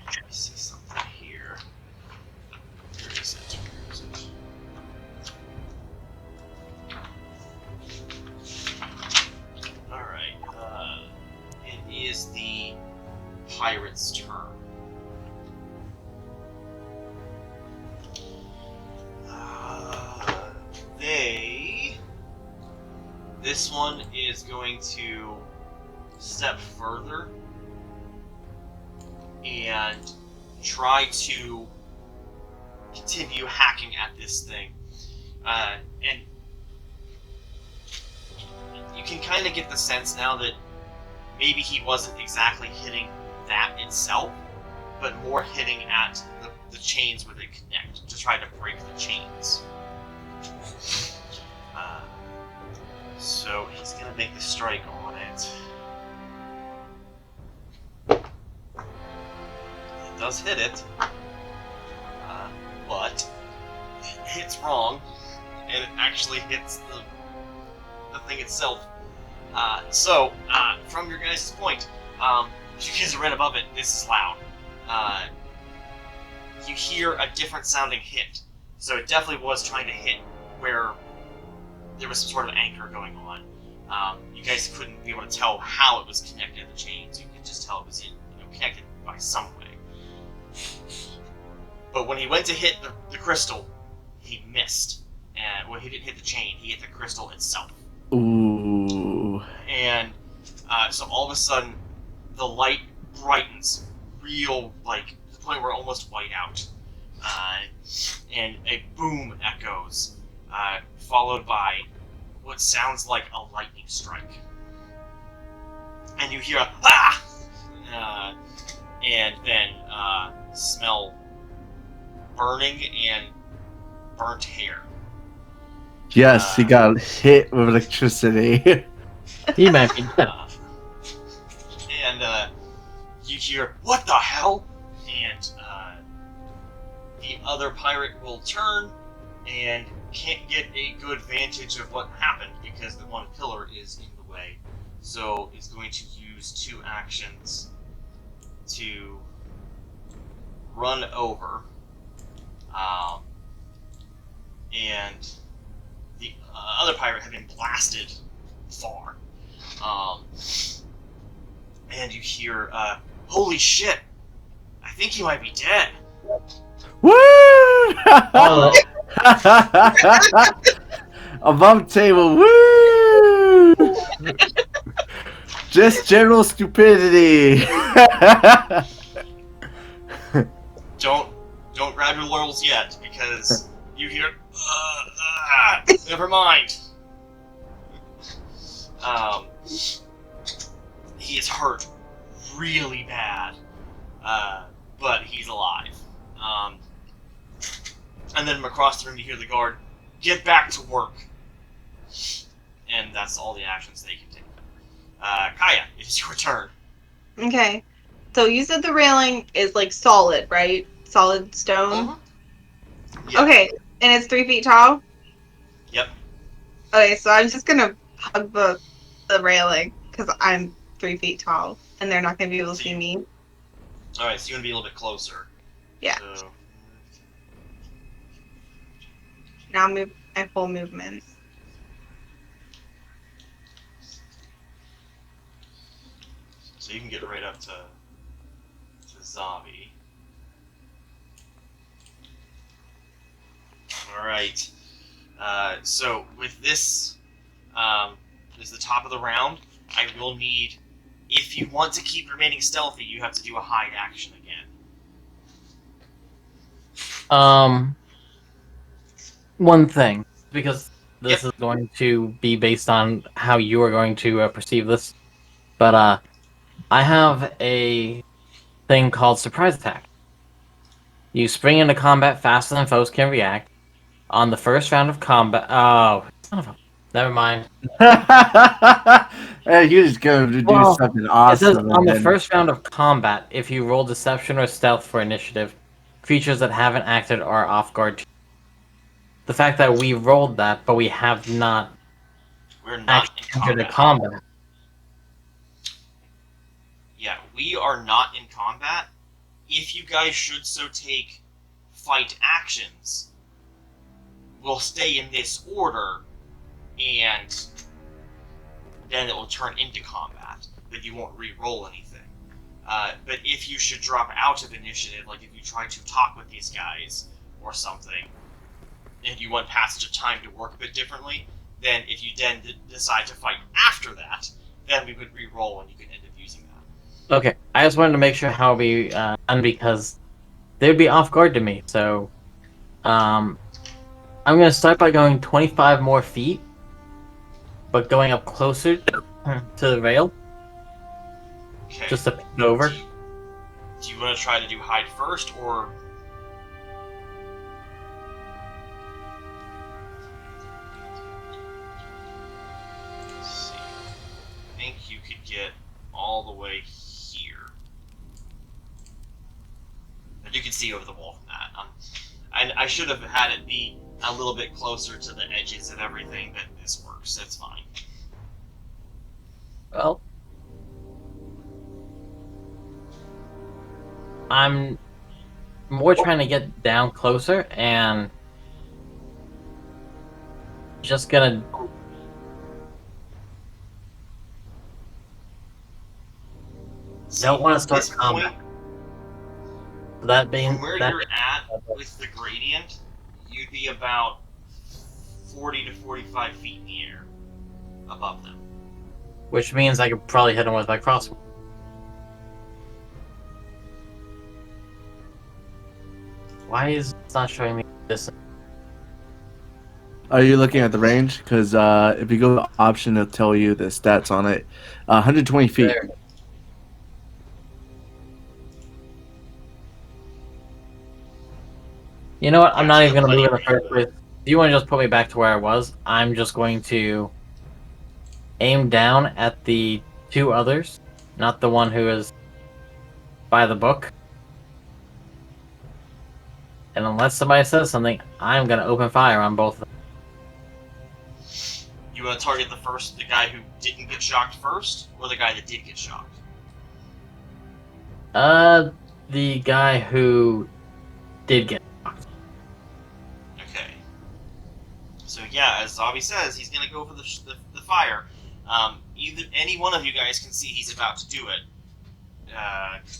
S1: let me see something here. Where is it? Alright, it is the pirate's turn. This one is going to step further and try to continue hacking at this thing. And you can kind of get the sense now that maybe he wasn't exactly hitting that itself, but more hitting at the chains where they connect to try to break the chains. So he's gonna make the strike on it. It does hit it, but it hits wrong, and it actually hits the thing itself. So from your guys' point, you guys are right above it. This is loud. You hear a different sounding hit, so it definitely was trying to hit where there was some sort of anchor going on. You guys couldn't be able to tell how it was connected to the chains. You could just tell it was connected by some way. But when he went to hit the crystal, he missed. And well, he didn't hit the chain. He hit the crystal itself.
S4: Ooh.
S1: And so all of a sudden, the light brightens, real to the point where it almost white out, and a boom echoes. Followed by what sounds like a lightning strike. And you hear a "ah!" And then smell burning and burnt hair.
S4: Yes, he got hit with electricity.
S3: He might be dead.
S1: And you hear, "What the hell?" And the other pirate will turn and can't get a good vantage of what happened because the one pillar is in the way. So he's going to use 2 actions to run over. And the other pirate had been blasted far. And you hear, "Holy shit! I think he might be dead."
S4: Woo!
S3: Oh,
S4: Above table, woo! Just general stupidity.
S1: Don't grab your laurels yet, because you hear, never mind. He is hurt really bad, but he's alive. And then across the room you hear the guard, "Get back to work." And that's all the actions they can take. Kaya, it is your turn.
S5: Okay. So you said the railing is solid, right? Solid stone?
S1: Yep.
S5: Okay. And it's 3 feet tall?
S1: Yep.
S5: Okay, so I'm just gonna hug the railing, because I'm 3 feet tall, and they're not gonna be able to see me.
S1: Alright, so you want to be a little bit closer.
S5: Yeah.
S1: So,
S5: Now move my full movement.
S1: so you can get right up to Zombie. Alright. So with this, is the top of the round, I will need, if you want to keep remaining stealthy, you have to do a hide action again.
S3: One thing, because this
S1: Yep.
S3: is going to be based on how you are going to perceive this. But I have a thing called surprise attack. You spring into combat faster than foes can react. On the first round of combat, oh, son of a, never mind.
S4: Hey, you're just going to do
S3: Well,
S4: something
S3: it says
S4: awesome.
S3: on the
S4: And
S3: first round of combat, if you roll deception or stealth for initiative, creatures that haven't acted are off guard. The fact that we rolled that, but we have not
S1: We're not
S3: actually
S1: in
S3: entered a
S1: combat.
S3: combat.
S1: Yeah, we are not in combat. If you guys should so take fight actions, we'll stay in this order, and then it will turn into combat, but you won't re-roll anything. But if you should drop out of initiative, like if you try to talk with these guys or something, and you want passage of time to work a bit differently, then if you then decide to fight after that, then we would re-roll and you can end up using that.
S3: Okay, I just wanted to make sure how we done because they would be off guard to me. So, I'm gonna start by going 25 more feet, but going up closer to the rail,
S1: Okay.
S3: just to peek over.
S1: Do you want to try to do hide first, or... Let's see. I think you could get all the way here. But you can see over the wall from that. I should have had it be a little bit closer to the edges and everything, but this works. That's fine.
S3: Well, I'm more trying to get down closer and just gonna don't want to start
S1: This
S3: combat.
S1: point,
S3: That being
S1: from where
S3: that,
S1: you're at with the gradient, you'd be about 40 to 45 feet in the air above them.
S3: which means I could probably hit him with my crossbow. Why is it not showing me this?
S4: are you looking at the range? Because if you go to option, it'll tell you the stats on it. 120 feet.
S3: There. You know what? I'm not even going to move in the first place. If you want to just put me back to where I was, I'm just going to aim down at the two others, not the one who is by the book. And unless somebody says something, I'm going to open fire on both of them.
S1: You want to target the guy who didn't get shocked first, or the guy that did get shocked?
S3: The guy who did get shocked.
S1: Okay. So yeah, as Zabi says, he's gonna go for the fire. Either any one of you guys can see he's about to do it.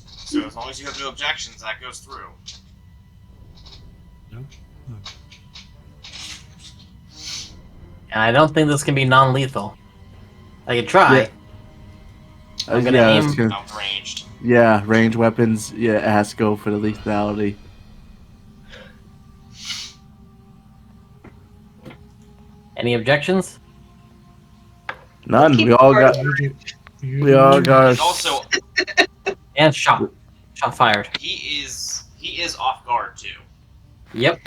S1: So as long as you have no objections, that goes through.
S2: Nope.
S3: And I don't think this can be non-lethal. I could try.
S4: Yeah.
S3: I'm gonna
S4: yeah,
S3: aim-
S4: it's gonna-
S1: Outranged.
S4: yeah, range weapons. Yeah, it has to go for the lethality.
S3: Any objections?
S4: None.
S5: Keep
S4: We all got. We all got.
S1: He's also
S3: And shot. Shot fired.
S1: he is off guard too.
S3: Yep.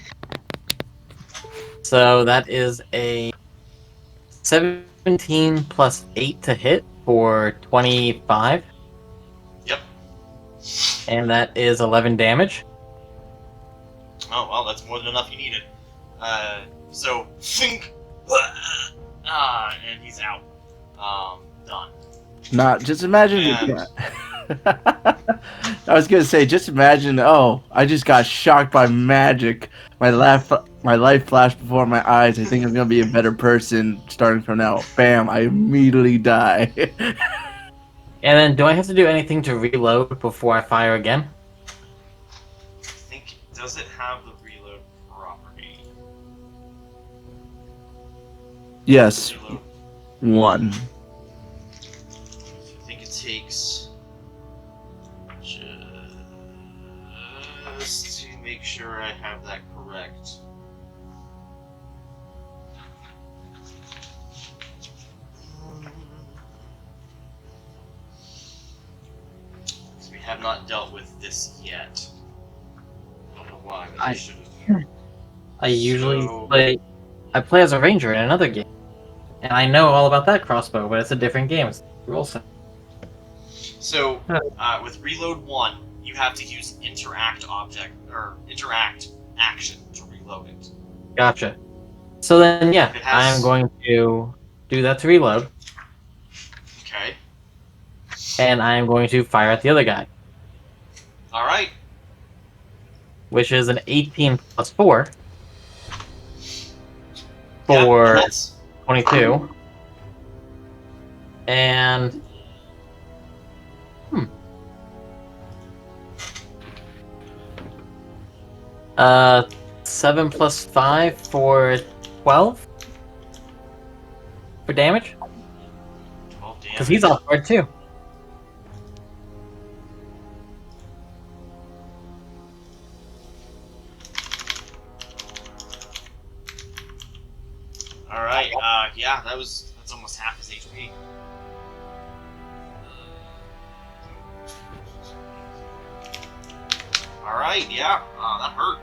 S3: So that is a 17 plus 8 to hit for 25.
S1: Yep.
S3: And that is 11 damage.
S1: Oh well, that's more than enough you needed. So think. And he's out. Done.
S4: Not just imagine.
S1: And-
S4: I was gonna say, just imagine. Oh, I just got shocked by magic. My life flashed before my eyes. I think I'm gonna be a better person starting from now. Bam! I immediately die.
S3: And then do I have to do anything to reload before I fire again?
S1: I think does it have the reload property?
S4: Yes,
S1: Reload.
S4: one.
S1: I think it takes just to make sure I have that correct. have not dealt with this yet. I don't know why, but
S3: I-
S1: I should have.
S3: I usually
S1: So-
S3: play. I play as a ranger in another game, and I know all about that crossbow, but it's a different game. It's rule set.
S1: So, with reload 1, you have to use interact object or interact action to reload it.
S3: Gotcha. So then, yeah,
S1: It has-
S3: I'm going to do that to reload,
S1: Okay.
S3: and I'm going to fire at the other guy,
S1: All right.
S3: which is an 18 plus 4
S1: Yeah,
S3: for
S1: that's
S3: 22. And 7 plus 5 for 12 for damage,
S1: 12 damage.
S3: because he's off guard too.
S1: All right. Yeah, that's almost half his HP. All right. Yeah. That hurt.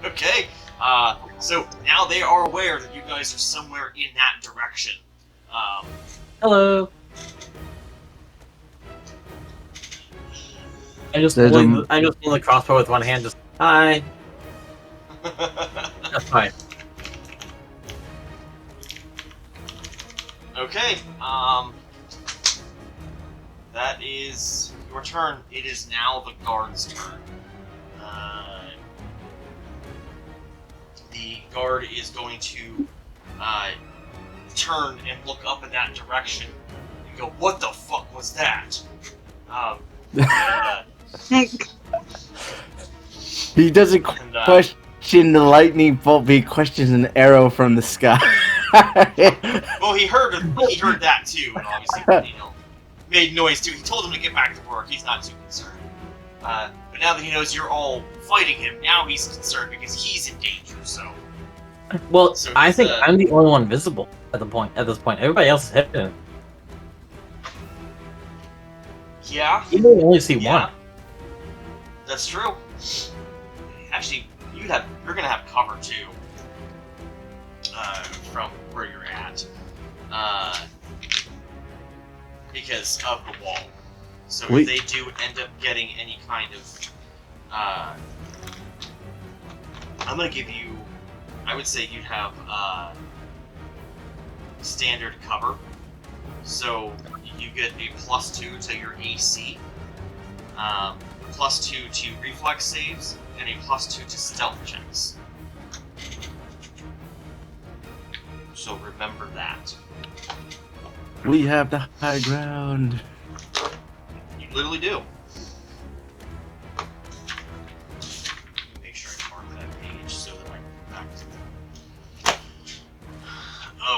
S1: Okay. So now they are aware that you guys are somewhere in that direction.
S3: Hello. I just
S4: There's
S3: hold the crossbow with one hand. Just hi. That's fine.
S1: Okay, that is your turn. It is now the guard's turn. The guard is going to turn and look up in that direction and go, "What the fuck was that?"
S4: He doesn't
S1: And,
S4: question the lightning bolt, but he questions an arrow from the sky.
S1: well, he heard that too, and obviously, made noise too. He told him to get back to work. He's not too concerned. But now that he knows you're all fighting him, now he's concerned because he's in danger. So,
S3: Well,
S1: So
S3: I
S1: he's,
S3: think I'm the only one visible at this point. Everybody else is hidden.
S1: yeah,
S3: You may only see
S1: yeah,
S3: one.
S1: that's true. Actually, you're gonna have cover too, from where you're at, because of the wall. So
S4: Wait.
S1: if they do end up getting any kind of, I'm gonna give you, I would say you'd have standard cover. So you get a +2 to your AC, +2 to reflex saves, and a +2 to stealth checks. So remember that.
S4: We have the high ground.
S1: You literally do. Make sure I mark that page so that I can go back to it.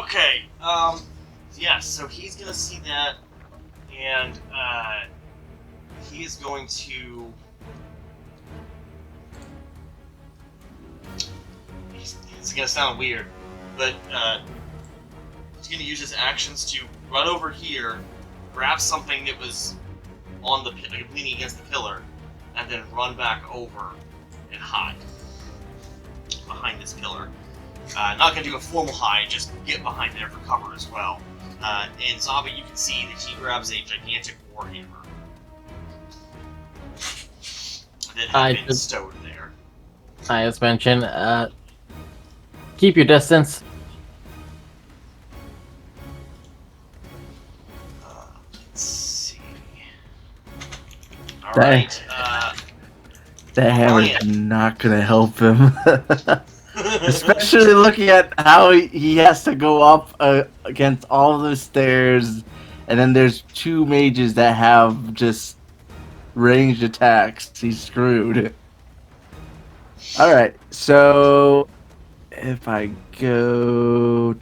S1: Okay, yeah, so he's gonna see that, and, he is going to... It's gonna sound weird, but, he's gonna use his actions to run over here, grab something that was on the like, leaning against the pillar, and then run back over and hide behind this pillar. Not gonna do a formal hide, just get behind there for cover as well. And Zombie, you can see that he grabs a gigantic warhammer that
S3: I
S1: had been
S3: just-
S1: stowed there.
S3: I just mentioned, keep your distance.
S1: Let's see. All
S4: Dang.
S1: right.
S4: That hammer's
S1: Ryan.
S4: not gonna help him. Especially looking at how he has to go up against all the stairs, and then there's two mages that have just ranged attacks. He's screwed. Alright, so if I go...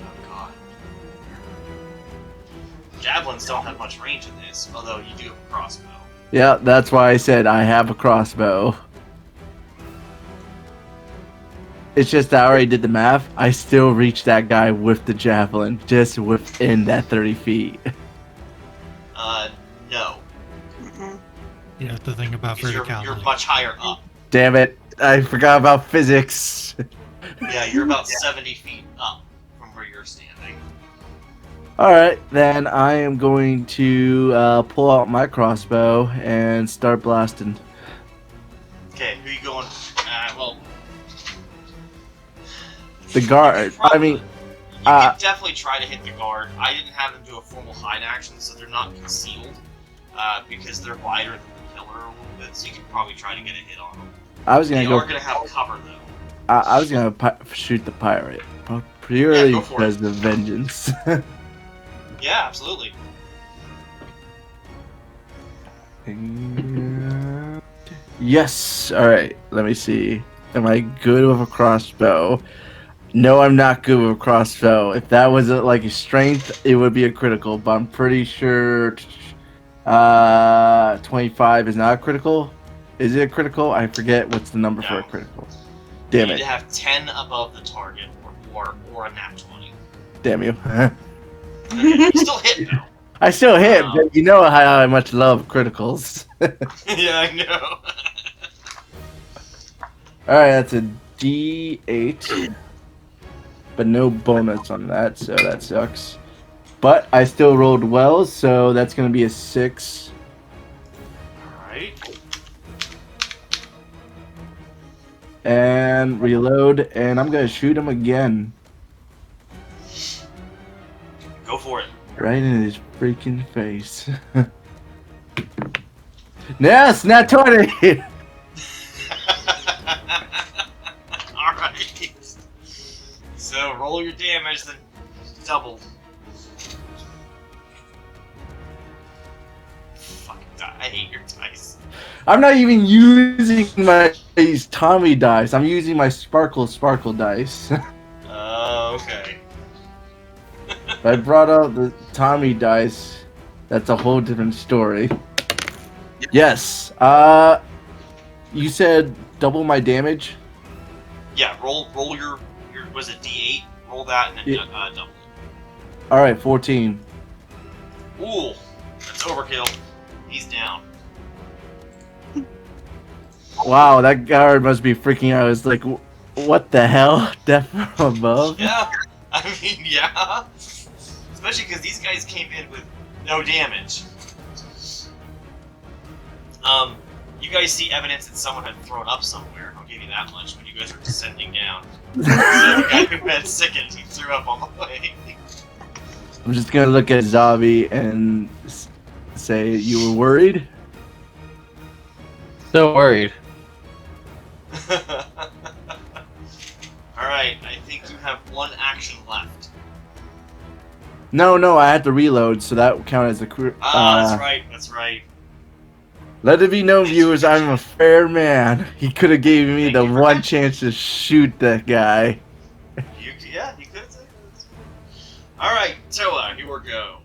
S1: Oh god. Javelins don't have much range in this, although you do have a crossbow.
S4: Yeah, that's why I said I have a crossbow. It's just that I already did the math. I still reached that guy with the javelin, just within that 30 feet.
S1: No.
S5: Mm-mm.
S2: You have to think about
S1: Because you're
S2: verticality.
S1: much higher up.
S4: Damn it! I forgot about physics.
S1: Yeah, you're about 70 feet up from where you're standing.
S4: All right, then I am going to pull out my crossbow and start blasting.
S1: Okay, who you going? Well,
S4: The guard. I mean,
S1: you can definitely try to hit the guard. I didn't have them do a formal hide action, so they're not concealed because they're wider than the pillar a little bit. So you can probably try to get a hit on them.
S4: I was
S1: They
S4: gonna
S1: are
S4: go.
S1: going to have cover though.
S4: I was gonna shoot the pirate purely
S1: Yeah, go for
S4: because
S1: it.
S4: of vengeance.
S1: Yeah, absolutely.
S4: Yes. All right. Let me see. Am I good with a crossbow? No, I'm not good with a crossbow. If that was like a strength, it would be a critical. But I'm pretty sure 25 is not a critical. Is it a critical? I forget what's the number for a
S1: No.
S4: critical.
S1: You
S4: Damn
S1: need
S4: it.
S1: to have 10 above the target or a nat 20.
S4: Damn you.
S1: Okay, you still hit though.
S4: I still hit, but you know how I much love criticals.
S1: Yeah, I know.
S4: Alright, that's a D8. But no bonus on that, so that sucks. But I still rolled well, so that's going to be a 6.
S1: Alright.
S4: And reload, and I'm going to shoot him again.
S1: Go for it.
S4: Right in his freaking face. Yes, not 20!
S1: Alright. So roll your damage, then double. Fucking die. I hate your dice.
S4: I'm not even using these Tommy dice. I'm using my sparkle dice.
S1: Okay.
S4: If I brought out the Tommy dice, that's a whole different story. Yes. You said double my damage?
S1: Yeah, roll your was it D8? Roll that and then
S4: Yeah.
S1: double
S4: Alright, 14.
S1: it. Ooh, that's overkill. He's down.
S4: Wow, that guard must be freaking out. It's like, what the hell? Death from above?
S1: Yeah, I mean, yeah. Especially because these guys came in with no damage. You guys see evidence that someone had thrown up somewhere. I'll give you that much. When you guys are descending down, so the guy who had sickened, he threw up on the way.
S4: I'm just gonna look at Zavi and say, you were worried?
S3: Still worried.
S1: Alright, I think you have one action left.
S4: No, I had to reload, so that would count as a crew.
S1: That's right.
S4: Let it be known, viewers, I'm a fair man. He could have gave me
S1: Thank
S4: the
S1: you for
S4: one
S1: that.
S4: chance to shoot that guy.
S1: You could say that. Alright, Toa, here we go.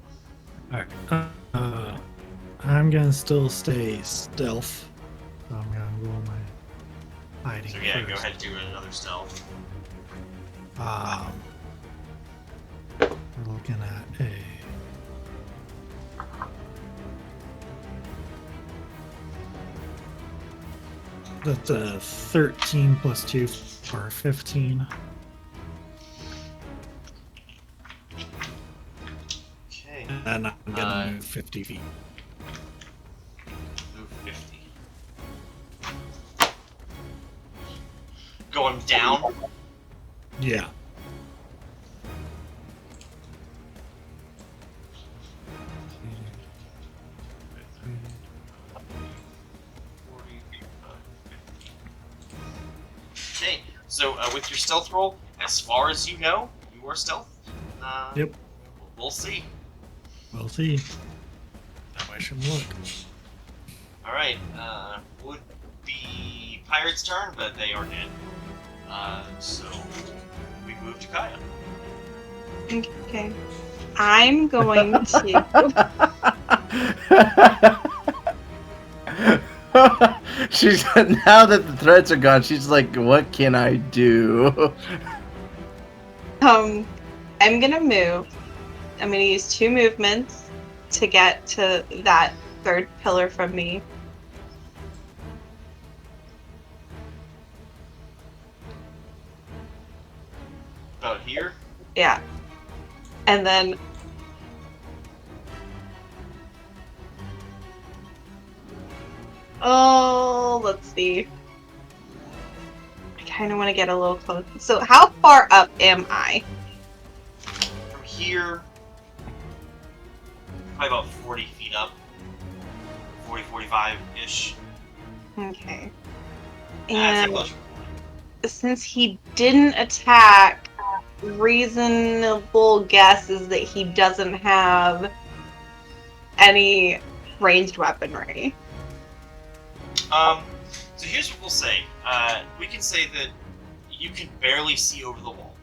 S2: Alright. I'm gonna still stay stealth. So I'm gonna roll my hiding.
S1: So yeah, go
S2: first.
S1: ahead and do another stealth.
S2: We're looking at a. That's a 13 plus 2 for 15.
S1: Okay,
S2: And I'm gonna move 50 feet.
S1: move 50. Going down.
S2: Yeah.
S1: Okay, so with your stealth roll, as far as you know, you are stealth.
S2: Yep.
S1: We'll see.
S2: We'll see. I wish him luck.
S1: Alright, would be Pirate's turn, but they are dead. So we move to Kaya.
S5: Okay. I'm going to.
S4: She's now that the threats are gone, she's like, what can I do?
S5: I'm gonna move. I'm gonna use 2 movements to get to that 3rd pillar from me.
S1: About here?
S5: Yeah. And then let's see. I kind of want to get a little close. So how far up am I?
S1: From here, probably about 40 feet up. 40, 45-ish.
S5: Okay.
S1: That's
S5: And
S1: close.
S5: since he didn't attack, reasonable guess is that he doesn't have any ranged weaponry.
S1: So here's what we'll say. We can say that you can barely see over the wall.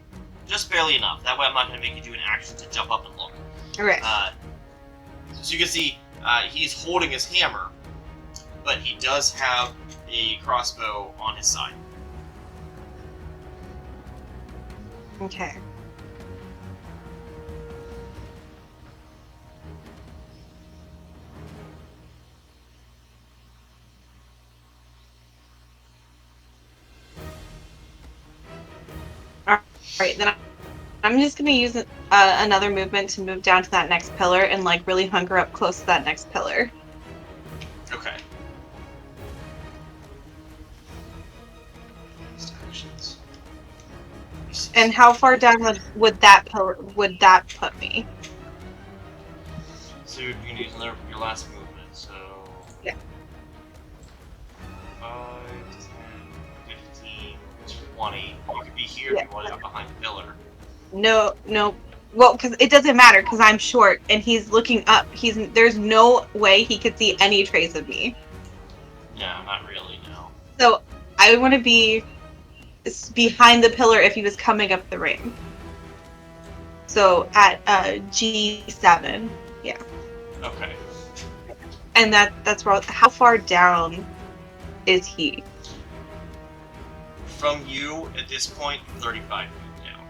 S1: Just barely enough. That way I'm not going to make you do an action to jump up and look.
S5: Okay.
S1: So you can see he's holding his hammer, but he does have a crossbow on his side.
S5: Okay. Alright, then I'm just gonna use another movement to move down to that next pillar and like really hunker up close to that next pillar.
S1: Okay. Actions.
S5: And how far down would that put me?
S1: So you're gonna use your last movement. So
S5: Yeah.
S1: 5, 10, 15, 20. You could be here
S5: Yeah.
S1: if you wanted up behind the pillar.
S5: No. Well, because it doesn't matter because I'm short and he's looking up. There's no way he could see any trace of me.
S1: No, not really. No.
S5: So I want to be behind the pillar if he was coming up the ring. So at G7, yeah.
S1: Okay.
S5: And that's where. How far down is he?
S1: From you at this point, 35 feet down.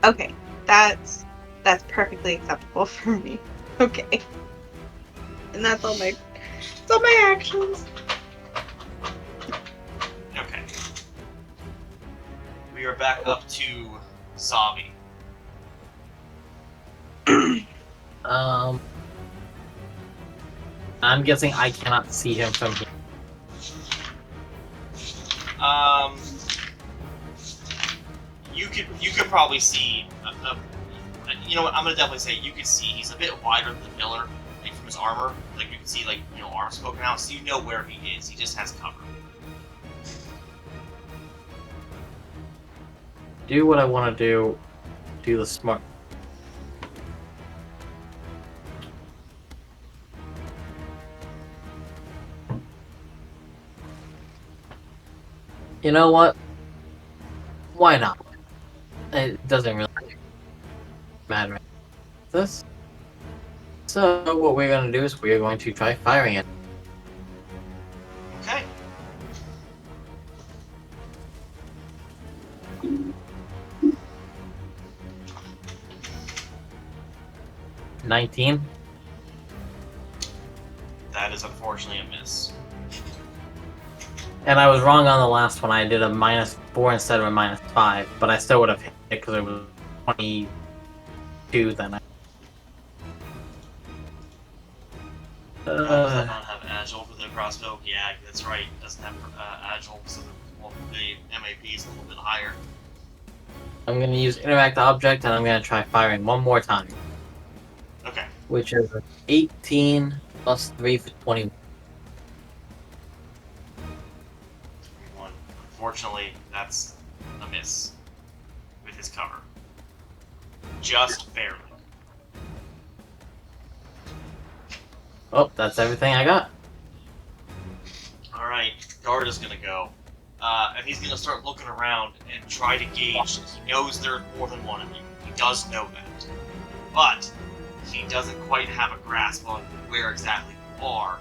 S5: Okay, that's perfectly acceptable for me. Okay, and that's all my actions.
S1: Okay. We are back up to Zavi.
S3: I'm guessing I cannot see him from here.
S1: You could probably see. You know what? I'm gonna definitely say you could see he's a bit wider than the pillar, like from his armor. Like you can see, like arms poking out, so you know where he is. He just has cover.
S3: Do what I want to do. Do the smart. You know what? Why not? It doesn't really matter. This. So what we're gonna do is we're going to try firing it.
S1: Okay.
S3: $19.
S1: That is unfortunately a miss.
S3: And I was wrong on the last one. I did a -4 instead of a -5, but I still would have hit it because it was 22 then.
S1: Does that not have agile for the crossbow? Yeah, that's right. It doesn't have agile, so the MAP is a little bit higher.
S3: I'm going to use interact object and I'm going to try firing one more time.
S1: Okay.
S3: Which is 18 plus 3 for 21.
S1: Unfortunately, that's a miss with his cover. Just barely.
S3: Oh, that's everything I got.
S1: Alright, Guard is gonna go. And he's gonna start looking around and try to gauge. He knows there's more than one of you. He does know that. But he doesn't quite have a grasp on where exactly you are.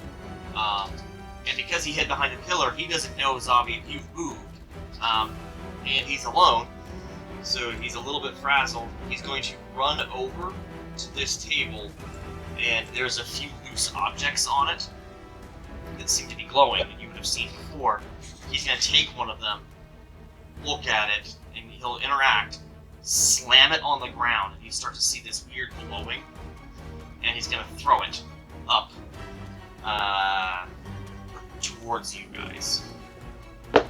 S1: And because because he hid behind a pillar, he doesn't know, Zavi, if you've moved. And he's alone, so he's a little bit frazzled. He's going to run over to this table, and there's a few loose objects on it that seem to be glowing that you would have seen before. He's going to take one of them, look at it, and he'll interact, slam it on the ground, and you start to see this weird glowing, and he's going to throw it up towards you guys. And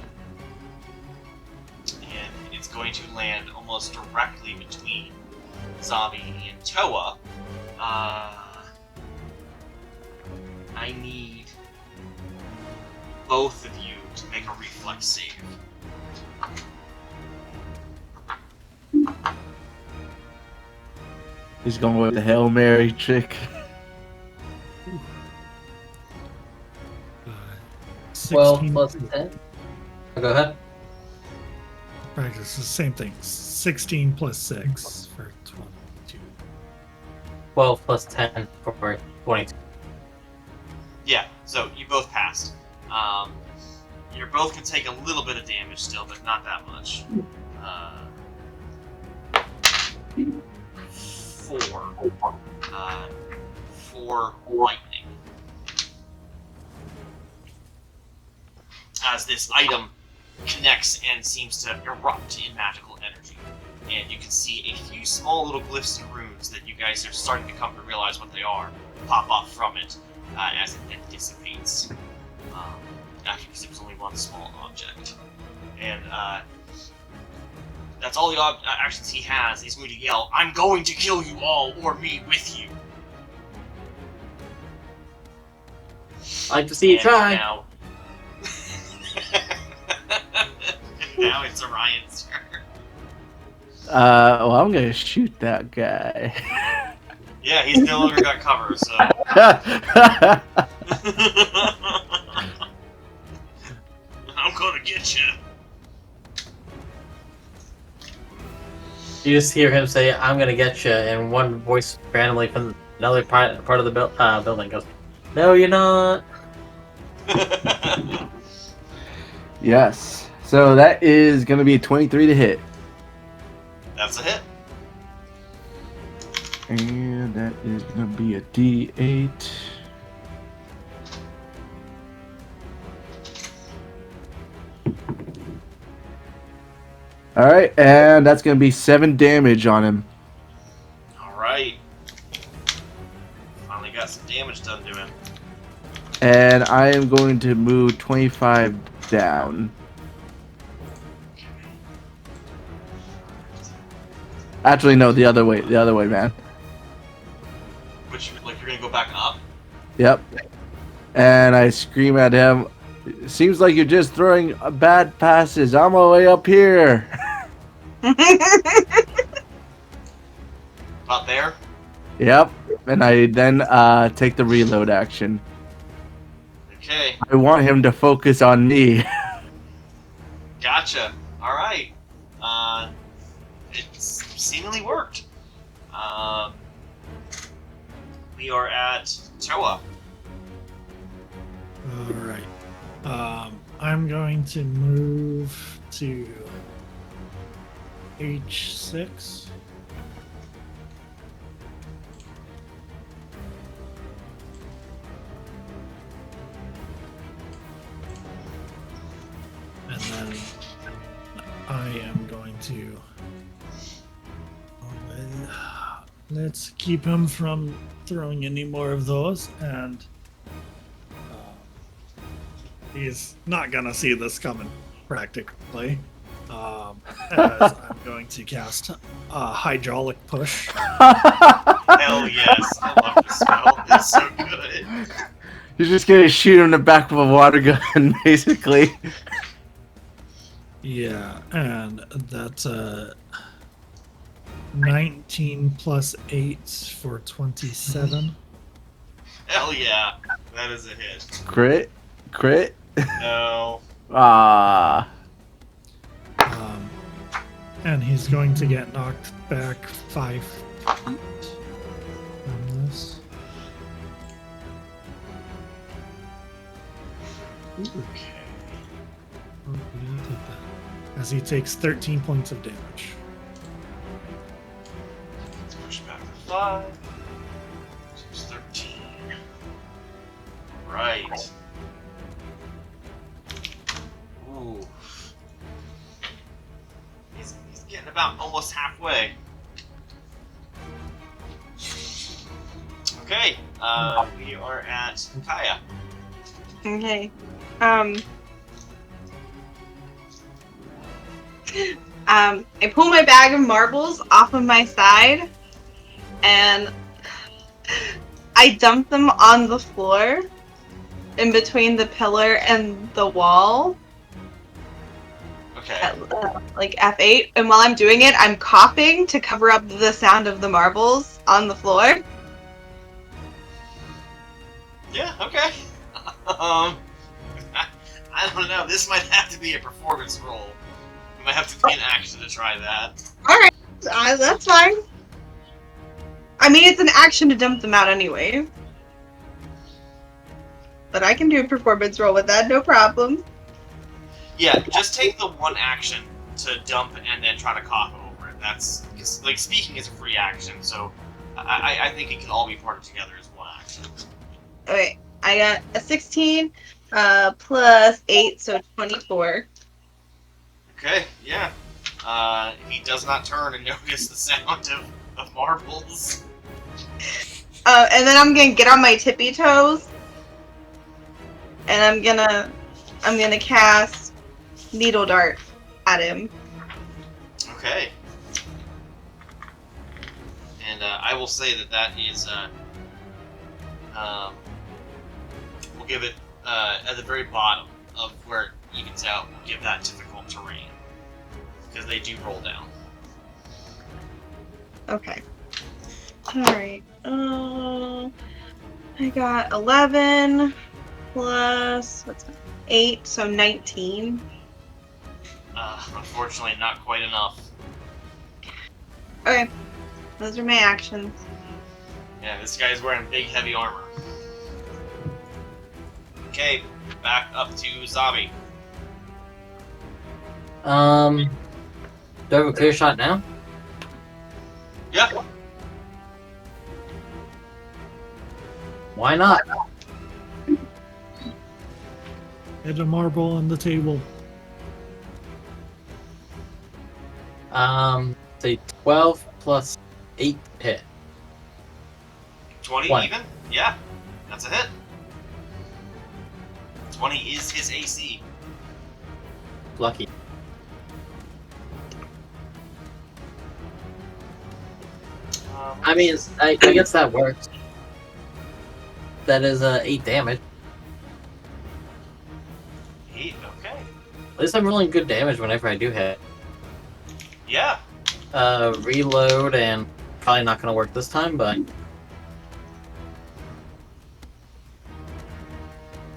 S1: it's going to land almost directly between Zabi and Toa. I need both of you to make a reflex save.
S4: He's going with the Hail Mary trick.
S3: 12
S2: 16
S3: plus 10. Go ahead.
S2: Practice the same thing. 16 plus 6 for 22.
S3: 12 plus 10 for 22.
S1: Yeah, so you both passed. You both can take a little bit of damage still, but not that much. 4. 4 lightning. As this item connects and seems to erupt in magical energy. And you can see a few small little glyphs and runes that you guys are starting to come to realize what they are pop up from it as it then dissipates. Actually, because it was only one small object. And that's all the actions he has. He's going to yell, "I'm going to kill you all, or me with you."
S3: I like to see you
S1: And
S3: try.
S1: Now... now it's Orion's turn.
S4: Well, I'm gonna shoot that guy.
S1: Yeah, he's no longer got cover, so... I'm gonna get you.
S3: You just hear him say, "I'm gonna get you," and one voice randomly from another part of the building goes, "No, you're not."
S4: Yes. So that is gonna be a 23 to hit.
S1: That's a hit.
S4: And that is gonna be a D8. Alright, and that's gonna be 7 damage on him.
S1: Alright. Finally got some damage done to him.
S4: And I am going to move 25 down. Actually, no, the other way, man.
S1: Which, like, you're gonna go back up?
S4: Yep. And I scream at him, "Seems like you're just throwing bad passes. I'm all the way up here."
S1: About there?
S4: Yep. And I then take the reload action.
S1: Okay.
S4: I want him to focus on me.
S1: Gotcha. Alright. It's seemingly worked. We are at Toa.
S2: Alright. I'm going to move to H6. And then I am going to... let's keep him from throwing any more of those, and he's not gonna see this coming, practically. As I'm going to cast hydraulic push.
S1: Hell yes. I love the spell. It's so good.
S4: You're just gonna shoot him in the back of a water gun, basically.
S2: Yeah, and that's 19 plus 8 for 27.
S1: Hell yeah. That is a hit.
S4: Crit.
S1: No.
S4: Ah.
S2: And he's going to get knocked back 5 feet from this.
S1: Okay.
S2: As he takes 13 points of damage.
S1: Let's push back to 5. So it's 13. Right. Ooh. He's getting about almost halfway. Okay, we are at Kaya.
S5: Okay. I pull my bag of marbles off of my side, and I dump them on the floor, in between the pillar and the wall,
S1: Okay.
S5: at like F8. And while I'm doing it, I'm coughing to cover up the sound of the marbles on the floor.
S1: Yeah, okay. I don't know, this might have to be a performance roll. You might have to be an action to try that.
S5: Alright, that's fine. I mean, it's an action to dump them out anyway. But I can do a performance roll with that, no problem.
S1: Yeah, just take the one action to dump and then try to cough over it. That's, because, like, speaking is a free action, so I think it can all be parted together as one action.
S5: Okay, I got a 16 plus 8, so 24.
S1: Okay, yeah. He does not turn and notice the sound of marbles.
S5: And then I'm gonna get on my tippy toes, and I'm gonna cast Needle Dart at him.
S1: Okay. And I will say that is, we'll give it, at the very bottom of where it evens out, we'll give that difficult terrain. Because they do roll down.
S5: Okay. Alright. I got 11 plus, 8, so 19.
S1: Unfortunately, not quite enough.
S5: Okay. Those are my actions.
S1: Yeah, this guy's wearing big, heavy armor. Okay, back up to Zabi.
S3: Do I have a clear shot now?
S1: Yeah.
S3: Why not?
S2: Hit a marble on the table.
S3: Say 12 plus 8 hit.
S1: 20
S3: One.
S1: even? Yeah, that's a hit. 20 is his AC.
S3: Lucky. I mean, I guess that works. That is 8 damage.
S1: 8, okay.
S3: At least I'm rolling good damage whenever I do hit.
S1: Yeah.
S3: Reload, and probably not gonna work this time, but...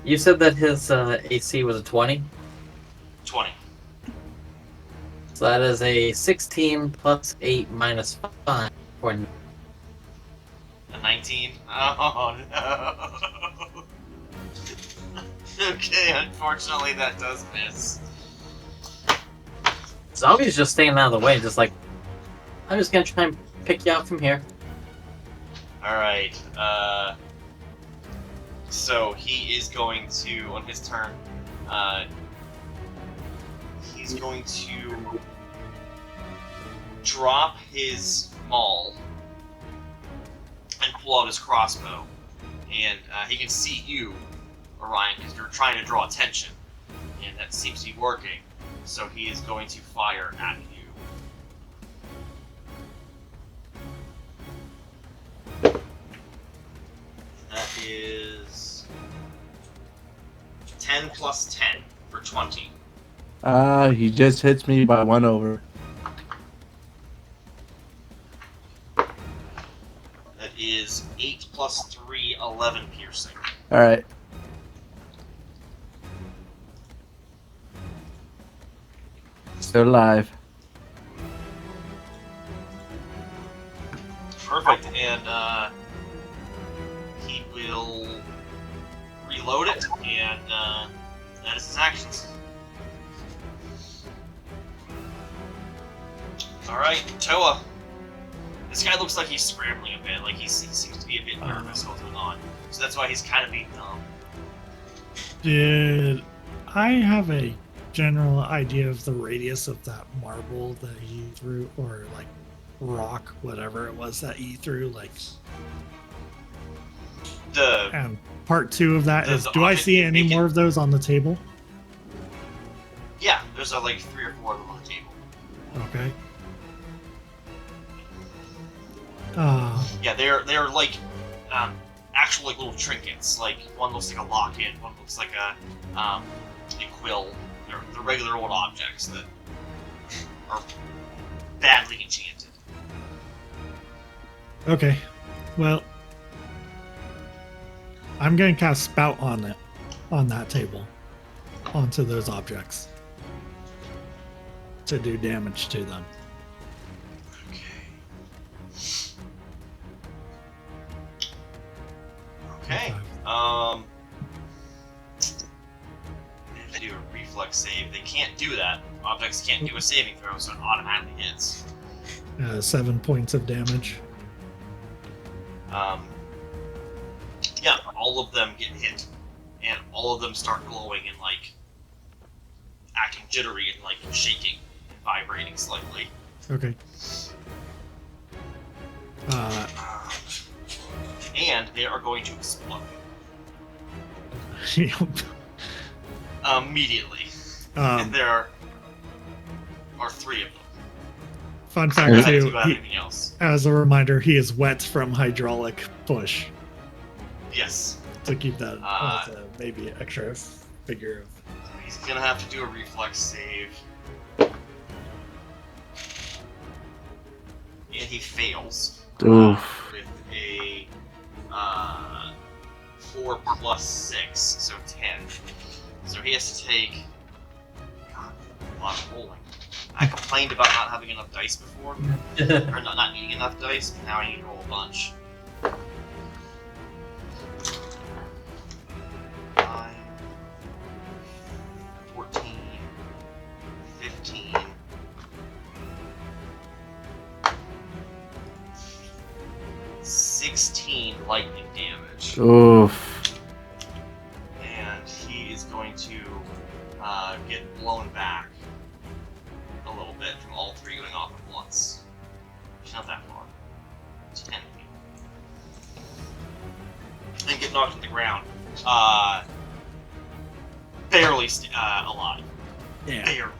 S3: You said that his AC was a 20?
S1: 20.
S3: So that is a 16 plus 8 minus 5 for...
S1: A 19? Oh, no. Okay, unfortunately that does miss.
S3: Zombie's just staying out of the way, just like... I'm just gonna try and pick you out from here.
S1: Alright, so he is going to, on his turn, he's going to drop his maul and pull out his crossbow. And he can see you, Orion, because you're trying to draw attention. And that seems to be working. So he is going to fire at you. That is 10 plus 10 for 20.
S4: He just hits me by 1 over.
S1: That is 8 plus 3, 11 piercing.
S4: Alright. Still alive.
S1: Perfect, and he will reload it and That is his actions. Alright, Toa. This guy looks like he's scrambling a bit, like he seems to be a bit nervous what's going on. So that's why he's kind of being dumb.
S2: Did I have a general idea of the radius of that marble that he threw, or like rock, whatever it was that he threw? Like, and part two of that is, do I see any more of those on the table?
S1: Yeah, there's like 3 or 4 of them on the table.
S2: Okay.
S1: Yeah, they're like actual like little trinkets. Like one looks like a locket, one looks like a quill. They're regular old objects that are badly enchanted.
S2: Okay. Well, I'm gonna cast Spout on it, on that table, onto those objects, to do damage to them.
S1: Okay. They have to do a reflex save. They can't do that. Objects can't do a saving throw, so it automatically hits.
S2: 7 points of damage.
S1: Yeah, all of them get hit, and all of them start glowing and like acting jittery and like shaking and vibrating slightly.
S2: Okay.
S1: And they are going to explode
S2: Yep.
S1: immediately. And there are 3 of them.
S2: Fun fact
S1: Do
S2: too,
S1: anything else?
S2: as a reminder, he is wet from hydraulic push.
S1: Yes.
S2: To keep that as a maybe extra figure of.
S1: He's gonna have to do a reflex save. And he fails.
S4: Oof.
S1: With a 4 plus 6, so 10. So he has to take a lot of rolling. I complained about not having enough dice before, or not needing enough dice, but now I need to roll a bunch. 5, 14, 15, 16 lightning damage.
S4: Oof.
S1: And he is going to get blown back a little bit from all 3 going off at once. It's not that far. 10 feet. And get knocked on the ground. Barely alive.
S2: Yeah.
S1: Barely.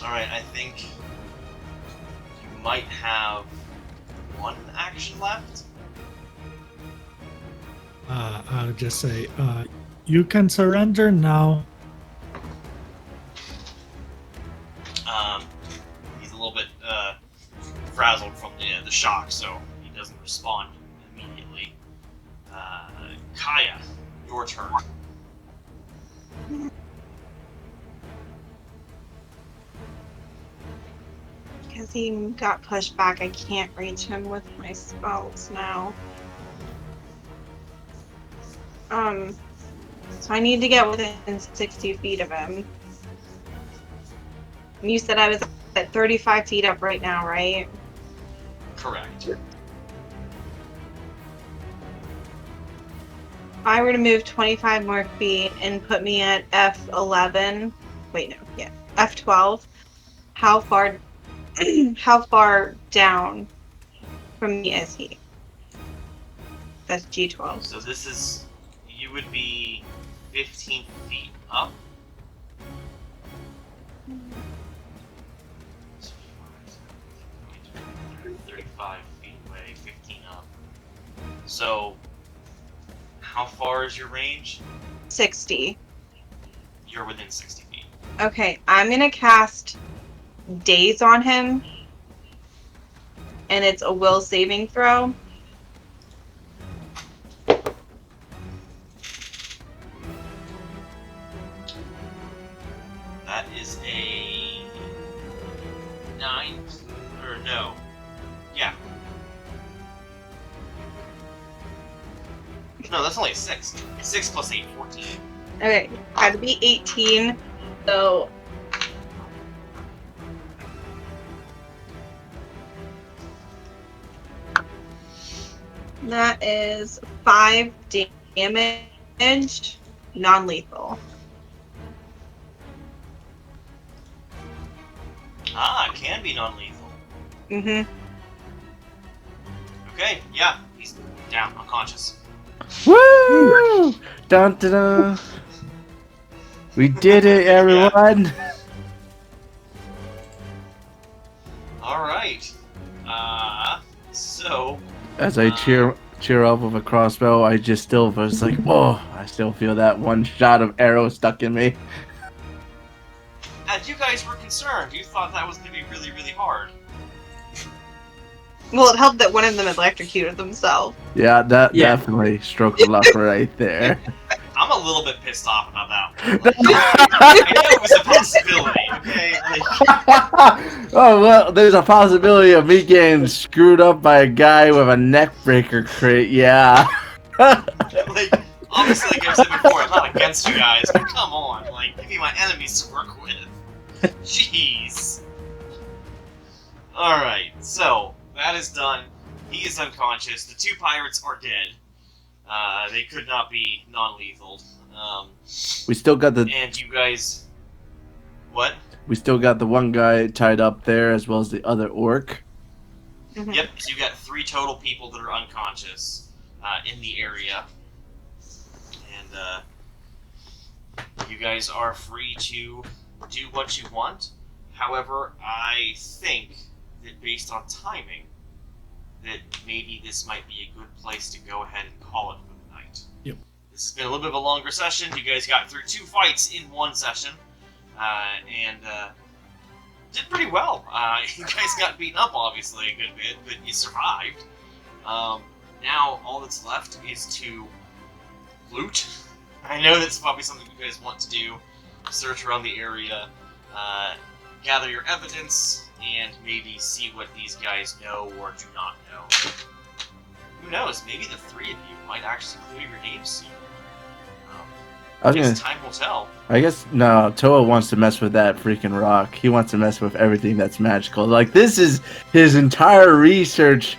S1: Alright, I think you might have 1 action left.
S2: I'll just say, you can surrender now.
S1: He's a little bit frazzled from the shock, so he doesn't respond immediately. Kaya, your turn.
S5: Because he got pushed back, I can't reach him with my spells now. So I need to get within 60 feet of him. You said I was at 35 feet up right now, right?
S1: Correct.
S5: If I were to move 25 more feet and put me at F11, wait, no, yeah, F12, how far down from me is he? That's G12.
S1: So this is, you would be 15 feet up. 35 feet away, 15 up. So, how far is your range?
S5: 60.
S1: You're within 60 feet.
S5: Okay, I'm gonna cast Daze on him. And it's a will saving throw.
S1: That is a 9, or no. Yeah. No, that's only 6. 6 plus 8, 14.
S5: Okay, had to be 18. So that is 5 damage, non-lethal.
S1: Ah, it can be non-lethal.
S5: Mm-hmm.
S1: Okay, yeah, he's down, unconscious.
S4: Woo! Dun, dun, dun. We did it, everyone!
S1: Alright. So...
S4: As I cheer up with a crossbow, I just still was like, oh, I still feel that one shot of arrow stuck in me.
S1: And you guys were concerned. You thought that was going to be really, really hard.
S5: Well, it helped that one of them electrocuted themselves.
S4: Yeah, that
S3: Yeah.
S4: definitely stroked the luck right there.
S1: I'm a little bit pissed off about that one. Like, I know it was a possibility, okay? Like,
S4: Oh, well, there's a possibility of me getting screwed up by a guy with a neck breaker crate, yeah.
S1: like, obviously, like I've said before, I'm not against you guys, but come on, like, give me my enemies to work with. Jeez. Alright, so, that is done. He is unconscious. The 2 pirates are dead. They could not be non-lethal.
S4: We still got the
S1: And you guys... What?
S4: we still got the one guy tied up there as well as the other orc.
S5: Mhm.
S1: Yep, so you got 3 total people that are unconscious in the area. And you guys are free to do what you want. However, I think that based on timing, that maybe this might be a good place to go ahead and call it for the night.
S2: Yep.
S1: This has been a little bit of a longer session. You guys got through 2 fights in 1 session. And did pretty well. You guys got beaten up, obviously, a good bit, but you survived. Now, all that's left is to loot. I know that's probably something you guys want to do. Search around the area, gather your evidence, and maybe see what these guys know or do not know. Who knows? Maybe the 3 of you might actually clear your names soon.
S4: I was gonna,
S1: Time will tell.
S4: I guess no, Toa wants to mess with that freaking rock. He wants to mess with everything that's magical. Like, this is his entire research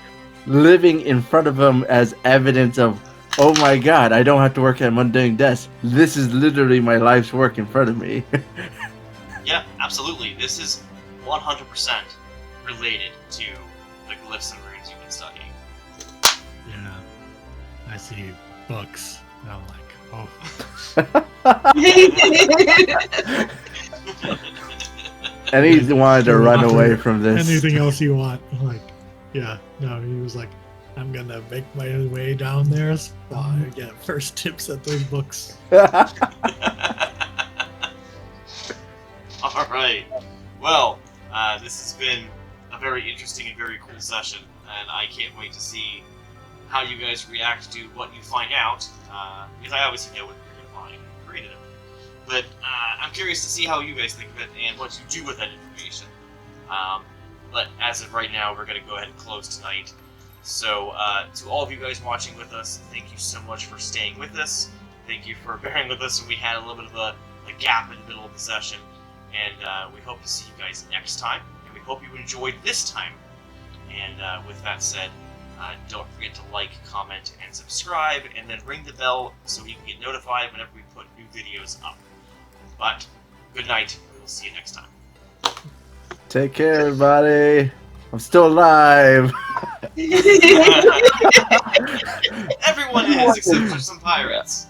S4: living in front of him as evidence of, oh my god, I don't have to work at a mundane desk. This is literally my life's work in front of me.
S1: Yeah, absolutely. This is 100% related to the glyphs and runes you've been studying.
S2: Yeah. I see books. And I'm like, oh.
S4: And he wanted to run away from this.
S2: Anything else you want? I'm like, yeah. No, he was like, I'm gonna make my way down there so I get first tips at those books.
S1: Alright. Well, this has been a very interesting and very cool session, and I can't wait to see how you guys react to what you find out, because I obviously know what you're going to find. Created it. But I'm curious to see how you guys think of it and what you do with that information. But as of right now, we're going to go ahead and close tonight. So, to all of you guys watching with us, thank you so much for staying with us. Thank you for bearing with us when we had a little bit of a gap in the middle of the session. And we hope to see you guys next time. And we hope you enjoyed this time. And with that said, don't forget to like, comment, and subscribe, and then ring the bell so you can get notified whenever we put new videos up. But, good night. We will see you next time.
S4: Take care, everybody. I'm still alive.
S1: Everyone is, except for some pirates.